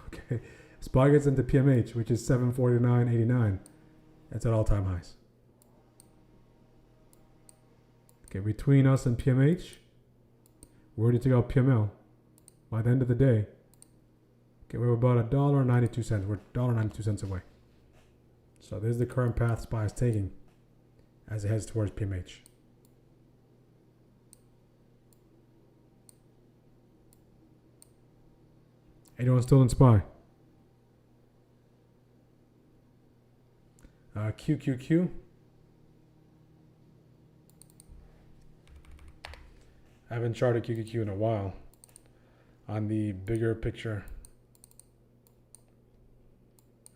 Okay. SPY gets into PMH, which is 749.89. It's at all-time highs. Okay, between us and PMH, we're ready to go PML. By the end of the day, okay, we're about $1.92. We're $1.92 away. So this is the current path SPY is taking as it heads towards PMH. Anyone still in SPY? QQQ. I haven't charted QQQ in a while on the bigger picture.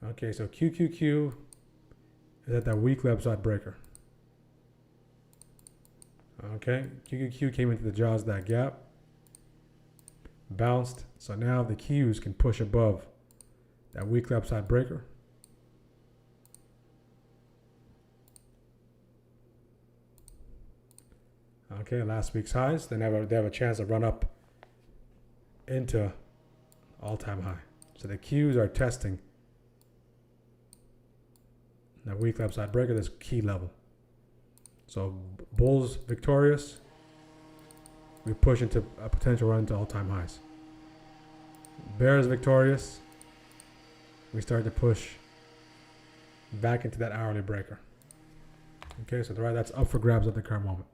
Okay, so QQQ is at that weekly upside breaker. Okay, QQQ came into the jaws of that gap. bounced. So now the Qs can push above that weekly upside breaker. Okay, last week's highs. They have a chance to run up into all-time high. So the Qs are testing that weekly upside breaker, this key level. So bulls victorious. We push into a potential run to all-time highs. Bears victorious. We start to push back into that hourly breaker. Okay, so that's up for grabs at the current moment.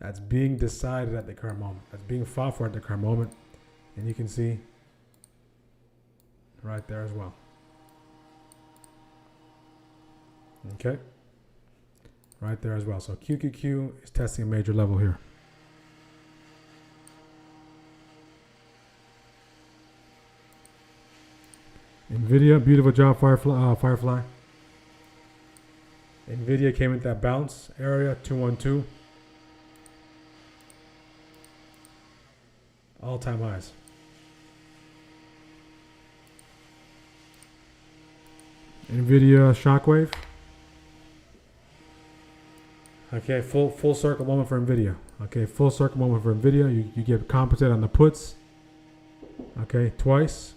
That's being decided at the current moment. That's being fought for at the current moment. And you can see right there as well. Okay. Right there as well. So QQQ is testing a major level here. NVIDIA, beautiful job, Firefly. NVIDIA came into that bounce area, 212. All-time highs. NVIDIA shockwave. Okay, full circle moment for NVIDIA. Okay, full circle moment for NVIDIA. You get compensated on the puts. Okay, twice.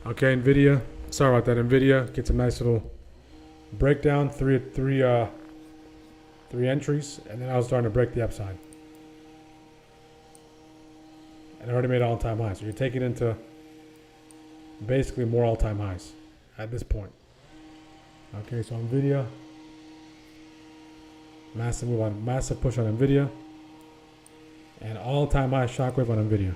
Okay, NVIDIA. Sorry about that. NVIDIA gets a nice little breakdown. Three entries, and then I was starting to break the upside. And I already made all-time highs. So you're taking into basically more all-time highs at this point. Okay, so NVIDIA. Massive move on, massive push on NVIDIA. And all-time high shockwave on NVIDIA.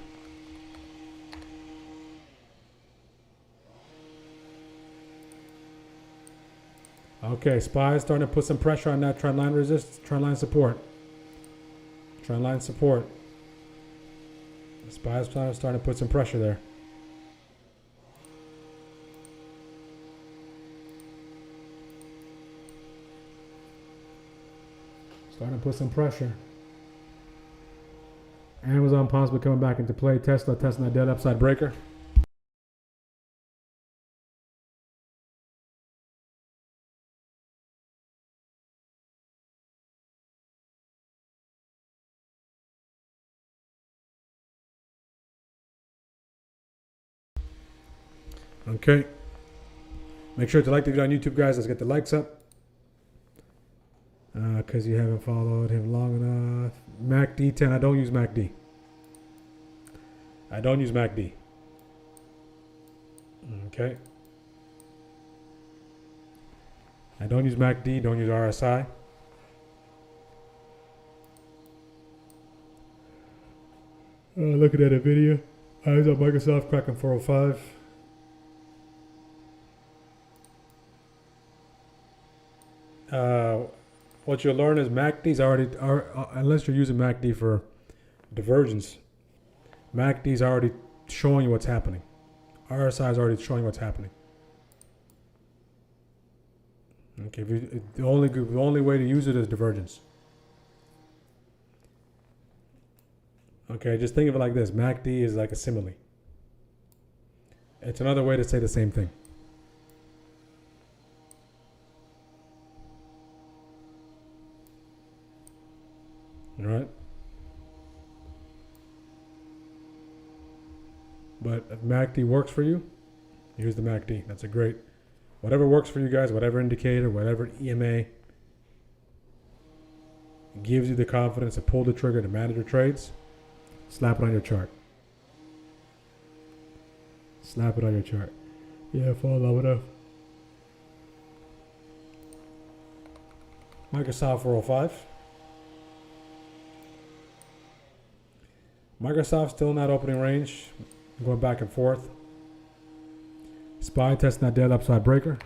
Okay, SPY is starting to put some pressure on that trend line trend line support. Trend line support. SPY is starting to put some pressure there. Starting to put some pressure. Amazon possibly coming back into play. Tesla testing that dead upside breaker. Okay. Make sure to like the video on YouTube, guys. Let's get the likes up. Because you haven't followed him long enough. MACD 10. I don't use MACD. I don't use MACD. Okay. I don't use MACD. Don't use RSI. Looking at a video. Eyes on Microsoft cracking 405. What you'll learn is MACD's already, unless you're using MACD for divergence, MACD's already showing you what's happening. RSI is already showing what's happening. Okay, the only way to use it is divergence. Okay, just think of it like this. MACD is like a simile. It's another way to say the same thing. All right. But if MACD works for you, use the MACD. That's a great, whatever works for you guys, whatever indicator, whatever EMA gives you the confidence to pull the trigger to manage your trades, slap it on your chart. Slap it on your chart. Yeah, fall in love with it. Microsoft 405. Microsoft still in that opening range, going back and forth. SPY testing that dead upside breaker.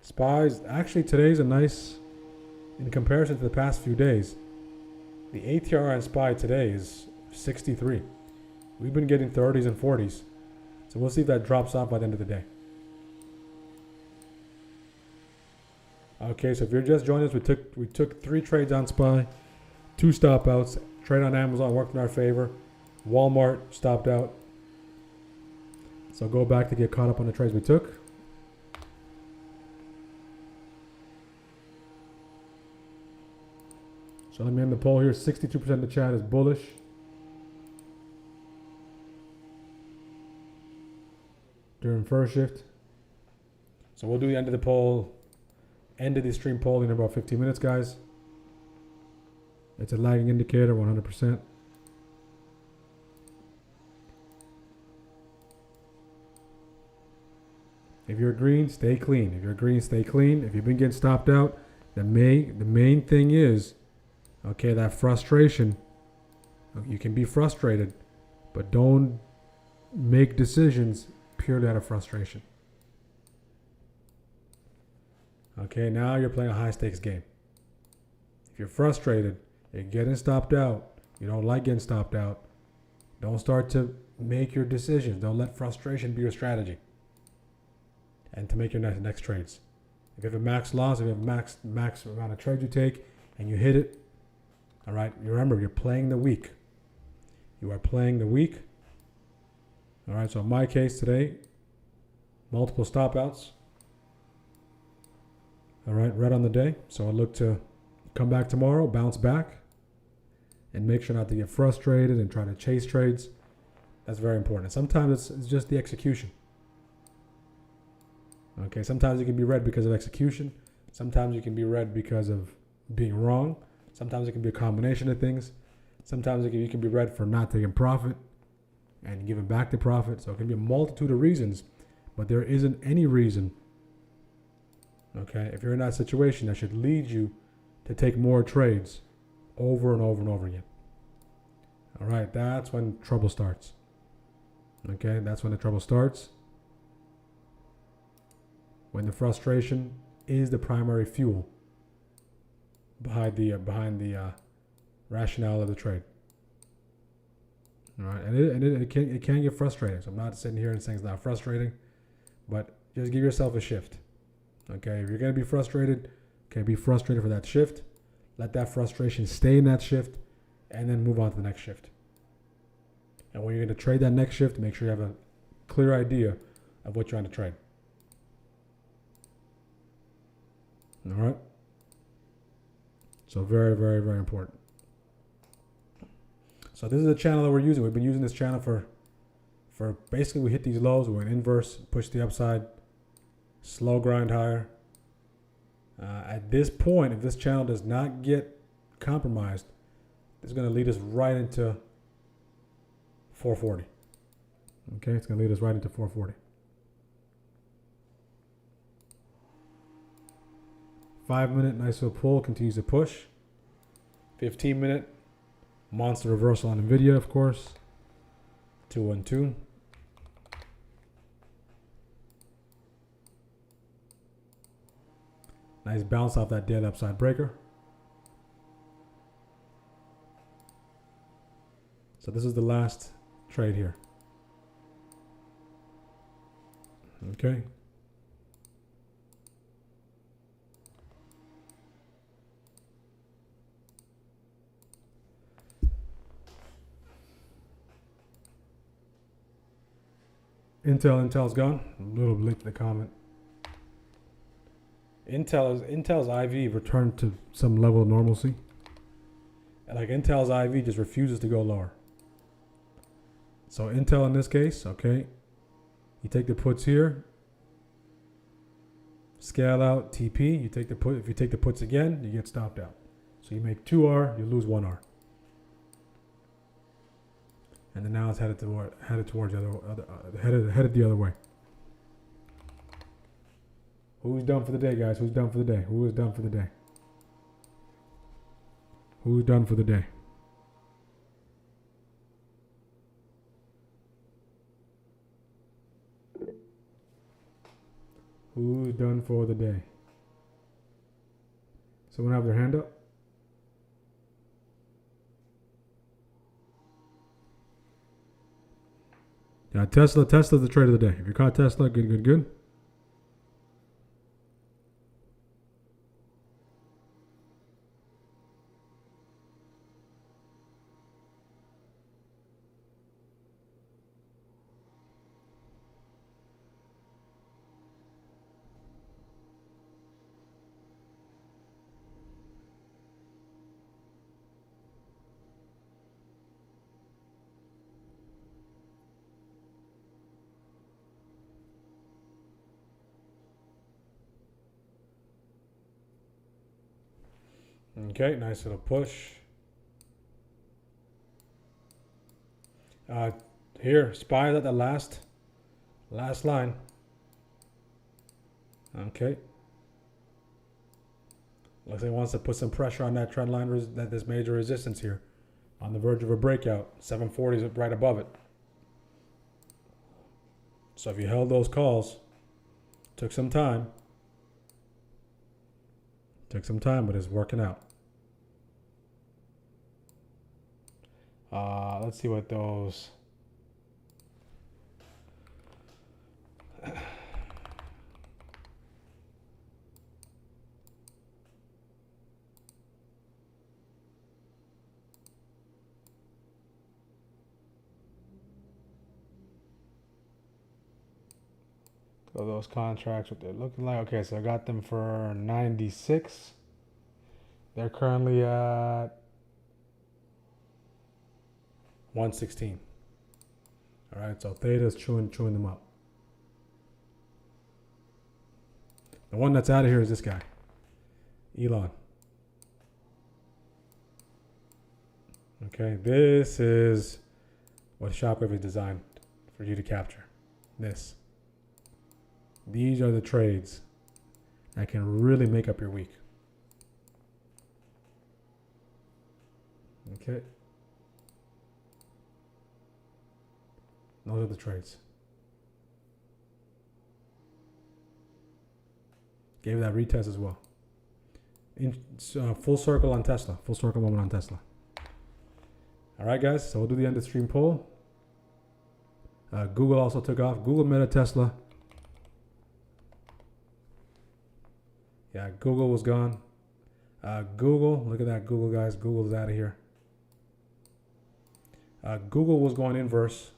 SPY's actually today's a nice, in comparison to the past few days. The ATR on SPY today is 63. We've been getting 30s and 40s. So we'll see if that drops off by the end of the day. Okay, so if you're just joining us, we took 3 trades on SPY, 2 stop outs. Trade on Amazon worked in our favor. Walmart stopped out. So go back to get caught up on the trades we took. So let me end the poll here. 62% of the chat is bullish. During first shift. So we'll do the end of the poll, end of the stream poll in about 15 minutes, guys. It's a lagging indicator, 100%. If you're green, stay clean. If you're green, stay clean. If you've been getting stopped out, the main thing is, okay, that frustration. You can be frustrated, but don't make decisions purely out of frustration. Okay, now you're playing a high stakes game. If you're frustrated, you're getting stopped out, you don't like getting stopped out, don't start to make your decisions. Don't let frustration be your strategy. And to make your next trades. If you have a max loss, if you have max amount of trades you take and you hit it, all right, you remember, you're playing the weak. You are playing the weak. All right, so in my case today, multiple stop outs. All right, red on the day. So I look to come back tomorrow, bounce back, and make sure not to get frustrated and try to chase trades. That's very important. Sometimes it's just the execution. Okay, sometimes you can be red because of execution. Sometimes you can be red because of being wrong. Sometimes it can be a combination of things. Sometimes you can be red for not taking profit and giving back the profit. So it can be a multitude of reasons, but there isn't any reason, okay, if you're in that situation, that should lead you to take more trades over and over and over again. All right, that's when trouble starts. Okay, that's when the trouble starts. When the frustration is the primary fuel behind the rationale of the trade. All right, and it can get frustrating. So I'm not sitting here and saying it's not frustrating, but just give yourself a shift. Okay, if you're gonna be frustrated, okay, be frustrated for that shift. Let that frustration stay in that shift, and then move on to the next shift. And when you're gonna trade that next shift, make sure you have a clear idea of what you're trying to trade. All right. So very, very, very important. So this is the channel that we're using. We've been using this channel for basically, we hit these lows, we went inverse, push the upside, slow grind higher. At this point, if this channel does not get compromised, it's going to lead us right into 440. Okay, it's going to lead us right into 440. 5-minute nice little pull, continues to push. 15-minute monster reversal on NVIDIA, of course. 212. Nice bounce off that dead upside breaker. So this is the last trade here. Okay. Intel's gone. A little late to the comment. Intel's IV returned to some level of normalcy. Like Intel's IV just refuses to go lower. So Intel in this case, okay, you take the puts here, scale out TP. You take the put. If you take the puts again, you get stopped out. So you make 2R, you lose 1R. And then now it's headed towards headed the other way. Who's done for the day, guys? Who's done for the day? Who is done for the day? Who's done for the day? Who's done for the day? Someone have their hand up? Yeah, Tesla's the trade of the day. If you caught Tesla, good. Okay, nice little push. Here, SPY at the last line. Okay. Looks like it wants to put some pressure on that trend line, that this major resistance here. On the verge of a breakout. 740 is right above it. So if you held those calls, took some time, but it's working out. Let's see what those... So those contracts, what they're looking like. Okay, so I got them for 96. They're currently at 116. All right, so Theta's chewing them up. The one that's out of here is this guy, Elon. Okay, this is what Shockwave is designed for you to capture. These are the trades that can really make up your week. Okay. Those are the trades. Gave that retest as well. Full circle on Tesla. Full circle moment on Tesla. All right, guys. So we'll do the end of stream poll. Google also took off. Google, Meta, Tesla. Yeah, Google was gone. Google, look at that Google, guys. Google's out of here. Google was going inverse.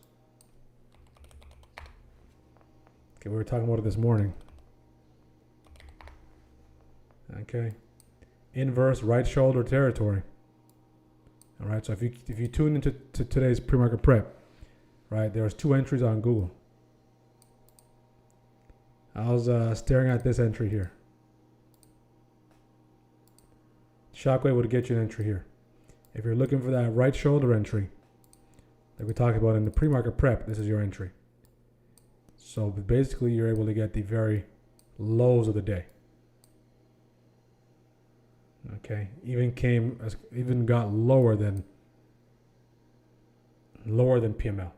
Okay, we were talking about it this morning. Okay, inverse right shoulder territory. All right, so if you tune into today's pre-market prep, right, there's 2 entries on Google. I was staring at this entry here. Shockwave would get you an entry here. If you're looking for that right shoulder entry that we talked about in the pre-market prep, this is your entry. So basically, you're able to get the very lows of the day. Okay, even got lower than PML.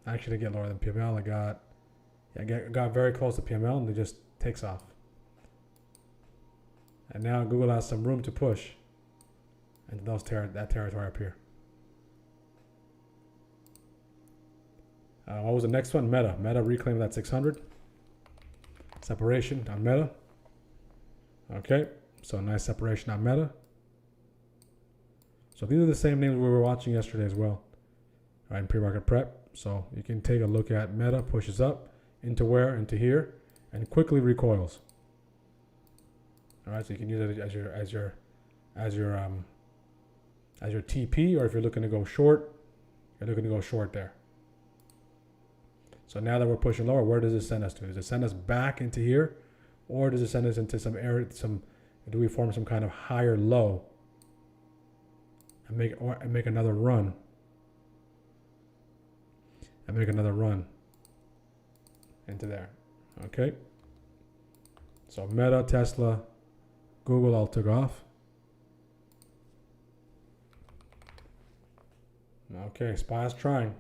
Actually, to get lower than PML, I got very close to PML, and it just takes off. And now Google has some room to push into that territory up here. What was the next one? Meta. Meta reclaimed that 600. Separation on Meta. Okay, so nice separation on Meta. So these are the same names we were watching yesterday as well. All right, in pre-market prep. So you can take a look at Meta, pushes up into where? Into here, and quickly recoils. All right, so you can use it as your TP, or if you're looking to go short, you're looking to go short there. So now that we're pushing lower, where does it send us to? Does it send us back into here, or does it send us into some area? Do we form some kind of higher low and make another run? And make another run into there. Okay. So Meta, Tesla, Google all took off. Okay, SPY is trying.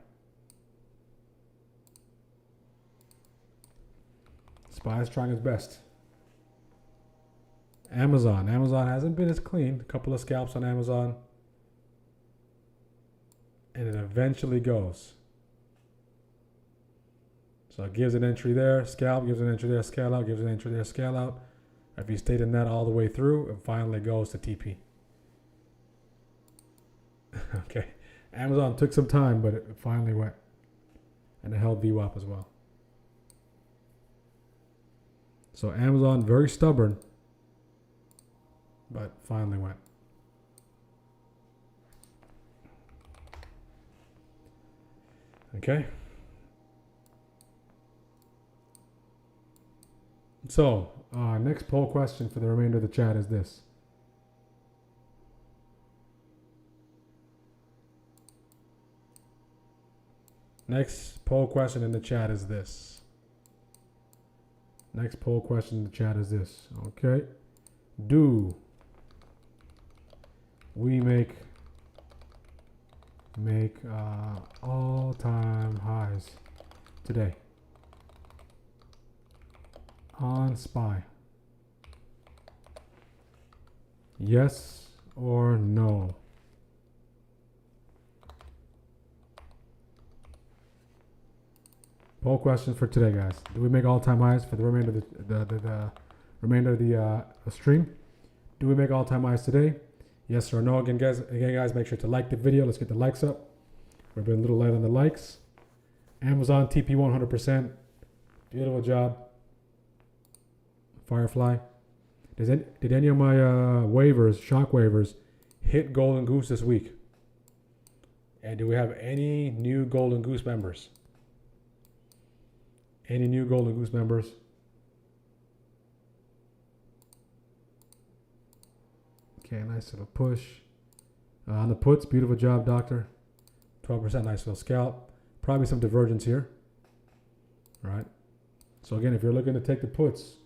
SPY is trying its best. Amazon. Amazon hasn't been as clean. A couple of scalps on Amazon. And it eventually goes. So it gives an entry there, scalp, gives an entry there, scale out, gives an entry there, scale out. If you stayed in that all the way through, it finally goes to TP. Okay. Amazon took some time, but it finally went. And it held VWAP as well. So Amazon, very stubborn, but finally went. Okay. So, next poll question for the remainder of the chat is this. Next poll question in the chat is this. Next poll question in the chat is this. Okay. Do we make all-time highs today on SPY? Yes or no? Poll question for today, guys. Do we make all-time highs for the remainder of the remainder of the stream? Do we make all-time highs today? Yes or no? Again, guys, make sure to like the video. Let's get the likes up. We've been a little light on the likes. Amazon TP 100%. Beautiful job. Firefly. Did any of my waivers, shock waivers, hit Golden Goose this week? And do we have any new Golden Goose members? Any new Golden Goose members? Okay, nice little push. On the puts, beautiful job, Doctor. 12%, nice little scalp. Probably some divergence here. All right. So again, if you're looking to take the puts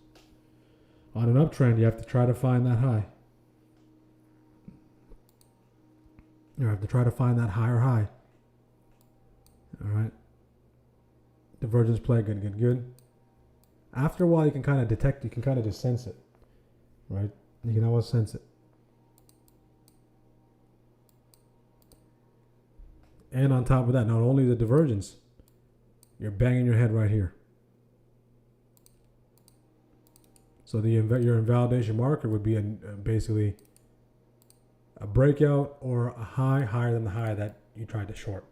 on an uptrend, you have to try to find that high. You have to try to find that higher high. All right. Divergence play, good. After a while, you can kind of detect, you can kind of just sense it, right? You can always sense it. And on top of that, not only the divergence, you're banging your head right here. So your invalidation marker would be basically a breakout or a high higher than the high that you tried to short.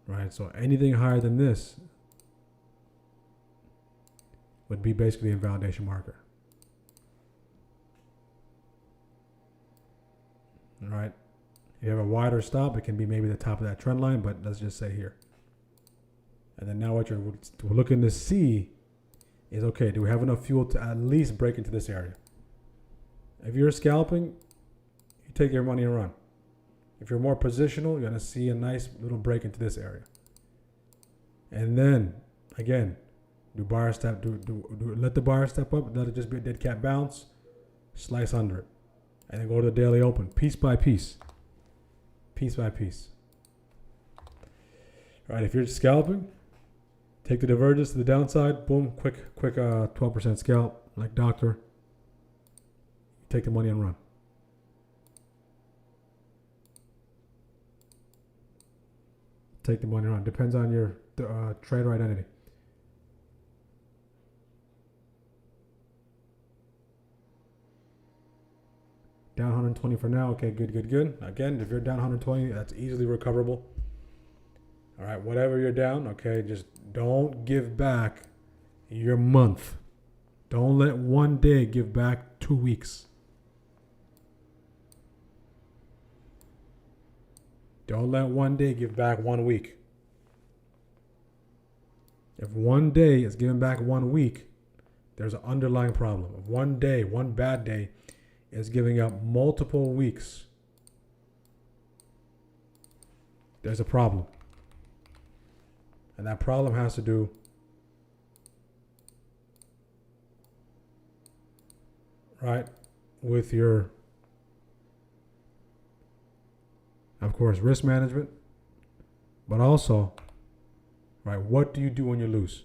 Right, so anything higher than this would be basically a invalidation marker. All right, if you have a wider stop, it can be maybe the top of that trend line, but let's just say here. And then now what we're looking to see is, okay, do we have enough fuel to at least break into this area? If you're scalping, you take your money and run. If you're more positional, you're going to see a nice little break into this area. And then, again, let the buyer step up, let it just be a dead cat bounce, slice under it. And then go to the daily open, piece by piece. Piece by piece. All right, if you're scalping, take the divergence to the downside, boom, quick 12% scalp, like Doctor. Take the money and run. Take the money around. Depends on your trader identity. Down 120 for now. Okay, good. Again, if you're down 120, that's easily recoverable. All right, whatever you're down, okay, just don't give back your month. Don't let one day give back 2 weeks. Don't let one day give back 1 week. If one day is giving back 1 week, there's an underlying problem. If one day, one bad day, is giving up multiple weeks, there's a problem. And that problem has to do with your, of course, risk management, but also, what do you do when you lose?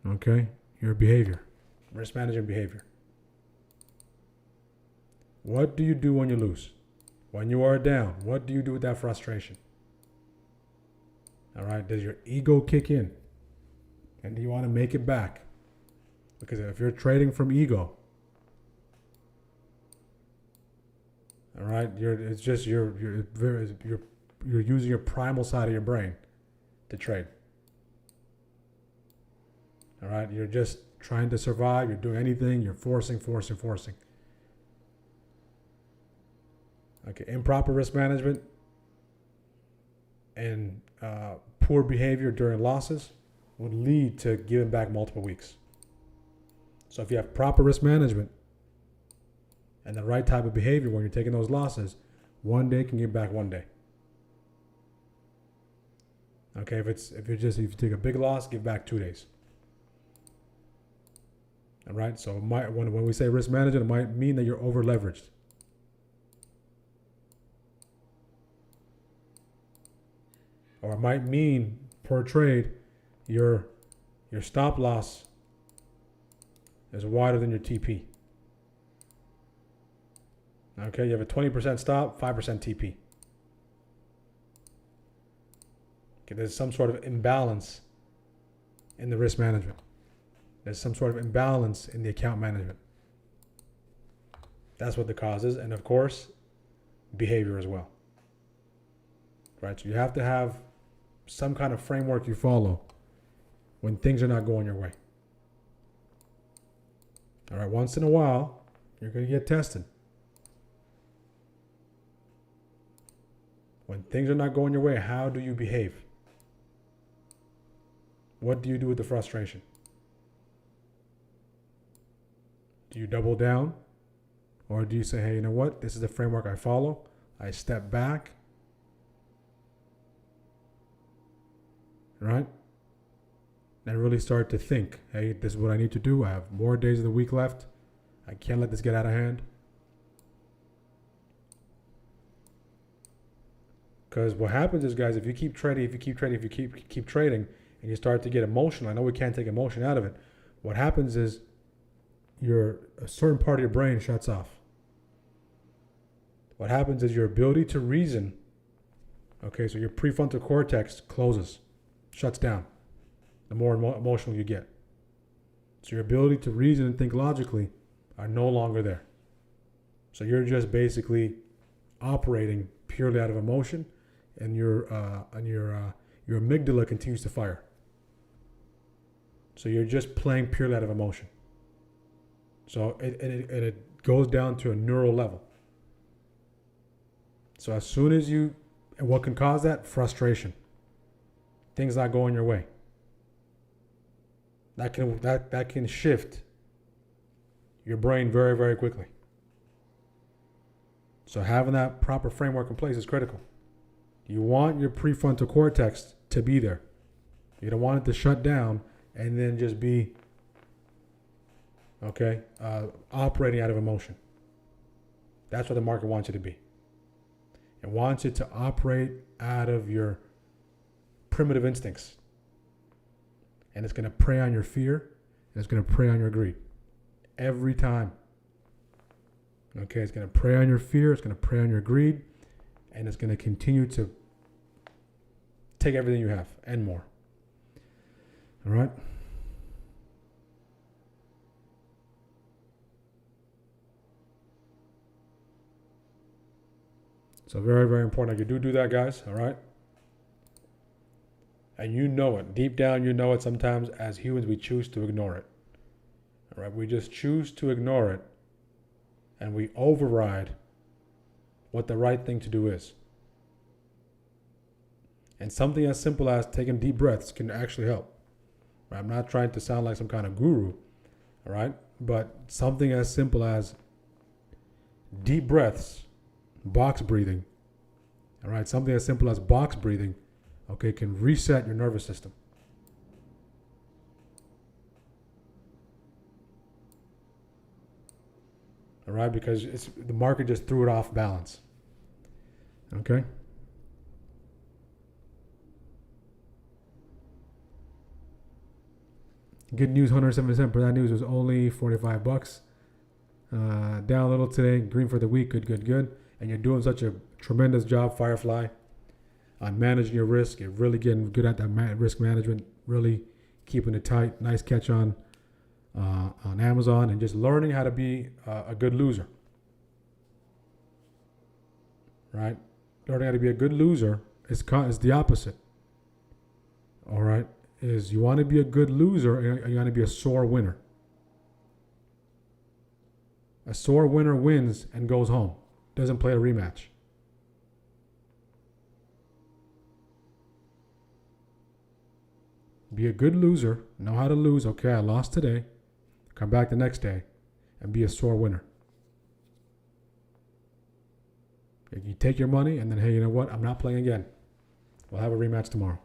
Okay, your behavior, risk management behavior. What do you do when you lose? When you are down, what do you do with that frustration? All right, does your ego kick in? And do you want to make it back? Because if you're trading from ego, all right, you're using your primal side of your brain to trade. All right, you're just trying to survive. You're doing anything. You're forcing. Okay, improper risk management and poor behavior during losses would lead to giving back multiple weeks. So if you have proper risk management and the right type of behavior when you're taking those losses, one day can give back one day. Okay, if you take a big loss, give back 2 days. All right, so when we say risk management, it might mean that you're over leveraged. Or it might mean per trade, your stop loss is wider than your TP. Okay, you have a 20% stop, 5% TP. Okay, there's some sort of imbalance in the risk management. There's some sort of imbalance in the account management. That's what the cause is. And of course, behavior as well. Right? So you have to have some kind of framework you follow when things are not going your way. All right, once in a while, you're going to get tested. When things are not going your way, how do you behave? What do you do with the frustration? Do you double down? Or do you say, hey, you know what? This is the framework I follow. I step back. Right? And really start to think, hey, this is what I need to do. I have more days of the week left. I can't let this get out of hand. Because what happens is, guys, if you keep trading, and you start to get emotional, I know we can't take emotion out of it. What happens is a certain part of your brain shuts off. What happens is your ability to reason, okay, so your prefrontal cortex closes, shuts down, the more emotional you get. So your ability to reason and think logically are no longer there. So you're just basically operating purely out of emotion, and your amygdala continues to fire. So you're just playing purely out of emotion. So it goes down to a neural level. So as soon as and what can cause that? Frustration. Things not going your way. That can shift your brain very, very quickly. So having that proper framework in place is critical. You want your prefrontal cortex to be there. You don't want it to shut down and then just be, operating out of emotion. That's what the market wants you to be. It wants you to operate out of your primitive instincts. And it's going to prey on your fear, and it's going to prey on your greed. Every time. Okay, it's going to prey on your fear, it's going to prey on your greed, and it's going to continue to take everything you have and more. All right? So very, very important that you do that, guys. All right? And you know it. Deep down, you know it. Sometimes as humans, we choose to ignore it. All right? We just choose to ignore it. And we override what the right thing to do is. And something as simple as taking deep breaths can actually help. Right? I'm not trying to sound like some kind of guru. All right? But something as simple as deep breaths, box breathing. All right? Something as simple as box breathing, okay, can reset your nervous system. All right, because the market just threw it off balance. Okay. Good news, 107%. Bad news was only $45. Down a little today. Green for the week. Good. And you're doing such a tremendous job, Firefly, on managing your risk. You're really getting good at that risk management. Really keeping it tight. Nice catch on Amazon, and just learning how to be a good loser. Right? Learning how to be a good loser is the opposite. All right? Is you want to be a good loser and you want to be a sore winner. A sore winner wins and goes home. Doesn't play a rematch. Be a good loser. Know how to lose. Okay, I lost today. Come back the next day and be a sore winner. You take your money and then, hey, you know what? I'm not playing again. We'll have a rematch tomorrow.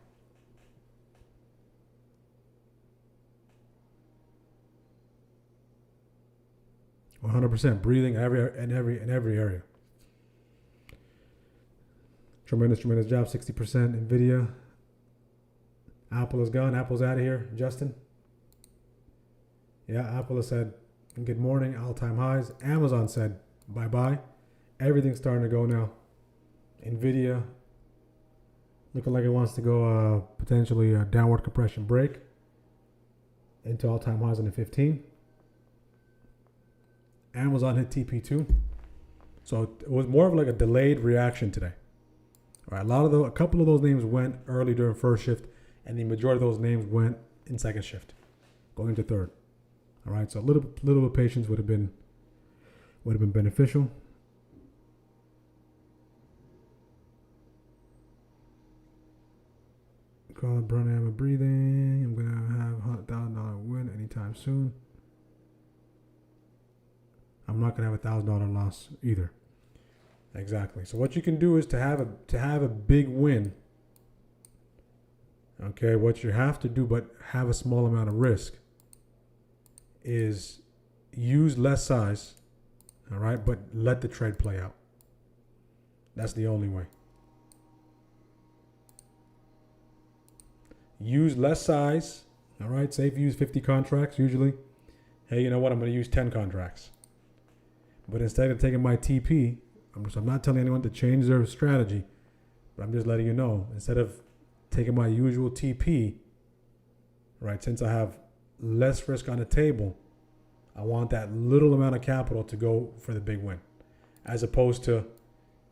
%, breathing in every area. Tremendous job. 60% Nvidia. Apple is gone. Apple's out of here. Justin. Yeah, Apple has said good morning, all-time highs. Amazon said bye-bye. Everything's starting to go now. Nvidia looking like it wants to go potentially a downward compression break into all-time highs on the 15. Amazon hit TP2. So it was more of like a delayed reaction today. All right, a couple of those names went early during first shift, and the majority of those names went in second shift, going into third. All right, so a little bit of patience would have been beneficial. Call it Brunham breathing. I'm gonna have $100,000 win anytime soon. I'm not gonna have $1,000 loss either. Exactly. So what you can do is to have a big win. Okay, what you have to do, but have a small amount of risk, is use less size. All right, but let the trade play out. That's the only way. Use less size. All right, say if you use 50 contracts, usually, hey, you know what? I'm going to use 10 contracts. But instead of taking my TP, I'm not telling anyone to change their strategy, but I'm just letting you know, instead of taking my usual TP, right, since I have less risk on the table, I want that little amount of capital to go for the big win. As opposed to,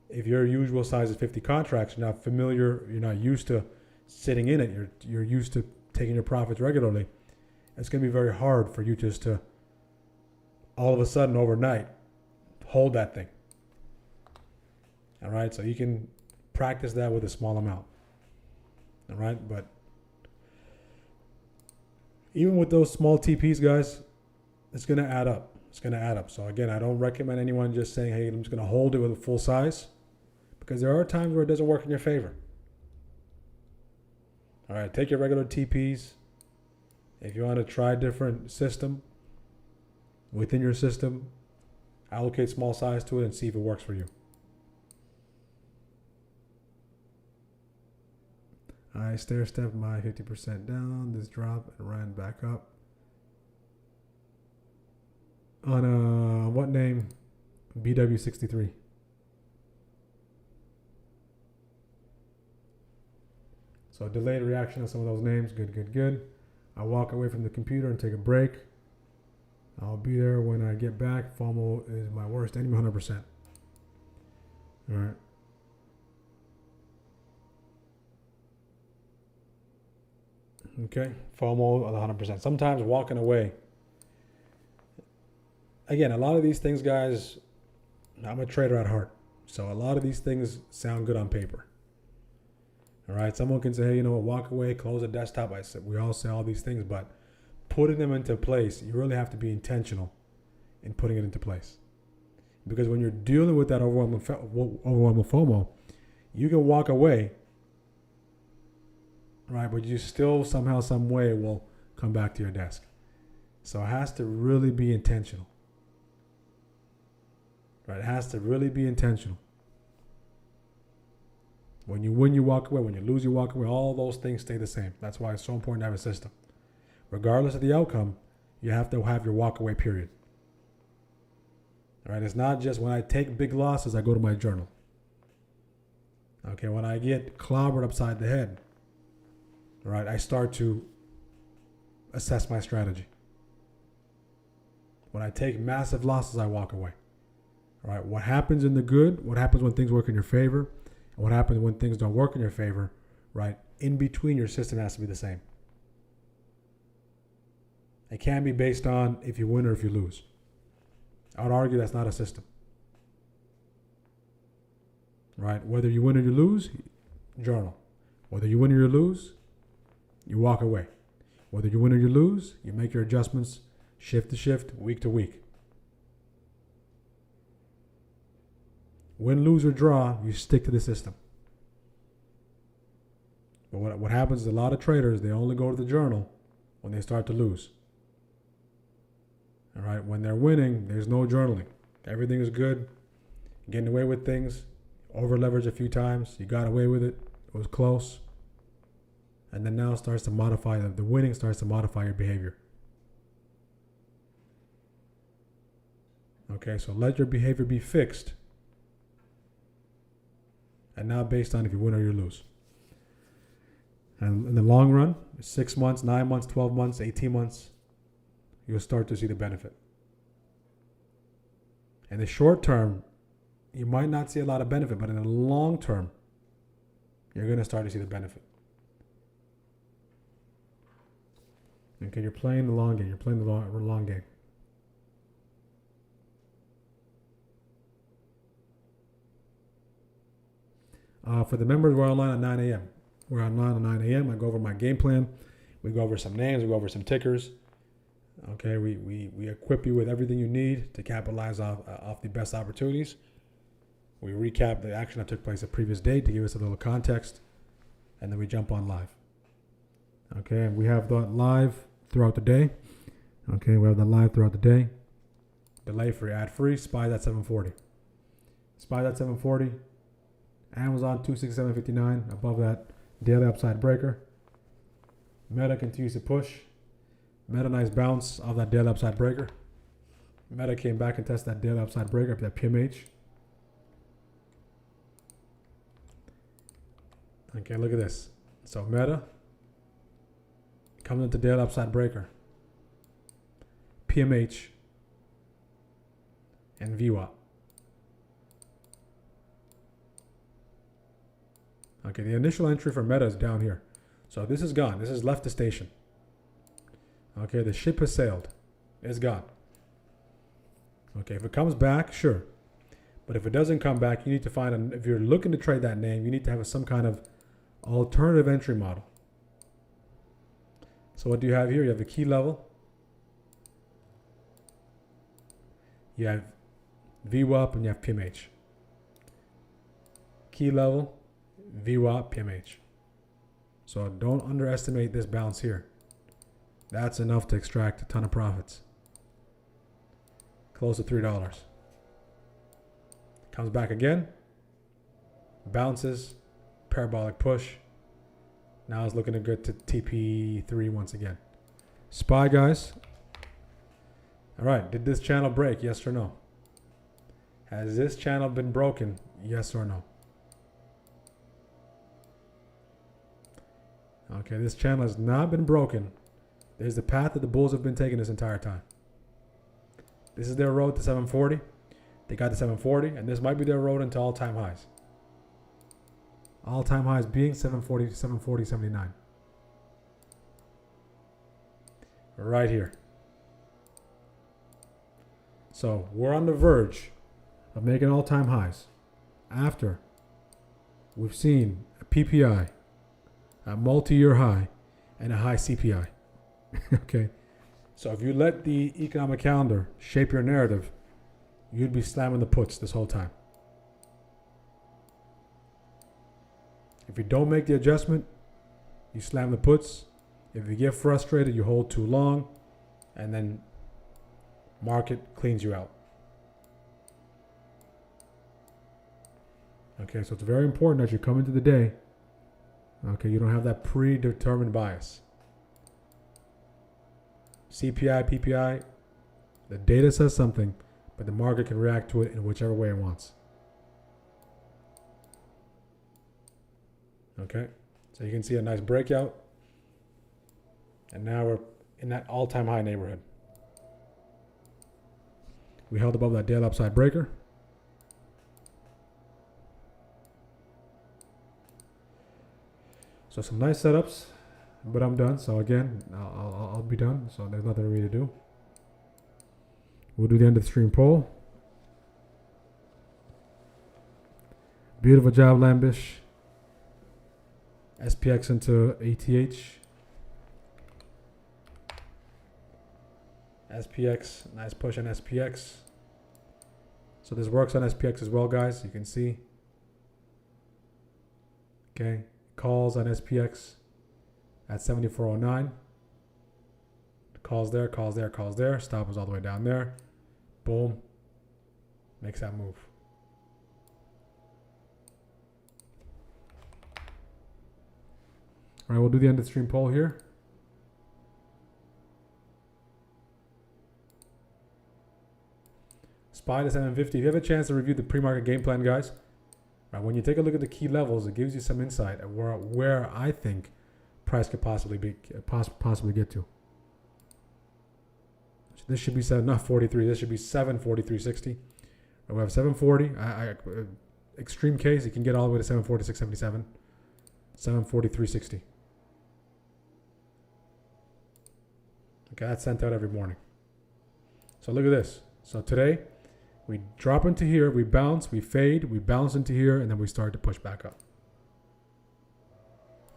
if your usual size is 50 contracts, you're not familiar, you're not used to sitting in it, you're used to taking your profits regularly, it's going to be very hard for you just to all of a sudden overnight hold that thing. All right, so you can practice that with a small amount. All right, but even with those small TPs, guys, it's going to add up. It's going to add up. So again, I don't recommend anyone just saying, hey, I'm just going to hold it with a full size, because there are times where it doesn't work in your favor. All right, take your regular TPs. If you want to try a different system, within your system, allocate small size to it and see if it works for you. I stair stepped my 50% down. This drop and ran back up. On what name? BW63. So delayed reaction on some of those names. Good. I walk away from the computer and take a break. I'll be there when I get back. FOMO is my worst enemy, 100%. All right. Okay, FOMO 100%. Sometimes walking away. Again, a lot of these things, guys, I'm a trader at heart. So a lot of these things sound good on paper. All right, someone can say, hey, you know what, walk away, close the desktop. I said, we all say all these things, but putting them into place, you really have to be intentional in putting it into place. Because when you're dealing with that overwhelming FOMO, you can walk away, right? But you still somehow, some way will come back to your desk. So it has to really be intentional. Right? It has to really be intentional. When you win, you walk away. When you lose, you walk away. All those things stay the same. That's why it's so important to have a system. regardless of the outcome, you have to have your walk away period. All right, it's not just when I take big losses, I go to my journal. Okay, when I get clobbered upside the head, all right, I start to assess my strategy. When I take massive losses, I walk away. All right, what happens in the good, what happens when things work in your favor, and what happens when things don't work in your favor, right? In between, your system has to be the same. It can't be based on if you win or if you lose. I would argue that's not a system. Right? Whether you win or you lose, journal. Whether you win or you lose, you walk away. Whether you win or you lose, you make your adjustments shift to shift, week to week. Win, lose, or draw, you stick to the system. But what happens is a lot of traders, they only go to the journal when they start to lose. All right, when they're winning, there's no journaling. Everything is good. Getting away with things. Over leveraged a few times. You got away with it. It was close. And then now it starts to modify, the winning starts to modify your behavior. Okay, so let your behavior be fixed. And not based on if you win or you lose. And in the long run, 6 months, 9 months, 12 months, 18 months, you'll start to see the benefit. In the short term, you might not see a lot of benefit, but in the long term, you're going to start to see the benefit. Okay, you're playing the long game. You're playing the long game. For the members, we're online at 9 a.m. We're online at 9 a.m. I go over my game plan. We go over some names. We go over some tickers. Okay, we equip you with everything you need to capitalize off the best opportunities. We recap the action that took place the previous day to give us a little context, and then we jump on live. Okay, and we have that live throughout the day. Okay, we have that live throughout the day. Delay free, ad free, SPY at 740. SPY at 740. Amazon 267.59 above that daily upside breaker. Meta continues to push. Meta nice bounce off that daily upside breaker. Meta came back and tested that daily upside breaker up that PMH. Okay, look at this. So Meta comes into daily upside breaker. PMH and VWAP. Okay, the initial entry for Meta is down here. So this is gone. This has left the station. Okay, the ship has sailed. It's gone. Okay, if it comes back, sure. But if it doesn't come back, you need to find, if you're looking to trade that name, you need to have some kind of alternative entry model. So what do you have here? You have the key level. You have VWAP and you have PMH. Key level, VWAP, PMH. So don't underestimate this bounce here. That's enough to extract a ton of profits. Close to $3. Comes back again. Bounces. Parabolic push. Now it's looking to get to TP3 once again. SPY, guys. All right. Did this channel break? Yes or no? Has this channel been broken? Yes or no? Okay, this channel has not been broken. There's the path that the bulls have been taking this entire time. This is their road to 740. They got to 740, and this might be their road into all-time highs. All-time highs being 740, 740, 79. Right here. So we're on the verge of making all-time highs after we've seen a PPI, a multi-year high, and a high CPI. Okay, so if you let the economic calendar shape your narrative, you'd be slamming the puts this whole time. If you don't make the adjustment, you slam the puts. If you get frustrated, you hold too long, and then market cleans you out. Okay, so it's very important that you come into the day. Okay, you don't have that predetermined bias. CPI, PPI, the data says something, but the market can react to it in whichever way it wants. Okay, so you can see a nice breakout. And now we're in that all-time high neighborhood. We held above that daily upside breaker. So some nice setups, but I'm done. So again, I'll be done. So there's nothing for me to do. We'll do the end of the stream poll. Beautiful job, Lambish. SPX into ATH. SPX, nice push on SPX. So this works on SPX as well, guys. You can see. Okay, calls on SPX at 74.09. Calls there, calls there, calls there. Stop was all the way down there. Boom. Makes that move. All right, we'll do the end of the stream poll here. SPY to 750. If you have a chance to review the pre-market game plan, guys, right, when you take a look at the key levels, it gives you some insight at where I think price could possibly get to. So this should be not 43. This should be 743.60. We have 740. Extreme case, you can get all the way to 746.77. 743.60. Okay, that's sent out every morning. So look at this. So today, we drop into here, we bounce, we fade, we bounce into here, and then we start to push back up.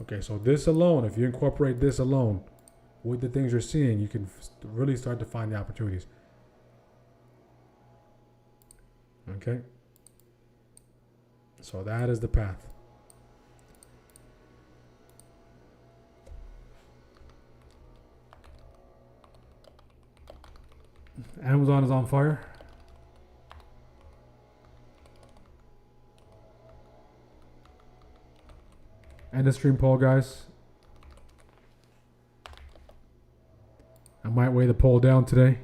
Okay, so this alone, if you incorporate this alone with the things you're seeing, you can really start to find the opportunities. Okay? So that is the path. Amazon is on fire. End of stream poll, guys. I might weigh the poll down today.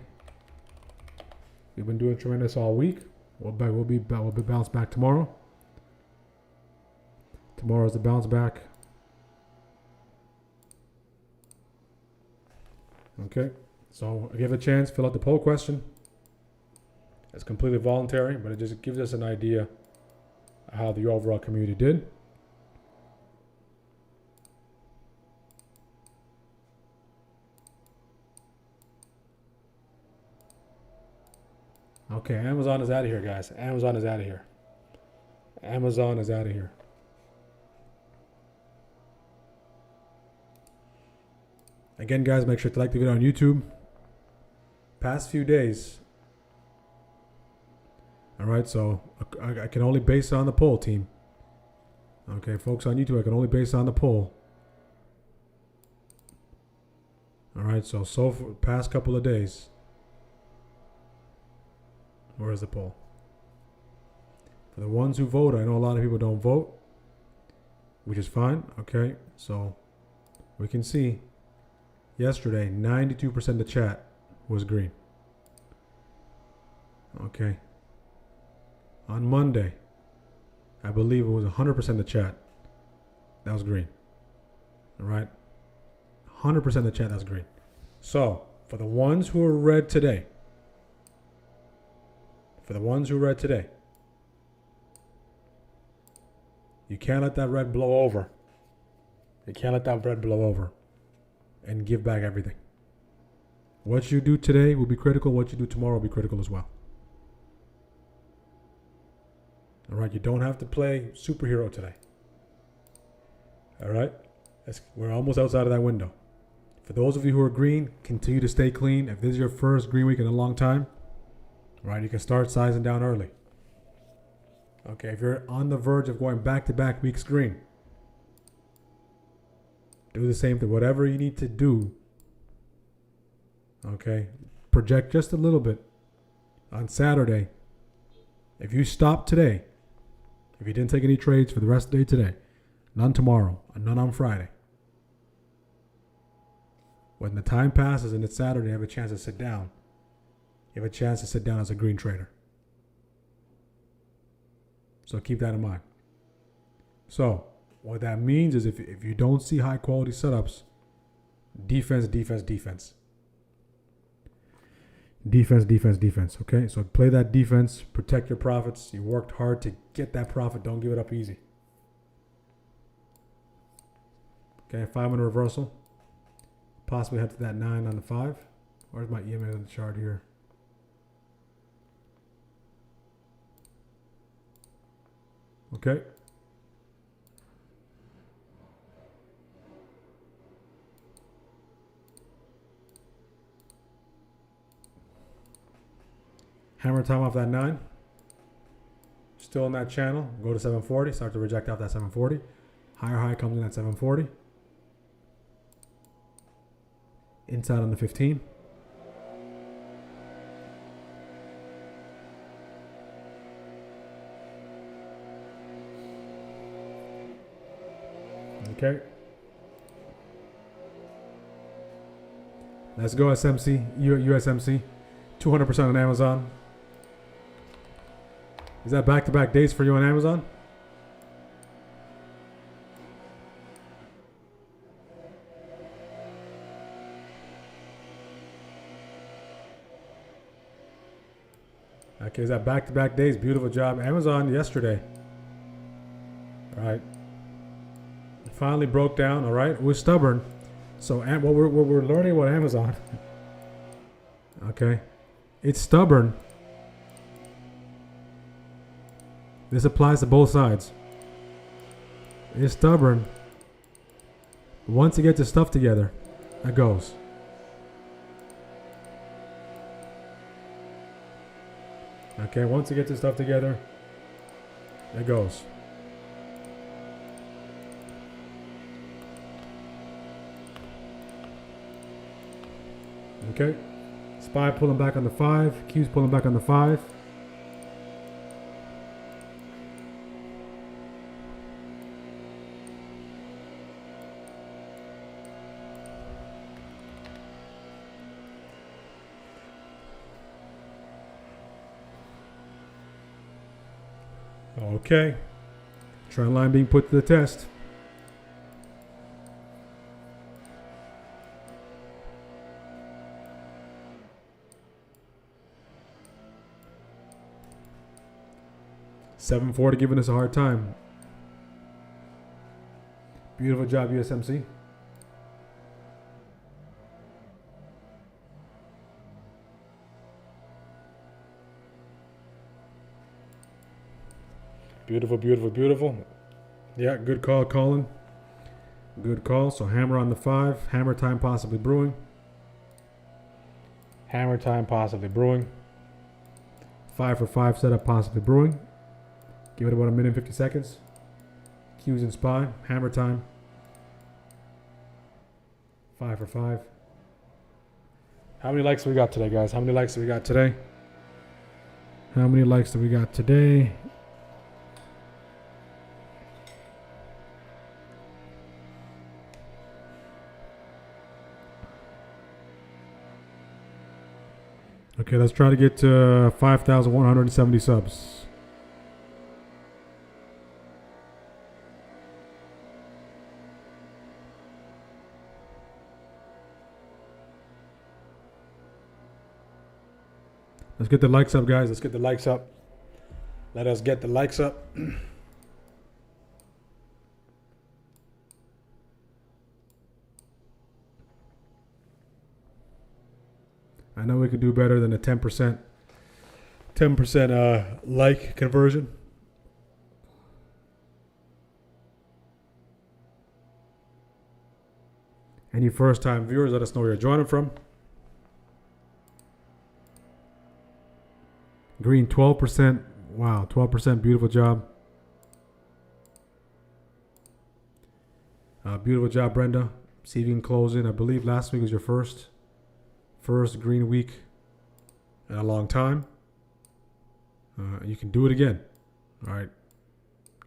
We've been doing tremendous all week. We'll be bounced back tomorrow. Tomorrow's the bounce back. Okay. So if you have a chance, fill out the poll question. It's completely voluntary, but it just gives us an idea of how the overall community did. Okay, Amazon is out of here, guys. Amazon is out of here. Amazon is out of here. Again, guys, make sure to like the video on YouTube. Past few days. All right, so I can only base it on the poll, team. Okay, folks on YouTube, I can only base it on the poll. All right, so for past couple of days. Where is the poll? For the ones who vote, I know a lot of people don't vote, which is fine. Okay, so we can see yesterday 92% of the chat was green. Okay. On Monday, I believe it was 100% of the chat that was green. All right. 100% of the chat that was green. So for the ones who are red today, you can't let that red blow over. You can't let that red blow over and give back everything. What you do today will be critical. What you do tomorrow will be critical as well. All right, you don't have to play superhero today. All right, we're almost outside of that window. For those of you who are green, continue to stay clean. If this is your first green week in a long time, right, you can start sizing down early. Okay, if you're on the verge of going back-to-back weeks green, do the same thing. Whatever you need to do, okay, project just a little bit on Saturday. If you stop today, if you didn't take any trades for the rest of the day today, none tomorrow, and none on Friday, When the time passes and it's Saturday, you have a chance to sit down. You have a chance to sit down as a green trader. So keep that in mind. So what that means is if you don't see high quality setups, defense, defense, defense. Defense, defense, defense. Okay, so play that defense, protect your profits. You worked hard to get that profit. Don't give it up easy. Okay, 5-minute reversal. Possibly head to that 9 on the 5. Where's my EMA on the chart here? Okay. Hammer time off that 9. Still in that channel. Go to 740. Start to reject off that 740. Higher high comes in at 740. Inside on the 15. Okay. Let's go SMC, USMC. 200% on Amazon. Is that back-to-back days for you on Amazon? Okay, is that back-to-back days? Beautiful job. Amazon yesterday. All right. It finally broke down, all right? We're stubborn. So what we're learning about Amazon. Okay. It's stubborn. This applies to both sides. It's stubborn. Once it gets its stuff together, it goes. Okay, once it gets its stuff together, it goes. Okay. SPY pulling back on the 5. Q's pulling back on the 5. Okay. Trend line being put to the test. $740 giving us a hard time. Beautiful job, USMC. Beautiful, beautiful, beautiful. Yeah, good call, Colin. Good call. So hammer on the 5. Hammer time possibly brewing. Hammer time possibly brewing. 5 for 5 setup possibly brewing. Give it about a minute and 50 seconds. Q's and SPY. Hammer time. 5 for 5. How many likes do we got today, guys? How many likes do we got today? How many likes do we got today? Okay, let's try to get to 5,170 subs. Let's get the likes up, guys. Let's get the likes up. Let us get the likes up. I know we could do better than a 10% like conversion. Any first-time viewers, let us know where you're joining from. Green 12%. Wow, 12%. Beautiful job. Beautiful job, Brenda. See if you can close in. I believe last week was your first green week in a long time. You can do it again. All right.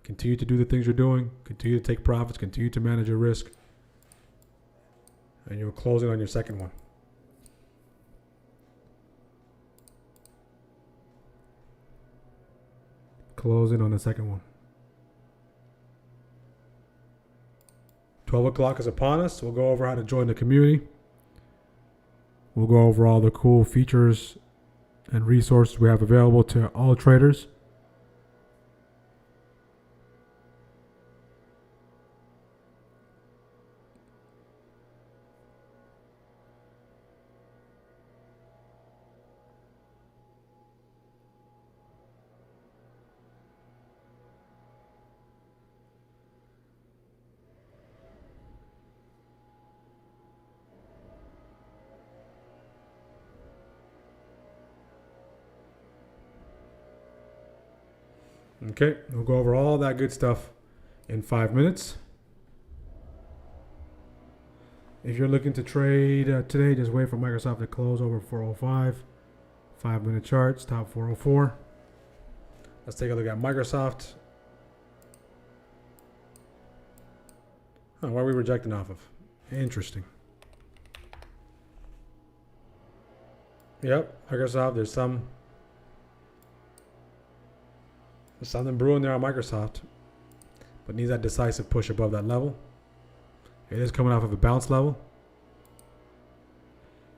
Continue to do the things you're doing. Continue to take profits. Continue to manage your risk. And you're closing on your second one. Closing on the second one. 12 o'clock is upon us. We'll go over how to join the community. We'll go over all the cool features and resources we have available to all traders. Okay, we'll go over all that good stuff in 5 minutes. If you're looking to trade today, just wait for Microsoft to close over 405. 5-minute charts, top 404. Let's take a look at Microsoft. What are we rejecting off of? Interesting. Yep, Microsoft, there's something brewing there on Microsoft, but needs that decisive push above that level. It is coming off of a bounce level.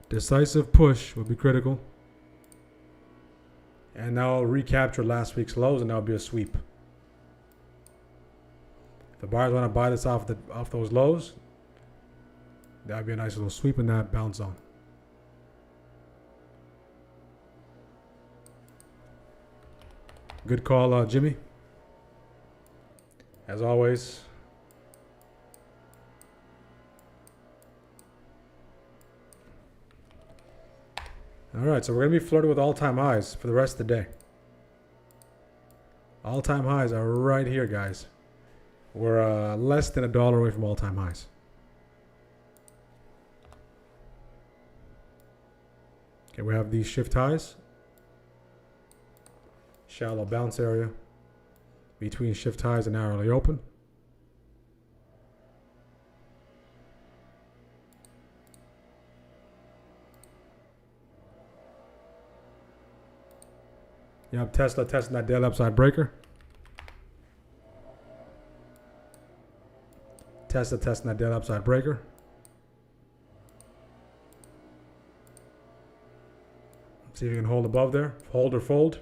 Decisive push would be critical. And now recapture last week's lows, and that'll be a sweep. If the buyers want to buy this off those lows, that'd be a nice little sweep in that bounce zone. Good call, Jimmy. As always. All right, so we're going to be flirting with all-time highs for the rest of the day. All-time highs are right here, guys. We're less than $1 away from all-time highs. Okay, we have these shift highs. Shallow bounce area between shift highs and hourly open. You have Tesla testing that daily upside breaker. Tesla testing that daily upside breaker. See if you can hold above there. Hold or fold.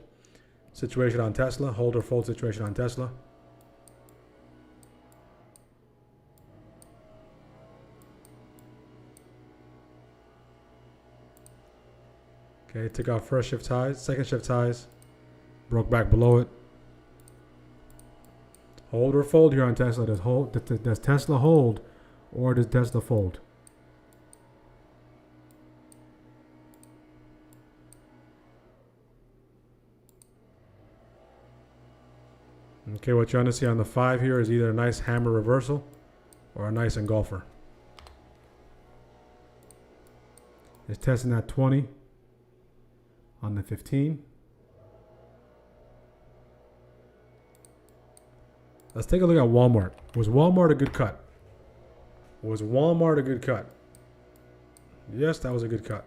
Situation on Tesla. Hold or fold situation on Tesla. Okay, took out first shift highs, second shift highs, broke back below it. Hold or fold here on Tesla. Does Tesla hold or does Tesla fold? Okay, what you're going to see on the 5 here is either a nice hammer reversal or a nice engulfer. It's testing that 20 on the 15. Let's take a look at Walmart. Was Walmart a good cut? Was Walmart a good cut? Yes, that was a good cut.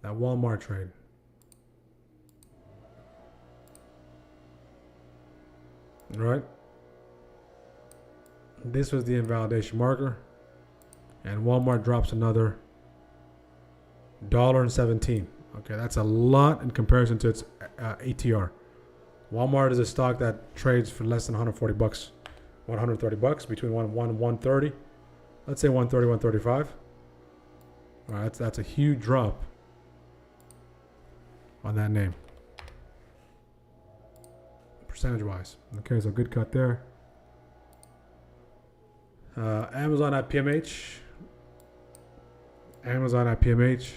That Walmart trade. All right. This was the invalidation marker. And Walmart drops another $1.17. Okay, that's a lot in comparison to its ATR. Walmart is a stock that trades for less than 140 bucks, 130 bucks, between 130, let's say 130, 135. All right, that's a huge drop on that name, percentage-wise. Okay, so good cut there. Amazon at PMH. Amazon at PMH.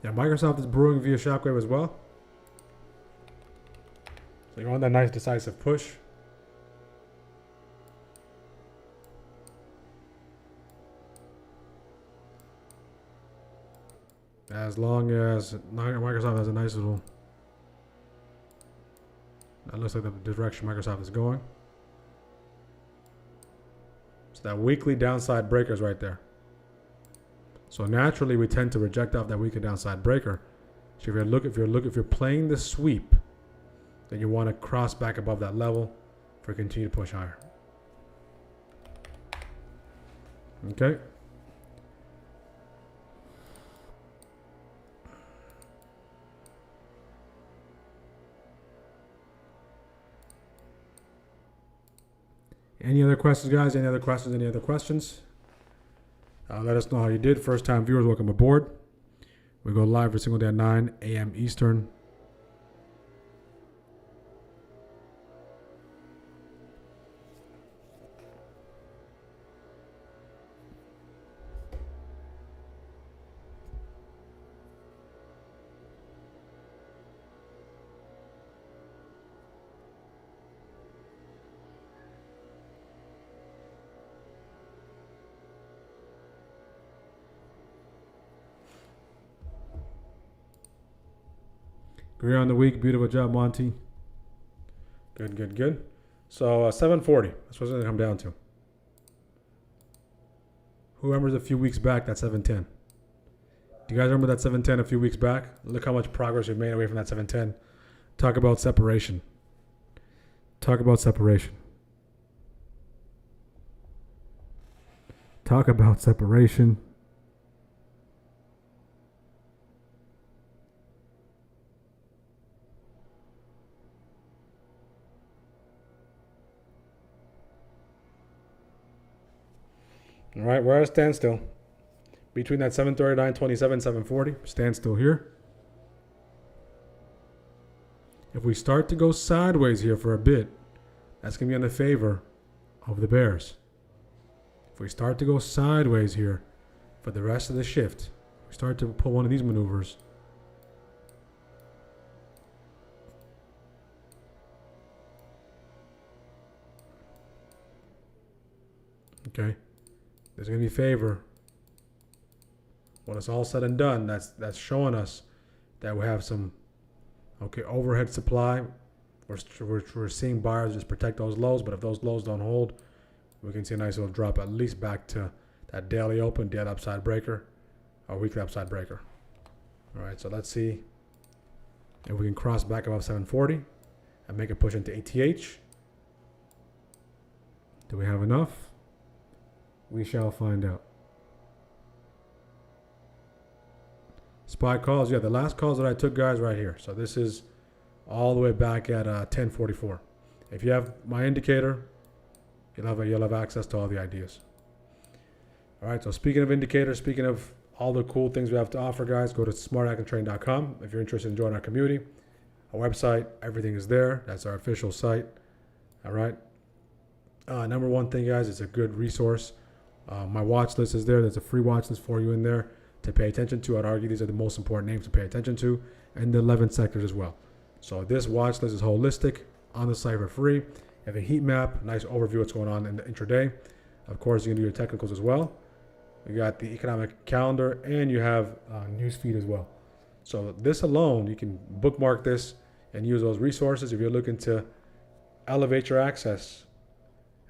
Yeah, Microsoft is brewing via shockwave as well. So you want that nice decisive push. As long as Microsoft has a nice little, that looks like the direction Microsoft is going. So that weekly downside breaker is right there. So naturally, we tend to reject off that weekly downside breaker. So if you're playing the sweep, then you want to cross back above that level for continue to push higher. Okay. Any other questions, guys? Any other questions? Let us know how you did. First time viewers, welcome aboard. We go live every single day at 9 a.m. Eastern. Agree on the week. Beautiful job, Monty. Good. So 740. That's what it's going to come down to. Who remembers a few weeks back that 710? Do you guys remember that 710 a few weeks back? Look how much progress we've made away from that 710. Talk about separation. Talk about separation. All right, we're at a standstill. Between that 739.27, 740, standstill here. If we start to go sideways here for a bit, that's going to be in the favor of the bears. If we start to go sideways here for the rest of the shift, we start to pull one of these maneuvers. Okay. There's going to be favor. When it's all said and done, that's showing us that we have some overhead supply. We're seeing buyers just protect those lows, but if those lows don't hold, we can see a nice little drop at least back to that daily open, dead upside breaker, or weekly upside breaker. All right, so let's see if we can cross back above 740 and make a push into ATH. Do we have enough? We shall find out. SPY calls, yeah, the last calls that I took, guys, right here. So this is all the way back at 1044. If you have my indicator, you'll have access to all the ideas. All right, so speaking of indicators, speaking of all the cool things we have to offer, guys, go to smartactiontrain.com if you're interested in joining our community. Our website, everything is there. That's our official site. All right. Number one thing, guys, it's a good resource. My watch list is there. There's a free watch list for you in there to pay attention to. I'd argue these are the most important names to pay attention to, and the 11 sectors as well. So this watch list is holistic, on the site for free. You have a heat map, nice overview of what's going on in the intraday. Of course, you can do your technicals as well. You got the economic calendar, and you have news feed as well. So this alone, you can bookmark this and use those resources if you're looking to elevate your access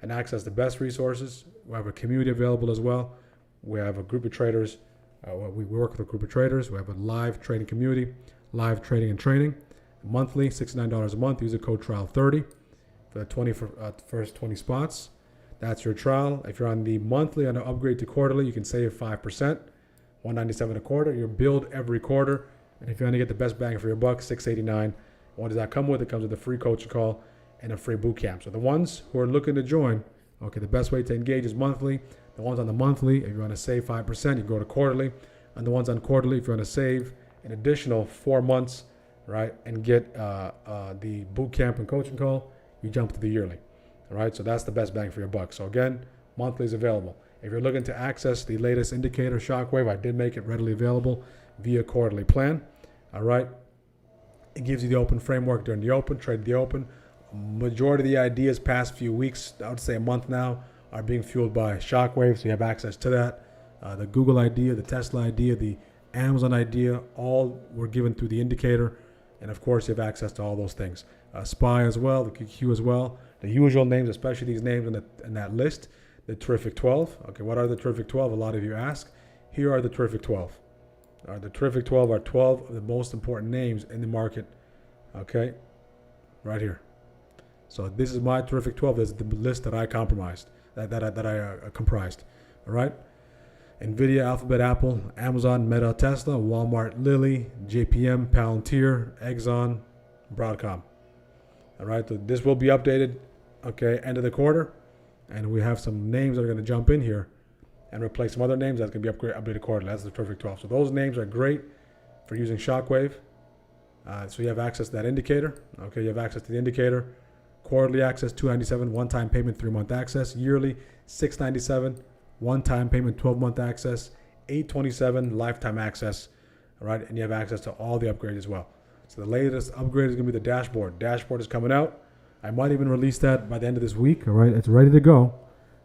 and access the best resources. We have a community available as well. We have a group of traders. We work with a group of traders. We have a live trading community, live trading and training. Monthly, $69 a month. Use the code TRIAL30 for the first 20 spots. That's your trial. If you're on the monthly and upgrade to quarterly, you can save 5%, $197 a quarter. You build every quarter. And if you want to get the best bang for your buck, $689. What does that come with? It comes with a free coaching call and a free boot camp. So the ones who are looking to join, the best way to engage is monthly. The ones on the monthly, if you want to save 5%, you can go to quarterly. And the ones on quarterly, if you want to save an additional 4 months, right, and get the boot camp and coaching call, you jump to the yearly. All right, so that's the best bang for your buck. So again, monthly is available. If you're looking to access the latest indicator, Shockwave, I did make it readily available via quarterly plan. All right, it gives you the open framework during the open, trade the open. Majority of the ideas past few weeks, I would say a month now, are being fueled by Shockwave, so you have access to that. The Google idea, the Tesla idea, the Amazon idea, all were given through the indicator. And of course, you have access to all those things. SPY as well, the QQ as well. The usual names, especially these names in that list. The Terrific 12. Okay, what are the Terrific 12? A lot of you ask. Here are the Terrific 12. The Terrific 12 are 12 of the most important names in the market. Okay, right here. So this is my Terrific 12. This is the list that I comprised. Comprised. All right. NVIDIA, Alphabet, Apple, Amazon, Meta, Tesla, Walmart, Lilly, JPM, Palantir, Exxon, Broadcom. All right, so this will be updated, okay, end of the quarter. And we have some names that are going to jump in here and replace some other names that's going to be updated quarterly. That's the Terrific 12. So those names are great for using Shockwave. So you have access to that indicator. Okay, you have access to the indicator. Quarterly access, $297, one-time payment, 3-month access. Yearly, $697. One-time payment, 12-month access, $827 lifetime access, all right? And you have access to all the upgrades as well. So the latest upgrade is going to be the dashboard. Dashboard is coming out. I might even release that by the end of this week, all right? It's ready to go, all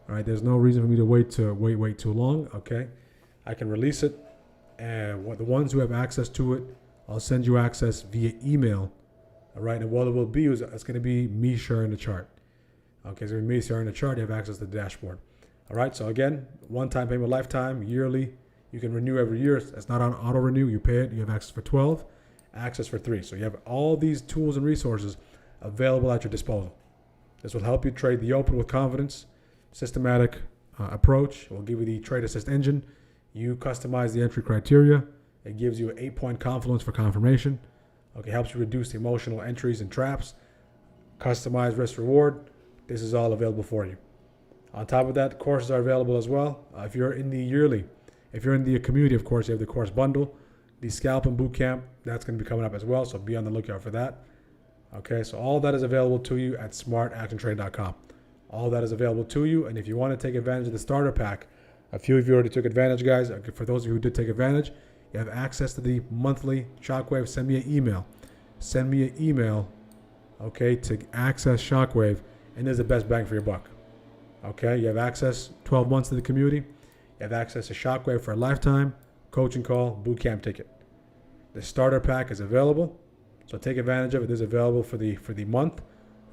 right? There's no reason for me to wait too long, okay? I can release it, and the ones who have access to it, I'll send you access via email, all right? And what it will be is it's going to be me sharing the chart. Okay, so me sharing the chart, you have access to the dashboard. All right, so again, one-time payment, lifetime, yearly. You can renew every year. It's not on auto-renew. You pay it. You have access for 12, access for 3. So you have all these tools and resources available at your disposal. This will help you trade the open with confidence, systematic approach. It will give you the trade assist engine. You customize the entry criteria. It gives you an 8-point confluence for confirmation. Okay, helps you reduce the emotional entries and traps. Customized risk reward. This is all available for you. On top of that, courses are available as well. If you're in the yearly, if you're in the community, of course, you have the course bundle. The Scalping Bootcamp, that's going to be coming up as well, so be on the lookout for that. Okay, so all that is available to you at smartactiontrade.com. All that is available to you, and if you want to take advantage of the starter pack, a few of you already took advantage, guys. For those of you who did take advantage, you have access to the monthly Shockwave. Send me an email. Send me an email, okay, to access Shockwave, and there's the best bang for your buck. Okay, you have access 12 months to the community. You have access to Shockwave for a lifetime, coaching call, bootcamp ticket. The starter pack is available, so take advantage of it. It is available for the month.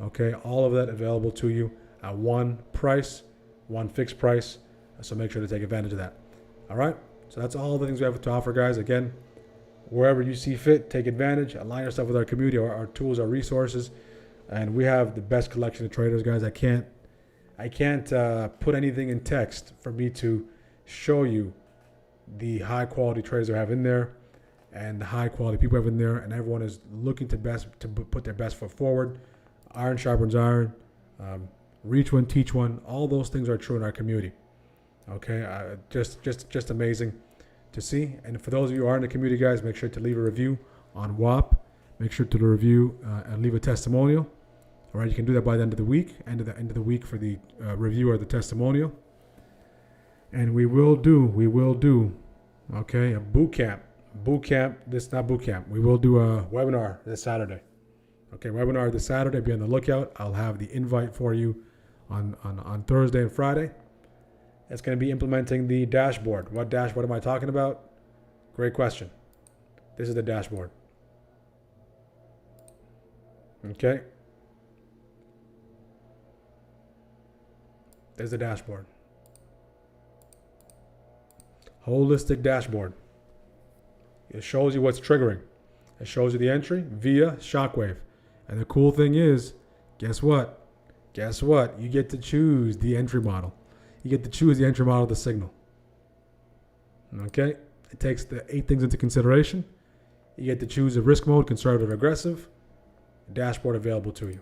Okay, all of that available to you at one price, one fixed price. So make sure to take advantage of that. All right, so that's all the things we have to offer, guys. Again, wherever you see fit, take advantage. Align yourself with our community, our tools, our resources, and we have the best collection of traders, guys. I can't put anything in text for me to show you the high quality traders I have in there and the high quality people I have in there, and everyone is looking to put their best foot forward. Iron sharpens iron. Reach one, teach one. All those things are true in our community. Okay, just amazing to see. And for those of you who are in the community, guys, make sure to leave a review on WAP. Make sure to review and leave a testimonial. All right, you can do that by the end of the week, end of the week for the review or the testimonial. And we will do, okay, a boot camp. This not boot camp. We will do a webinar this Saturday. Okay, webinar this Saturday. Be on the lookout. I'll have the invite for you on Thursday and Friday. It's going to be implementing the dashboard. What dashboard am I talking about? Great question. This is the dashboard. Okay. There's the dashboard. Holistic dashboard. It shows you what's triggering. It shows you the entry via Shockwave. And the cool thing is, guess what? You get to choose the entry model. You get to choose the entry model of the signal. Okay? It takes the 8 things into consideration. You get to choose a risk mode, conservative, aggressive. Dashboard available to you.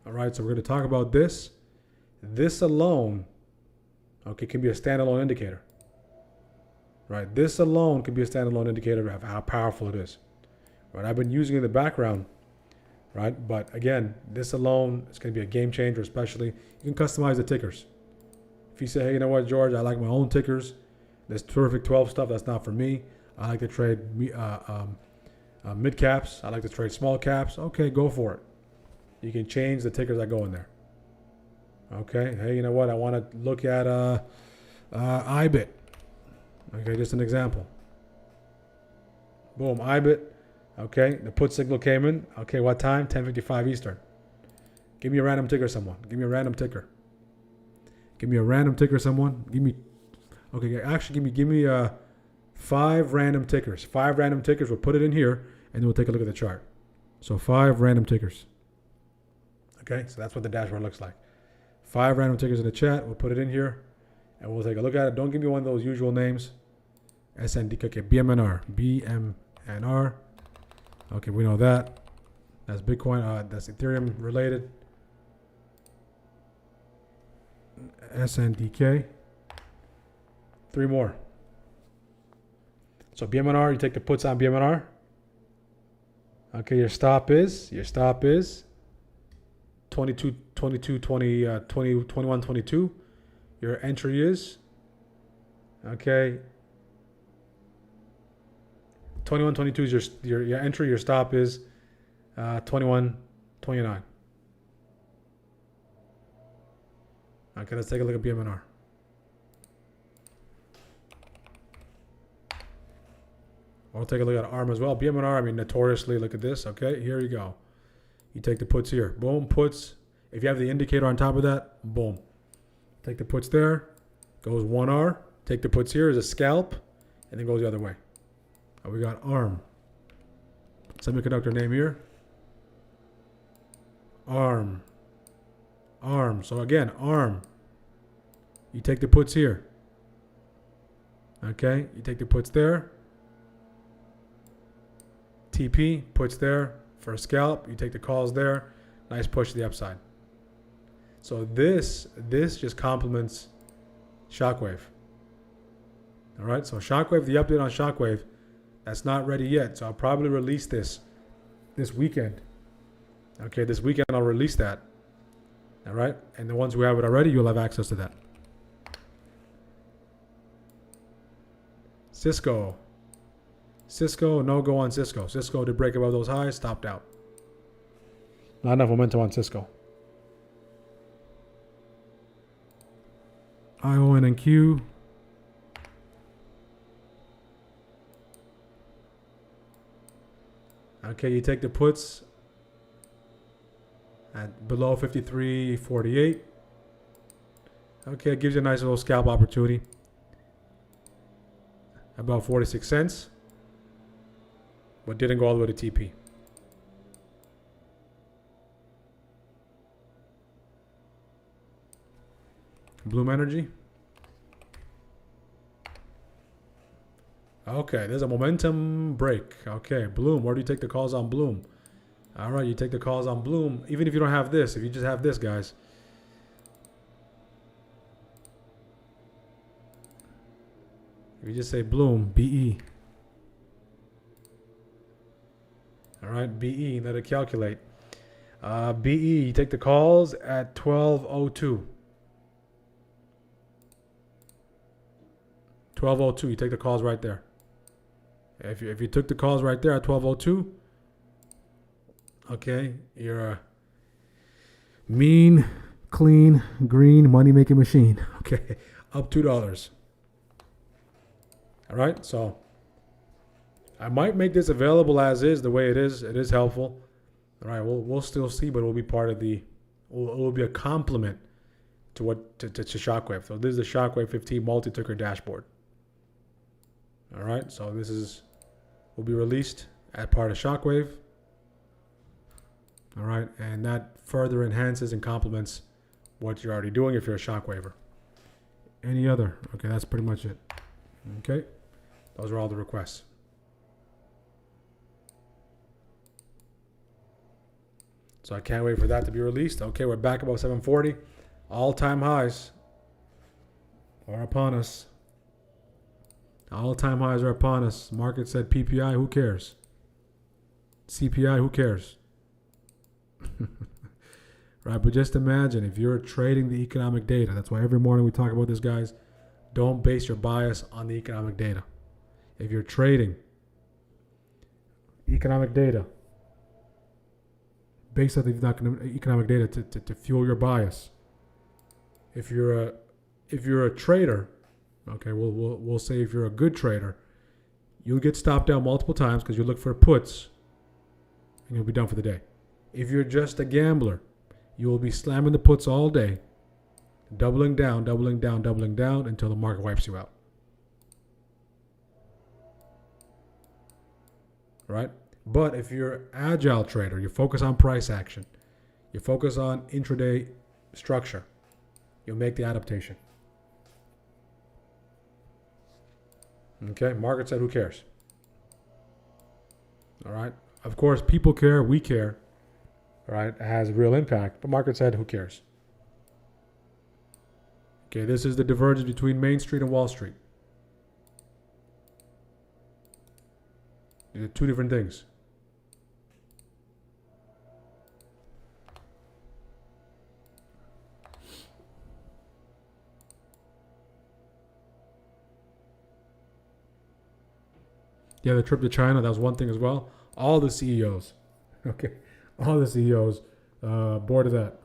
All right, so we're going to talk about this. This alone, okay, can be a standalone indicator. Right? This alone can be a standalone indicator of how powerful it is. Right? I've been using it in the background, right? But again, this alone is going to be a game changer, especially. You can customize the tickers. If you say, hey, you know what, George, I like my own tickers. This Terrific 12 stuff, that's not for me. I like to trade mid caps. I like to trade small caps. Okay, go for it. You can change the tickers that go in there. Okay, hey, you know what? I want to look at IBIT. Okay, just an example. Boom, IBIT. Okay, the put signal came in. Okay, what time? 10:55 Eastern. Give me a random ticker, someone. Give me a random ticker. Give me a random ticker, someone. Give me. Okay, actually, give me 5 random tickers. 5 random tickers. We'll put it in here, and then we'll take a look at the chart. So 5 random tickers. Okay, so that's what the dashboard looks like. 5 random tickers in the chat. We'll put it in here, and we'll take a look at it. Don't give me one of those usual names. SND. Okay, BMNR. BMNR. Okay, we know that. That's Bitcoin. That's Ethereum related. SNDK. 3 more. So BMNR, you take the puts on BMNR. Okay, your stop is 22, 22, 20, 20, 21, 22. Your entry is, okay, 21, 22 is your entry. Your stop is 21, 29. Okay, let's take a look at BMNR. We'll take a look at ARM as well. BMNR, I mean, notoriously, look at this. Okay, here you go. You take the puts here. Boom, puts. If you have the indicator on top of that, boom. Take the puts there. Goes 1R. Take the puts here as a scalp. And then goes the other way. We got ARM. Semiconductor name here. ARM. ARM. So again, ARM. You take the puts here. Okay, you take the puts there. TP, puts there for a scalp. You take the calls there. Nice push to the upside. So this just complements Shockwave. All right, so Shockwave, the update on Shockwave, that's not ready yet. So I'll probably release this weekend. Okay, this weekend I'll release that. All right, and the ones who have it already, you'll have access to that. Cisco, no go on Cisco. Cisco did break above those highs, stopped out. Not enough momentum on Cisco. IONQ. Okay, you take the puts at below 53.48. Okay, it gives you a nice little scalp opportunity. About 46 cents. But didn't go all the way to TP. Bloom Energy. Okay, there's a momentum break. Okay, Bloom. Where do you take the calls on Bloom? All right, you take the calls on Bloom. Even if you don't have this, if you just have this, guys. If you just say Bloom, BE. All right, BE, let it calculate. BE, you take the calls at 12:02. 12:02, you take the calls right there. If you took the calls right there at 12:02, okay, you're a mean, clean, green money-making machine. Okay, up $2. All right, so I might make this available as is, the way it is. It is helpful. All right, we'll still see, but it will be part of the. It will be a complement to what to Shockwave. So this is the Shockwave 15 multi-ticker dashboard. All right, so this will be released as part of Shockwave. All right, and that further enhances and complements what you're already doing if you're a Shockwaver. Any other? Okay, that's pretty much it. Okay, those are all the requests. So I can't wait for that to be released. Okay, we're back above 740. All-time highs are upon us. All-time highs are upon us. Market said PPI, who cares? CPI, who cares? Right, but just imagine if you're trading the economic data. That's why every morning we talk about this, guys. Don't base your bias on the economic data. If you're trading economic data, based on the economic data to fuel your bias. If you're a trader, okay, we'll say if you're a good trader, you'll get stopped out multiple times because you look for puts and you'll be done for the day. If you're just a gambler, you will be slamming the puts all day, doubling down, doubling down, doubling down until the market wipes you out. Right? But if you're an agile trader, you focus on price action, you focus on intraday structure, you'll make the adaptation. Okay, market said, who cares? All right. Of course, people care, we care. All right, it has a real impact. But market said, who cares? Okay, this is the divergence between Main Street and Wall Street. These are two different things. Yeah, the trip to China, that was one thing as well. All the CEOs, okay, all the CEOs boarded that,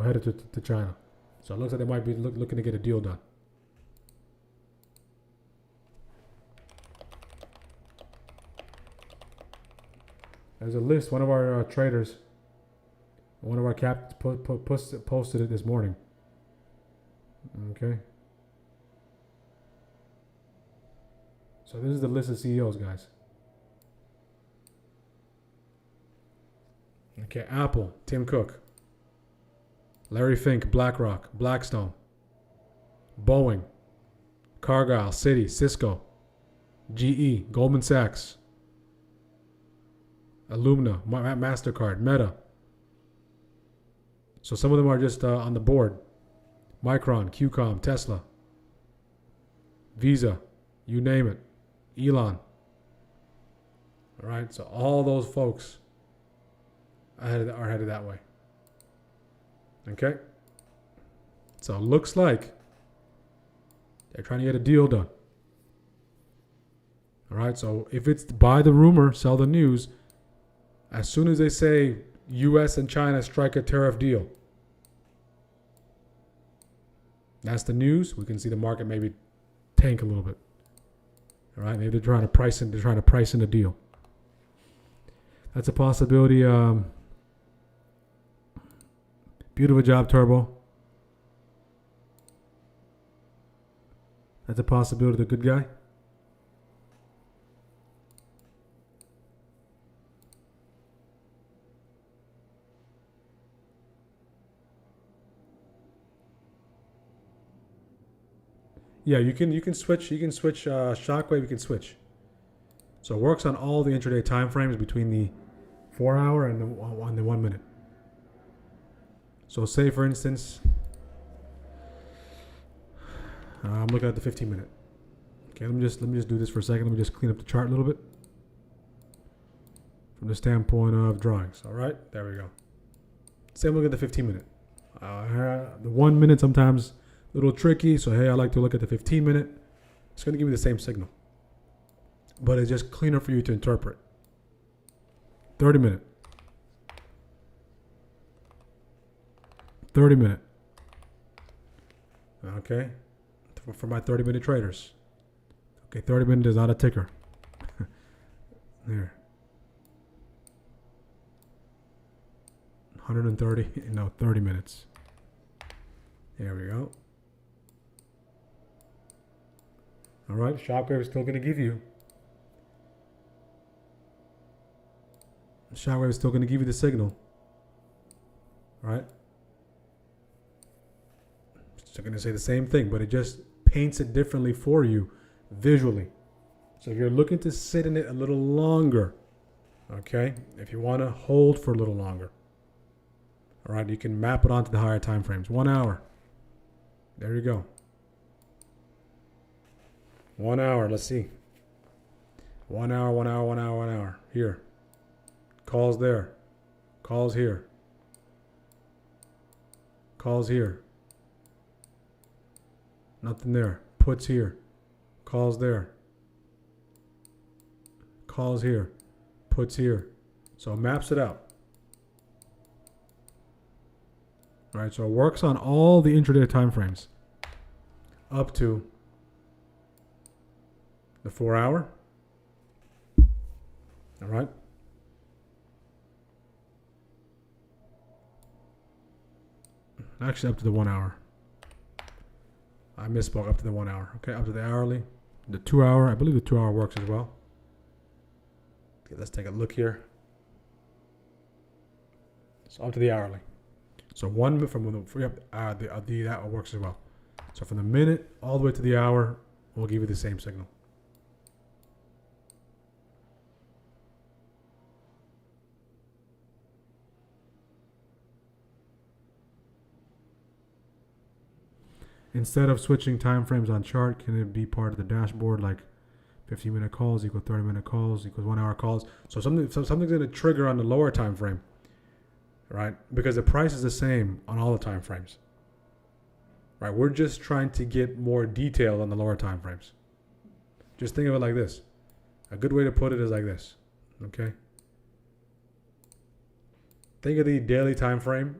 headed to China. So it looks like they might be looking to get a deal done. There's a list. One of our traders, one of our captains posted it this morning. Okay. So this is the list of CEOs, guys. Okay, Apple, Tim Cook. Larry Fink, BlackRock, Blackstone. Boeing, Cargill, Citi, Cisco. GE, Goldman Sachs. Illumina, MasterCard, Meta. So some of them are just on the board. Micron, QCOM, Tesla. Visa, you name it. Elon. All right, so all those folks are headed that way. Okay? So it looks like they're trying to get a deal done. All right, so if it's buy the rumor, sell the news, as soon as they say U.S. and China strike a tariff deal, that's the news. We can see the market maybe tank a little bit. All right, maybe they're trying to price in a deal. That's a possibility. Beautiful job, Turbo. That's a possibility. The good guy. Yeah, you can switch. You can switch Shockwave. You can switch. So it works on all the intraday time frames between the 4 hour and the 1 minute. So say for instance, I'm looking at the 15 minute. Okay, let me just do this for a second. Let me just clean up the chart a little bit from the standpoint of drawings. All right, there we go. Same look at the 15 minute. The 1 minute sometimes a little tricky. So hey, I like to look at the 15 minute. It's going to give you the same signal, but it's just cleaner for you to interpret. 30 minute. 30 minute. Okay. For my 30 minute traders. Okay, 30 minute is not a ticker. There. 130, no, 30 minutes. There we go. All right, Shockwave is still going to give you. Shockwave is still going to give you the signal. All right. Still going to say the same thing, but it just paints it differently for you visually. So if you're looking to sit in it a little longer, okay, if you want to hold for a little longer, all right, you can map it onto the higher time frames. 1 hour. There you go. 1 hour. Let's see. 1 hour, 1 hour, 1 hour, 1 hour. Here. Calls there. Calls here. Calls here. Nothing there. Puts here. Calls there. Calls here. Puts here. So it maps it out. All right, so it works on all the intraday time frames up to the 4 hour, All right. Actually, up to the 1 hour. I misspoke. Up to the 1 hour. Okay, up to the hourly. The 2 hour. I believe the 2 hour works as well. Okay, let's take a look here. So up to the hourly. So 1 minute from the that works as well. So from the minute all the way to the hour, we'll give you the same signal. Instead of switching time frames on chart, can it be part of the dashboard, like 15-minute calls equal 30-minute calls equals 1 hour calls? So something's going to trigger on the lower time frame, right? Because the price is the same on all the time frames, right? We're just trying to get more detail on the lower time frames. Just think of it like this. A good way to put it is like this, okay? Think of the daily time frame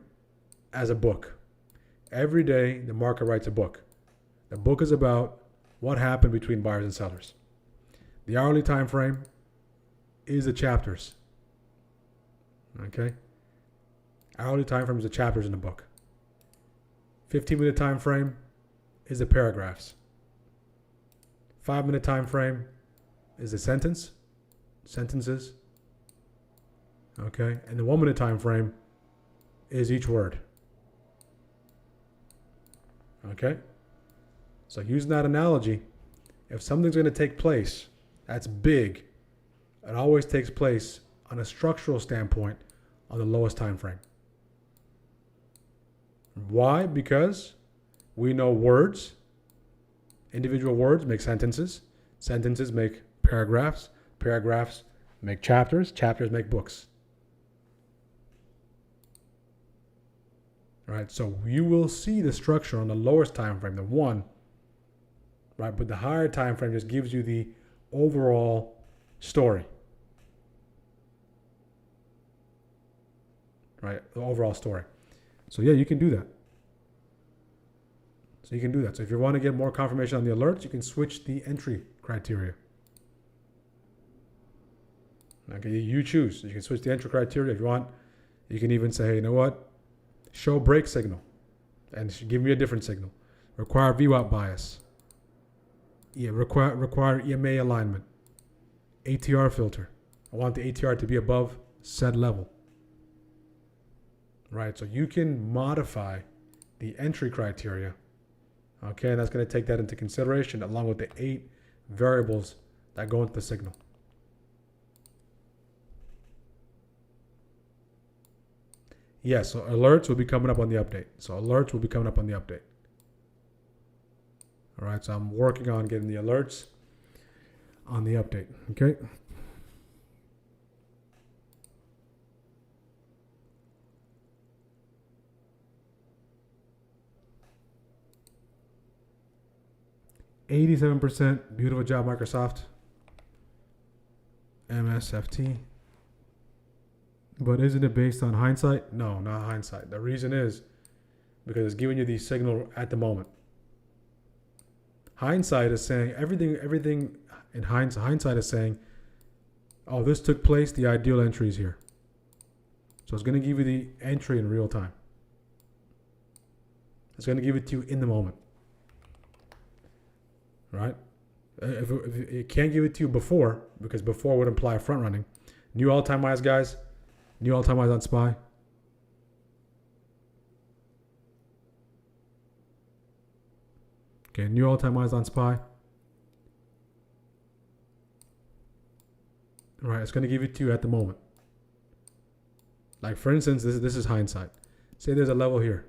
as a book. Every day, the market writes a book. The book is about what happened between buyers and sellers. The hourly time frame is the chapters. Okay? Hourly time frame is the chapters in the book. 15-minute time frame is the paragraphs. 5-minute time frame is the sentences. Okay? And the 1-minute time frame is each word. Okay? So using that analogy, if something's going to take place that's big, it always takes place on a structural standpoint on the lowest time frame. Why? Because we know words, individual words make sentences, sentences make paragraphs, paragraphs make chapters, chapters make books. Right, so you will see the structure on the lowest time frame, the 1, right? But the higher time frame just gives you the overall story, right? The overall story. So yeah, you can do that. So if you want to get more confirmation on the alerts, you can switch the entry criteria. Okay, you choose. You can switch the entry criteria if you want. You can even say, hey, you know what? Show break signal, and give me a different signal. Require VWAP bias. Yeah, require EMA alignment. ATR filter. I want the ATR to be above said level. Right, so you can modify the entry criteria. Okay, and that's going to take that into consideration along with the 8 variables that go into the signal. Yes, so alerts will be coming up on the update. All right, so I'm working on getting the alerts on the update, okay? %, beautiful job, Microsoft. MSFT. But isn't it based on hindsight? No, not hindsight. The reason is because it's giving you the signal at the moment. Hindsight is saying everything in hindsight is saying, oh, this took place, the ideal entry is here. So it's going to give you the entry in real time. It's going to give it to you in the moment. Right? If it can't give it to you before, because before would imply front running. New all-time highs, guys. New all-time highs on SPY. Okay, new all-time highs on SPY. All right, it's going to give it to you at the moment. Like, for instance, this is hindsight. Say there's a level here.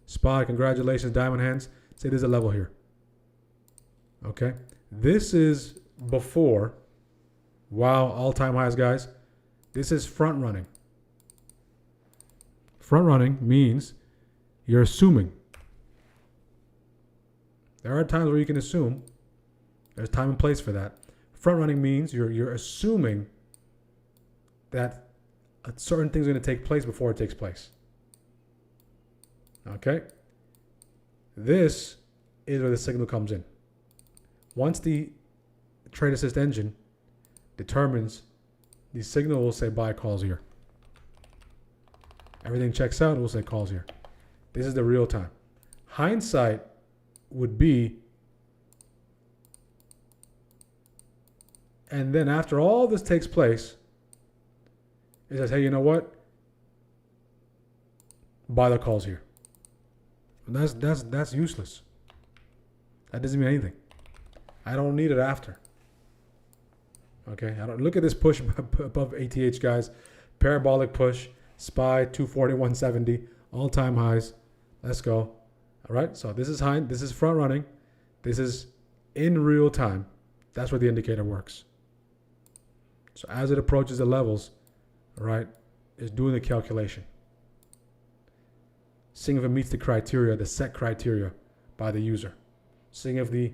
SPY, congratulations, diamond hands. Say there's a level here. Okay? This is before. Wow, all-time highs, guys. This is front running. Front running means you're assuming. There are times where you can assume. There's time and place for that. Front running means you're assuming that a certain thing's going to take place before it takes place. Okay? This is where the signal comes in. Once the Trade Assist engine determines The signal will say buy calls here. Everything checks out, it will say calls here. This is the real time. Hindsight would be, and then after all this takes place, it says, hey, you know what? Buy the calls here. And that's useless. That doesn't mean anything. I don't need it after. Okay, I don't look at this push above ATH, guys. Parabolic push, SPY 241.70, all-time highs. Let's go. All right, so this is high. This is front running. This is in real time. That's where the indicator works. So as it approaches the levels, all right, it's doing the calculation. Seeing if it meets the criteria, the set criteria by the user. Seeing if the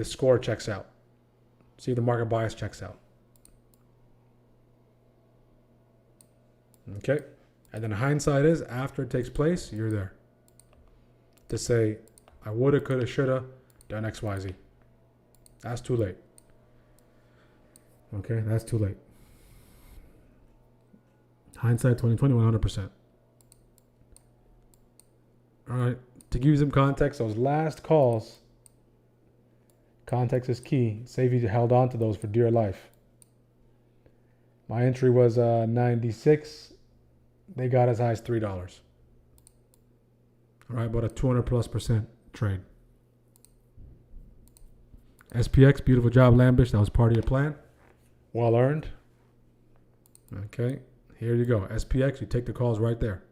score checks out. See if the market bias checks out. Okay. And then hindsight is, after it takes place, you're there. To say, I woulda, coulda, shoulda, done X, Y, Z. That's too late. Okay, that's too late. Hindsight 2020, 100%. All right, to give you some context, those last calls, context is key. Say if you held on to those for dear life. My entry was 96. They got as high as $3. All right, about a 200+% trade. SPX, beautiful job, Lambish. That was part of your plan. Well earned. Okay, here you go. SPX, you take the calls right there.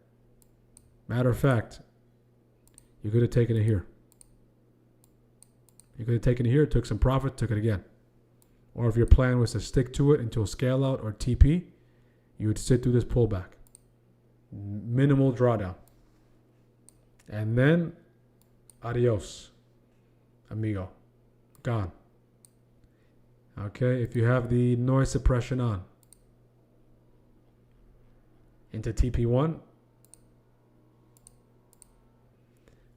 Matter of fact, you could have taken it here. You could have taken it here, took some profit, took it again. Or if your plan was to stick to it until scale out or TP, you would sit through this pullback. Minimal drawdown. And then, adios, amigo. Gone. Okay, if you have the noise suppression on. Into TP1.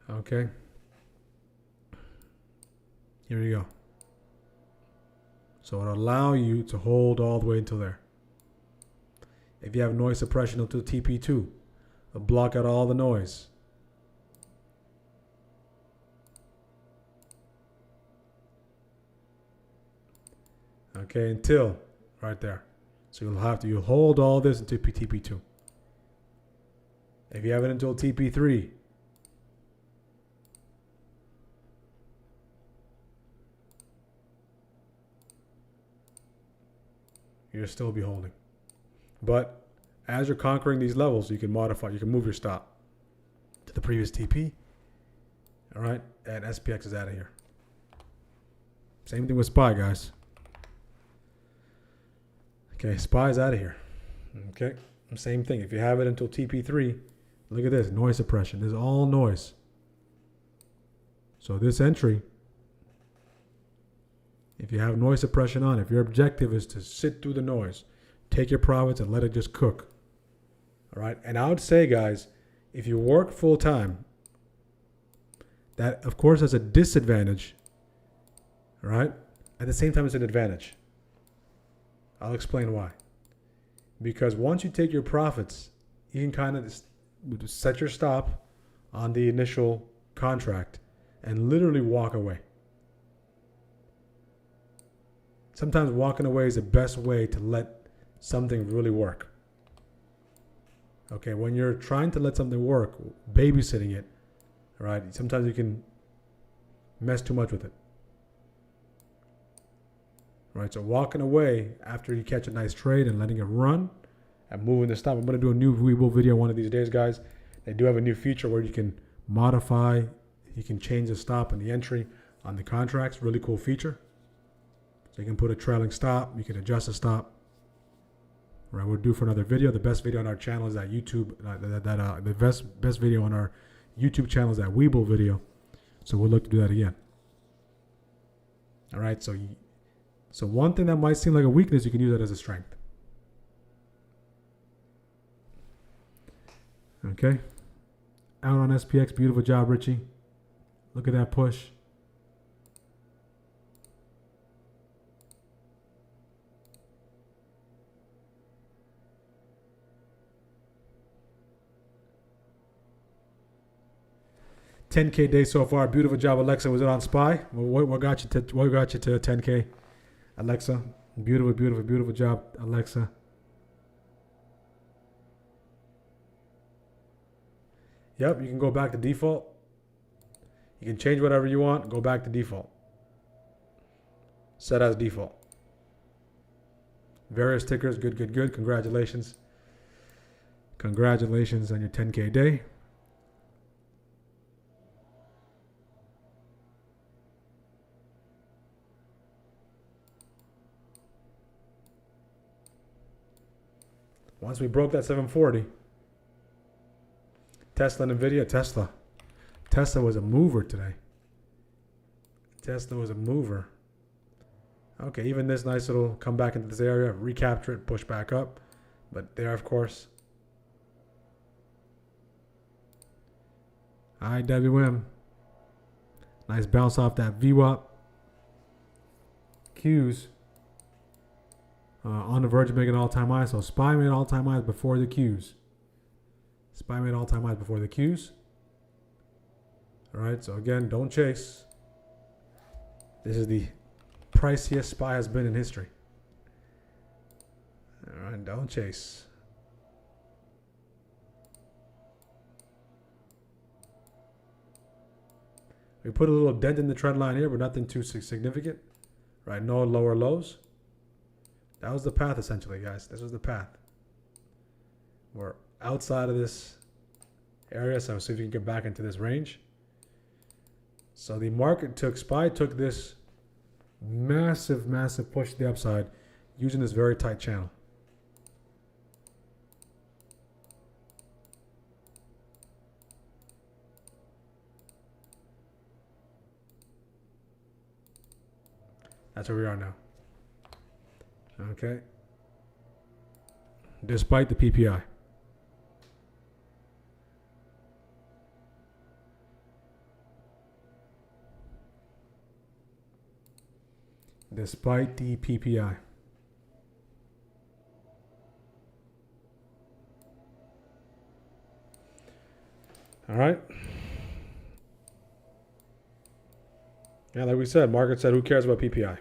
Okay. Here you go. So it'll allow you to hold all the way until there. If you have noise suppression until TP2, it'll block out all the noise. Okay, until right there. So you'll hold all this until TP2. If you have it until TP3, you'll still be holding. But as you're conquering these levels, you can modify, you can move your stop to the previous TP. All right, and SPX is out of here. Same thing with SPY, guys. Okay, SPY is out of here. Okay, same thing. If you have it until TP3, look at this, noise suppression. This is all noise. So this entry, if you have noise suppression on, if your objective is to sit through the noise, take your profits and let it just cook. All right. And I would say, guys, if you work full time, that of course has a disadvantage. All right. At the same time, it's an advantage. I'll explain why. Because once you take your profits, you can kind of set your stop on the initial contract and literally walk away. Sometimes walking away is the best way to let something really work. Okay, when you're trying to let something work, babysitting it, right? Sometimes you can mess too much with it. Right, so walking away after you catch a nice trade and letting it run and moving the stop. I'm going to do a new Webull video one of these days, guys. They do have a new feature where you can modify, you can change the stop and the entry on the contracts. Really cool feature. So you can put a trailing stop, you can adjust the stop. Right, we'll do for another video. The best video on our channel is that YouTube. The best video on our YouTube channel is that Webull video. So we'll look to do that again. All right, so one thing that might seem like a weakness, you can use that as a strength. Okay. Out on SPX. Beautiful job, Richie. Look at that push. 10K day so far. Beautiful job, Alexa. Was it on SPY? What got you to 10K, Alexa? Beautiful, beautiful, beautiful job, Alexa. Yep, you can go back to default. You can change whatever you want. Go back to default. Set as default. Various tickers. Good, good, good. Congratulations. Congratulations on your 10K day. Once we broke that 740, Tesla and Nvidia, Tesla was a mover today. Tesla was a mover. Okay, even this nice little come back into this area, recapture it, push back up. But there, of course. IWM. Nice bounce off that VWAP. Qs. On the verge of making an all-time high. So SPY made all-time highs before the Qs. SPY made all-time highs before the Qs. All right, so again, don't chase. This is the priciest SPY has been in history. All right, don't chase. We put a little dent in the trend line here, but nothing too significant. Right, no lower lows. That was the path, essentially, guys. This was the path. We're outside of this area, so see if we can get back into this range. So the market took, SPY took this massive, massive push to the upside using this very tight channel. That's where we are now. Okay. Despite the PPI. Despite the PPI. All right. Yeah, like we said, market said, who cares about PPI?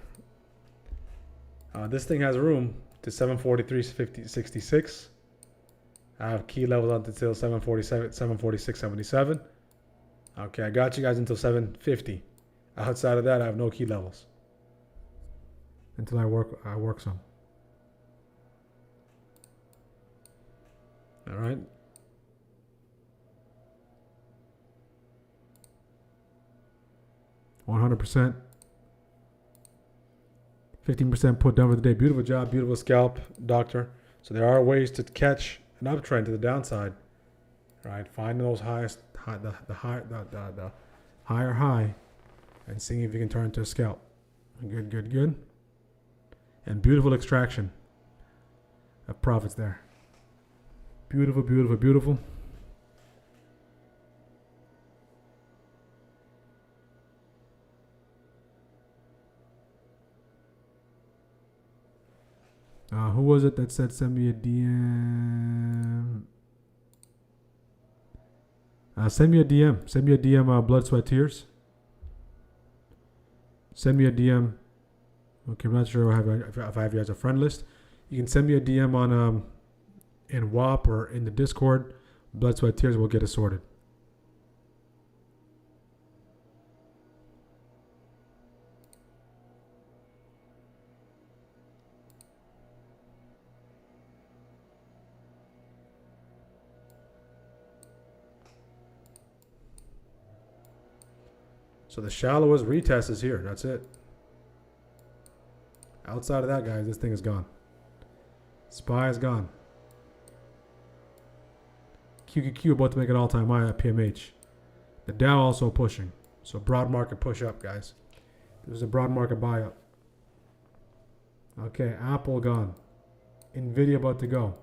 This thing has room to 743.66. I have key levels until 747, 746.77. Okay, I got you guys until 750. Outside of that, I have no key levels until I work some. All right. %. 15% put down for the day. Beautiful job, beautiful scalp, doctor. So there are ways to catch an uptrend to the downside. Right, finding those highest, the higher high, and seeing if you can turn into a scalp. Good, good, good. And beautiful extraction of profits there. Beautiful, beautiful, beautiful. Who was it that said send me a DM? Send me a DM. Send me a DM, Blood, Sweat, Tears. Send me a DM. Okay, I'm not sure if I have you as a friend list. You can send me a DM on in WAP or in the Discord. Blood, Sweat, Tears will get it sorted. So the shallowest retest is here. That's it. Outside of that, guys, this thing is gone. SPY is gone. QQQ about to make an all-time high at PMH. The Dow also pushing. So broad market push up, guys. There's a broad market buy up. Okay, Apple gone. Nvidia about to go.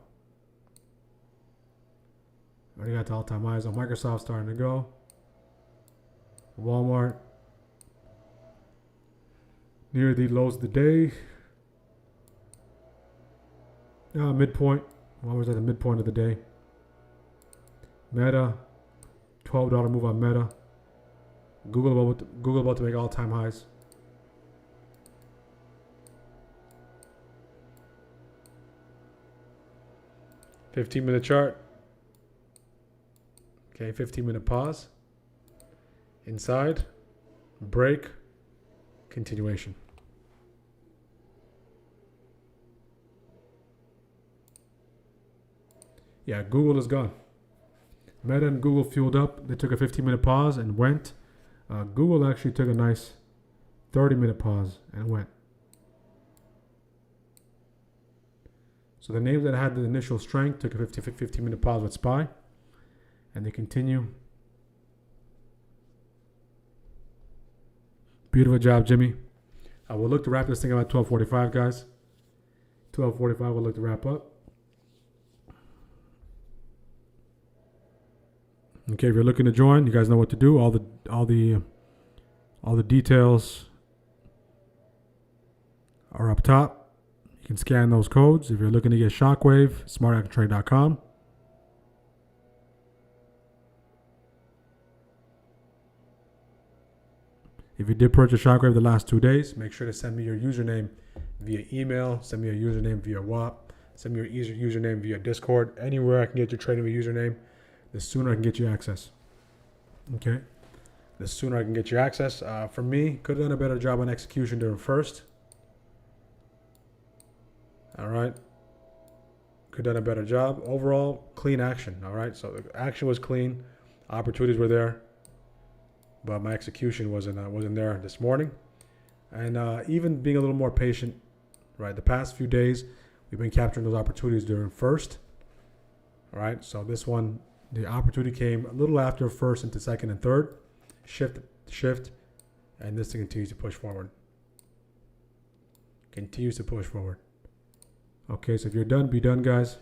Already got the all-time highs on Microsoft starting to go. Walmart near the lows of the day. Midpoint. Walmart's at the midpoint of the day. Meta, $12 move on Meta. Google about to make all-time highs. $15-minute chart. Okay, 15-minute pause. Inside, break, continuation. Yeah, Google is gone. Meta and Google fueled up. They took a 15-minute pause and went. Google actually took a nice 30-minute pause and went. So the names that had the initial strength took a 15-minute pause with SPY. And they continue. Beautiful job, Jimmy. We'll look to wrap this thing up at 12:45, guys. 12:45, we'll look to wrap up. Okay, if you're looking to join, you guys know what to do. All the details are up top. You can scan those codes. If you're looking to get Shockwave, smartactiontrade.com. If you did purchase Shockwave the last 2 days, make sure to send me your username via email, send me your username via WhatsApp, send me your username via Discord. Anywhere I can get your trading with username, the sooner I can get you access. Okay? The sooner I can get you access. For me, could have done a better job on execution during first. All right? Could have done a better job. Overall, clean action. All right? So the action was clean. Opportunities were there. But my execution wasn't there this morning. And even being a little more patient, right? The past few days, we've been capturing those opportunities during first. All right? So this one, the opportunity came a little after first into second and third. Shift, and this thing continues to push forward. Continues to push forward. Okay, so if you're done, be done, guys.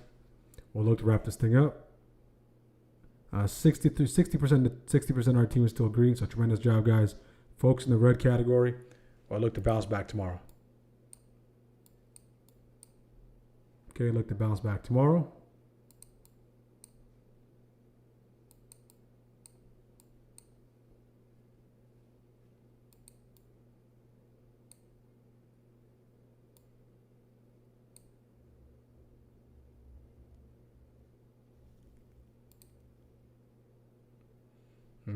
We'll look to wrap this thing up. 60% of our team is still green, so tremendous job, guys. Folks in the red category, I'll look to bounce back tomorrow. Okay, look to bounce back tomorrow.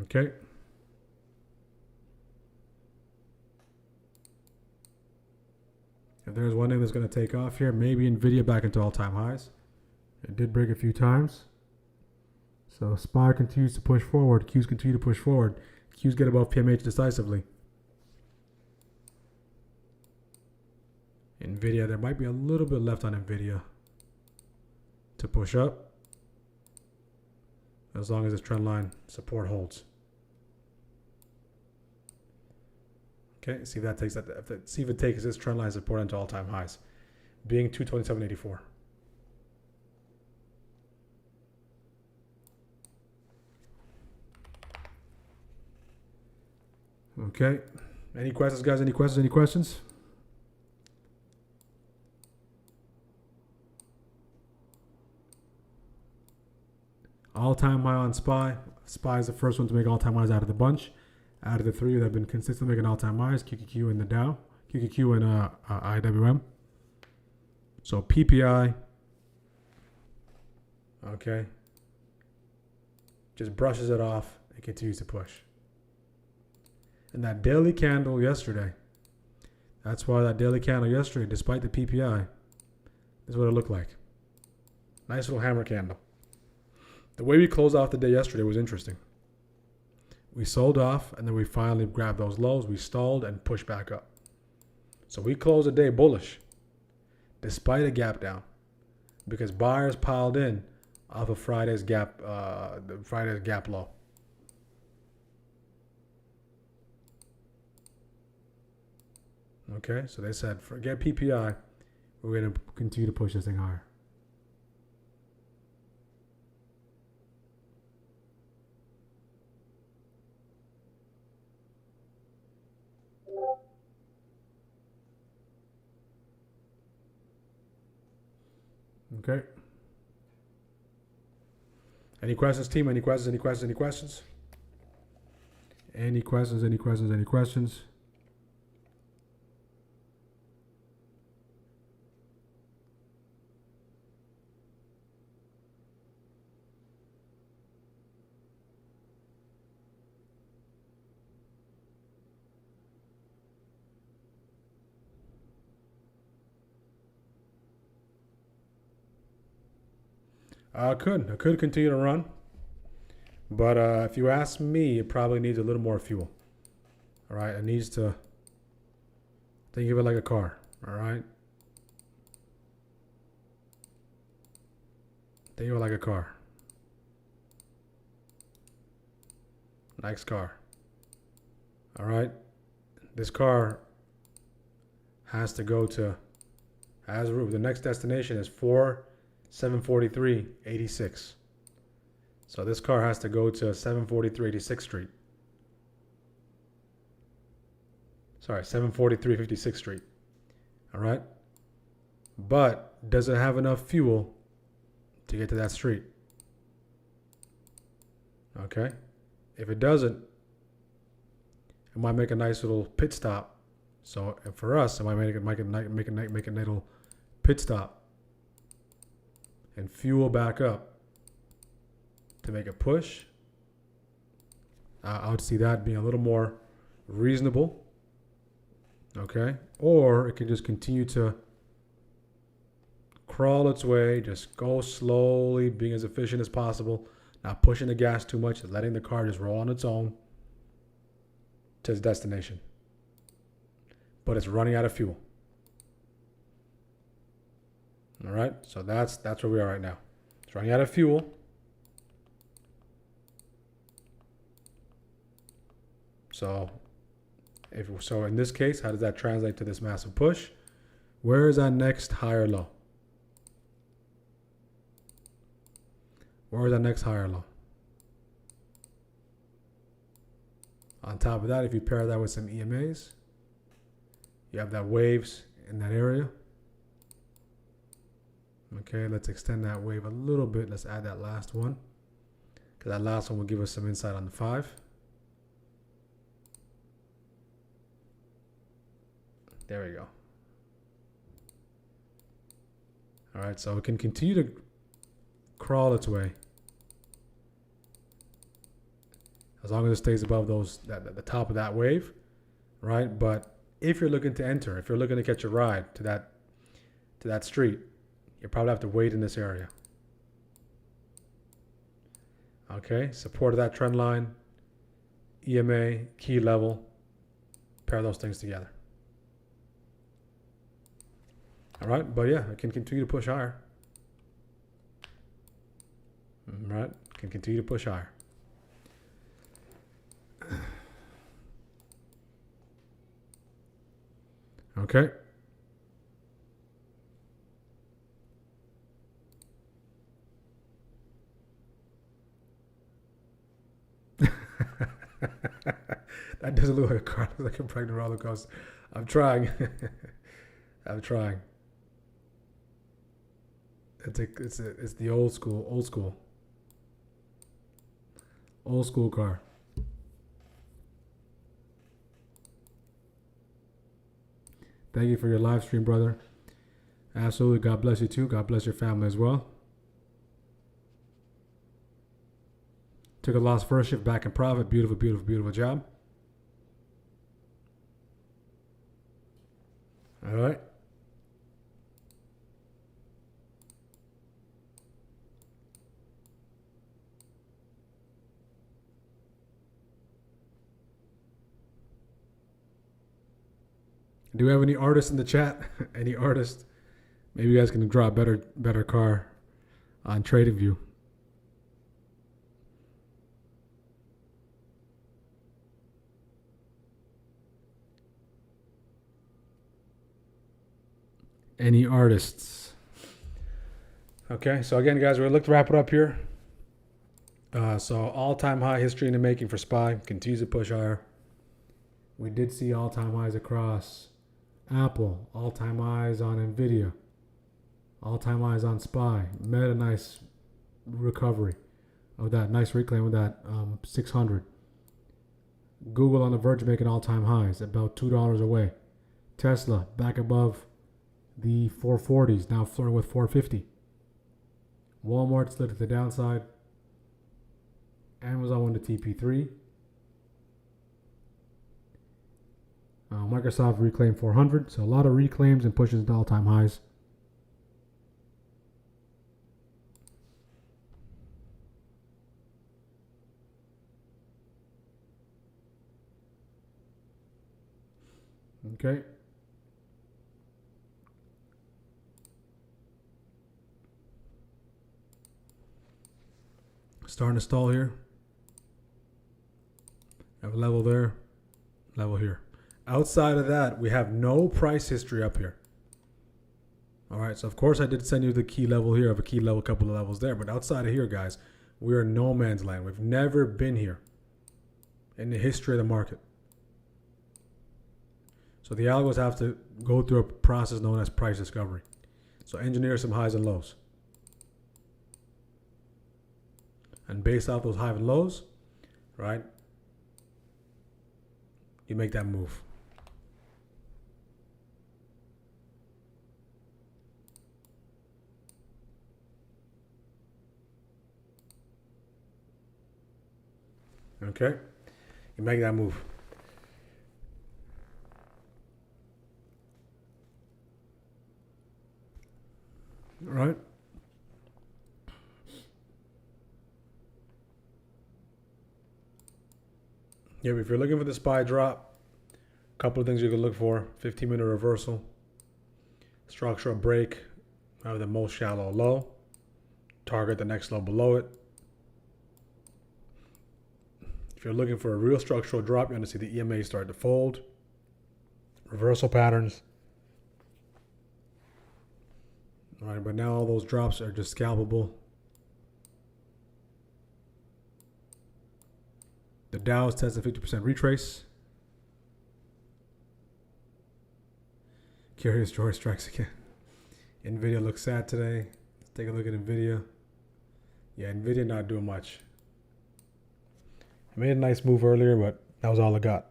Okay. If there's one thing that's going to take off here, maybe NVIDIA back into all-time highs. It did break a few times. So SPY continues to push forward. Qs continue to push forward. Qs get above PMH decisively. NVIDIA, there might be a little bit left on NVIDIA to push up, as long as this trend line support holds. Okay, see if that takes that. See if it takes this trend line support into all-time highs, being 227.84. Okay. Any questions, guys? Any questions? Any questions? All-time high on SPY. SPY is the first one to make all-time highs out of the bunch. Out of the three that have been consistently making all-time highs, QQQ and the Dow. QQQ and IWM. So PPI. Okay. Just brushes it off and continues to push. And that daily candle yesterday. That's why that daily candle yesterday, despite the PPI, is what it looked like. Nice little hammer candle. The way we closed off the day yesterday was interesting. We sold off, and then we finally grabbed those lows. We stalled and pushed back up. So we closed the day bullish, despite a gap down, because buyers piled in off of Friday's gap low. Okay, so they said, forget PPI. We're going to continue to push this thing higher. Okay. Any questions, team? Any questions? Any questions? Any questions? Any questions? Any questions? Any questions? It could continue to run, but if you ask me, it probably needs a little more fuel. All right, it needs to think of it like a car. All right, think of it like a car. Nice car. All right, this car has to go to the next destination is 743.86. So this car has to go to 743 86th Street. Sorry, 743 56th Street. All right. But does it have enough fuel to get to that street? Okay. If it doesn't, it might make a nice little pit stop. So for us, it might make a little pit stop and fuel back up to make a push. I would see that being a little more reasonable. Okay. Or it can just continue to crawl its way, just go slowly, being as efficient as possible, not pushing the gas too much, letting the car just roll on its own to its destination. But it's running out of fuel. All right, so that's where we are right now. It's running out of fuel. So in this case, how does that translate to this massive push? Where is our next higher low? Where is our next higher low? On top of that, if you pair that with some EMAs, you have that waves in that area. Okay, let's extend that wave a little bit. Let's add that last one, because that last one will give us some insight on the 5. There we go. All right, so it can continue to crawl its way as long as it stays above the top of that wave, right? But if you're looking to enter, if you're looking to catch a ride to that street, you probably have to wait in this area. Okay, support of that trend line, EMA, key level, pair those things together. All right, but yeah, it can continue to push higher. All right, can continue to push higher. Okay. That doesn't look like a car. It looks like a pregnant roller coaster. I'm trying. I'm trying. It's the old school car. Thank you for your live stream, brother. Absolutely. God bless you too. God bless your family as well. Took a loss first shift back in profit. Beautiful, beautiful, beautiful job. All right. Do we have any artists in the chat? Any artists? Maybe you guys can draw a better car on TradingView. Any artists? Okay, so again, guys, we're going to wrap it up here. So all-time high history in the making for SPY. Continues to push higher. We did see all-time highs across Apple, all-time highs on NVIDIA, all-time highs on SPY. Met a nice recovery of that, nice reclaim of that 600. Google on the verge of making all-time highs, about $2 away. Tesla back above the 440s, now flirting with 450. Walmart slid to the downside. Amazon went to TP3. Microsoft reclaimed 400. So a lot of reclaims and pushes to all-time highs. Okay. Starting to stall here. Have a level there, level here. Outside of that, we have no price history up here. All right, so of course I did send you the key level here. I have a key level, a couple of levels there. But outside of here, guys, we're in no man's land. We've never been here in the history of the market. So the algos have to go through a process known as price discovery. So engineer some highs and lows. And based off those highs and lows, right, you make that move. Okay? You make that move. All right? Yeah, if you're looking for the SPY drop, a couple of things you can look for. 15-minute reversal. Structural break out of the most shallow low. Target the next low below it. If you're looking for a real structural drop, you're going to see the EMA start to fold. Reversal patterns. All right, but now all those drops are just scalpable. The Dow's tested 50% retrace. Curious George strikes again. Nvidia looks sad today. Let's take a look at Nvidia. Yeah, Nvidia not doing much. I made a nice move earlier, but that was all I got.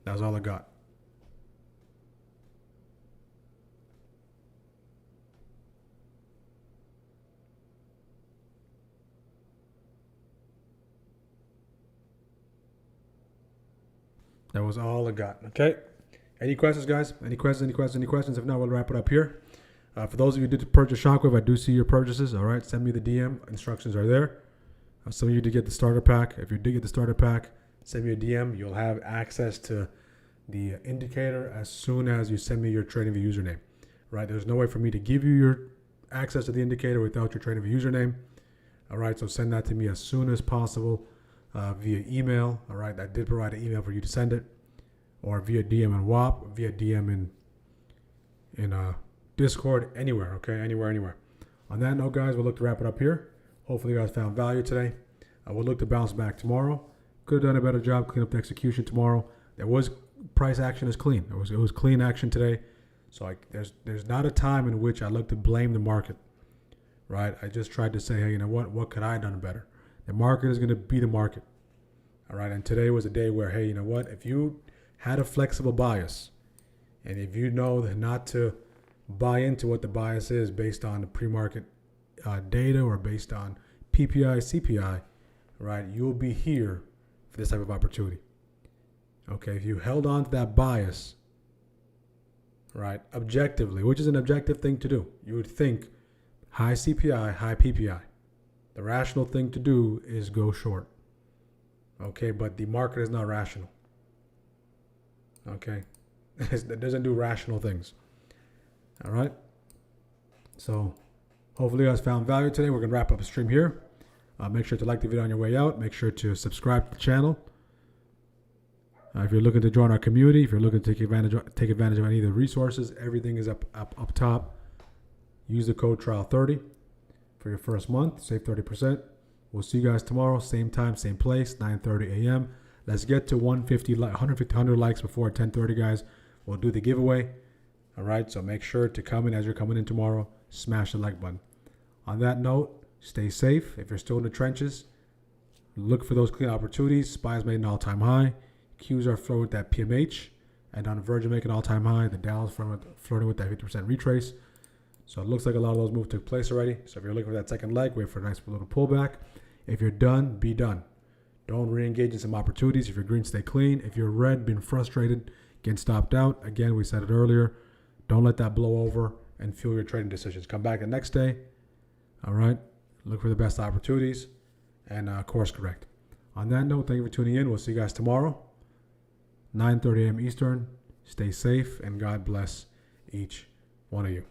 That was all I got. That was all I got. Okay. Any questions, guys? Any questions? If not, we'll wrap it up here. For those of you who did purchase Shockwave, I do see your purchases. All right. Send me the DM. Instructions are there. Some of you did get the starter pack. If you did get the starter pack, send me a DM. You'll have access to the indicator as soon as you send me your TradingView username. Right. There's no way for me to give you your access to the indicator without your TradingView username. All right. So send that to me as soon as possible. Via email, all right. I did provide an email for you to send it, or via DM in WAP, via DM in Discord, anywhere. Okay, anywhere. On that note, guys, we'll look to wrap it up here. Hopefully, you guys found value today. We'll look to bounce back tomorrow. Could have done a better job cleaning up the execution tomorrow. There was price action is clean. It was clean action today. So there's not a time in which I look to blame the market, right? I just tried to say, hey, you know what could I have done better? The market is going to be the market. All right. And today was a day where, hey, you know what? If you had a flexible bias, and if you know that not to buy into what the bias is based on the pre-market data or based on PPI, CPI, right, you'll be here for this type of opportunity. Okay. If you held on to that bias, right, objectively, which is an objective thing to do, you would think high CPI, high PPI. The rational thing to do is go short. Okay, but the market is not rational. Okay, it doesn't do rational things. All right. So hopefully you guys found value today. We're going to wrap up the stream here. Make sure to like the video on your way out. Make sure to subscribe to the channel. If you're looking to join our community, if you're looking to take advantage of any of the resources, everything is up top. Use the code TRIAL30 for your first month. Save 30%. We'll see you guys tomorrow. Same time, same place, 9:30 a.m. Let's get to 100 likes before 10:30, guys. We'll do the giveaway. All right, so make sure to come in as you're coming in tomorrow. Smash the like button. On that note, stay safe. If you're still in the trenches, Look for those clean opportunities. SPY's made an all-time high. Qs are flirting with that PMH. And on the verge of making an all-time high. The Dow's flirting with that 50% retrace. So it looks like a lot of those moves took place already. So if you're looking for that second leg, wait for a nice little pullback. If you're done, be done. Don't re-engage in some opportunities. If you're green, stay clean. If you're red, being frustrated, getting stopped out. Again, we said it earlier. Don't let that blow over and fuel your trading decisions. Come back the next day. All right. Look for the best opportunities and course correct. On that note, thank you for tuning in. We'll see you guys tomorrow, 9:30 a.m. Eastern. Stay safe and God bless each one of you.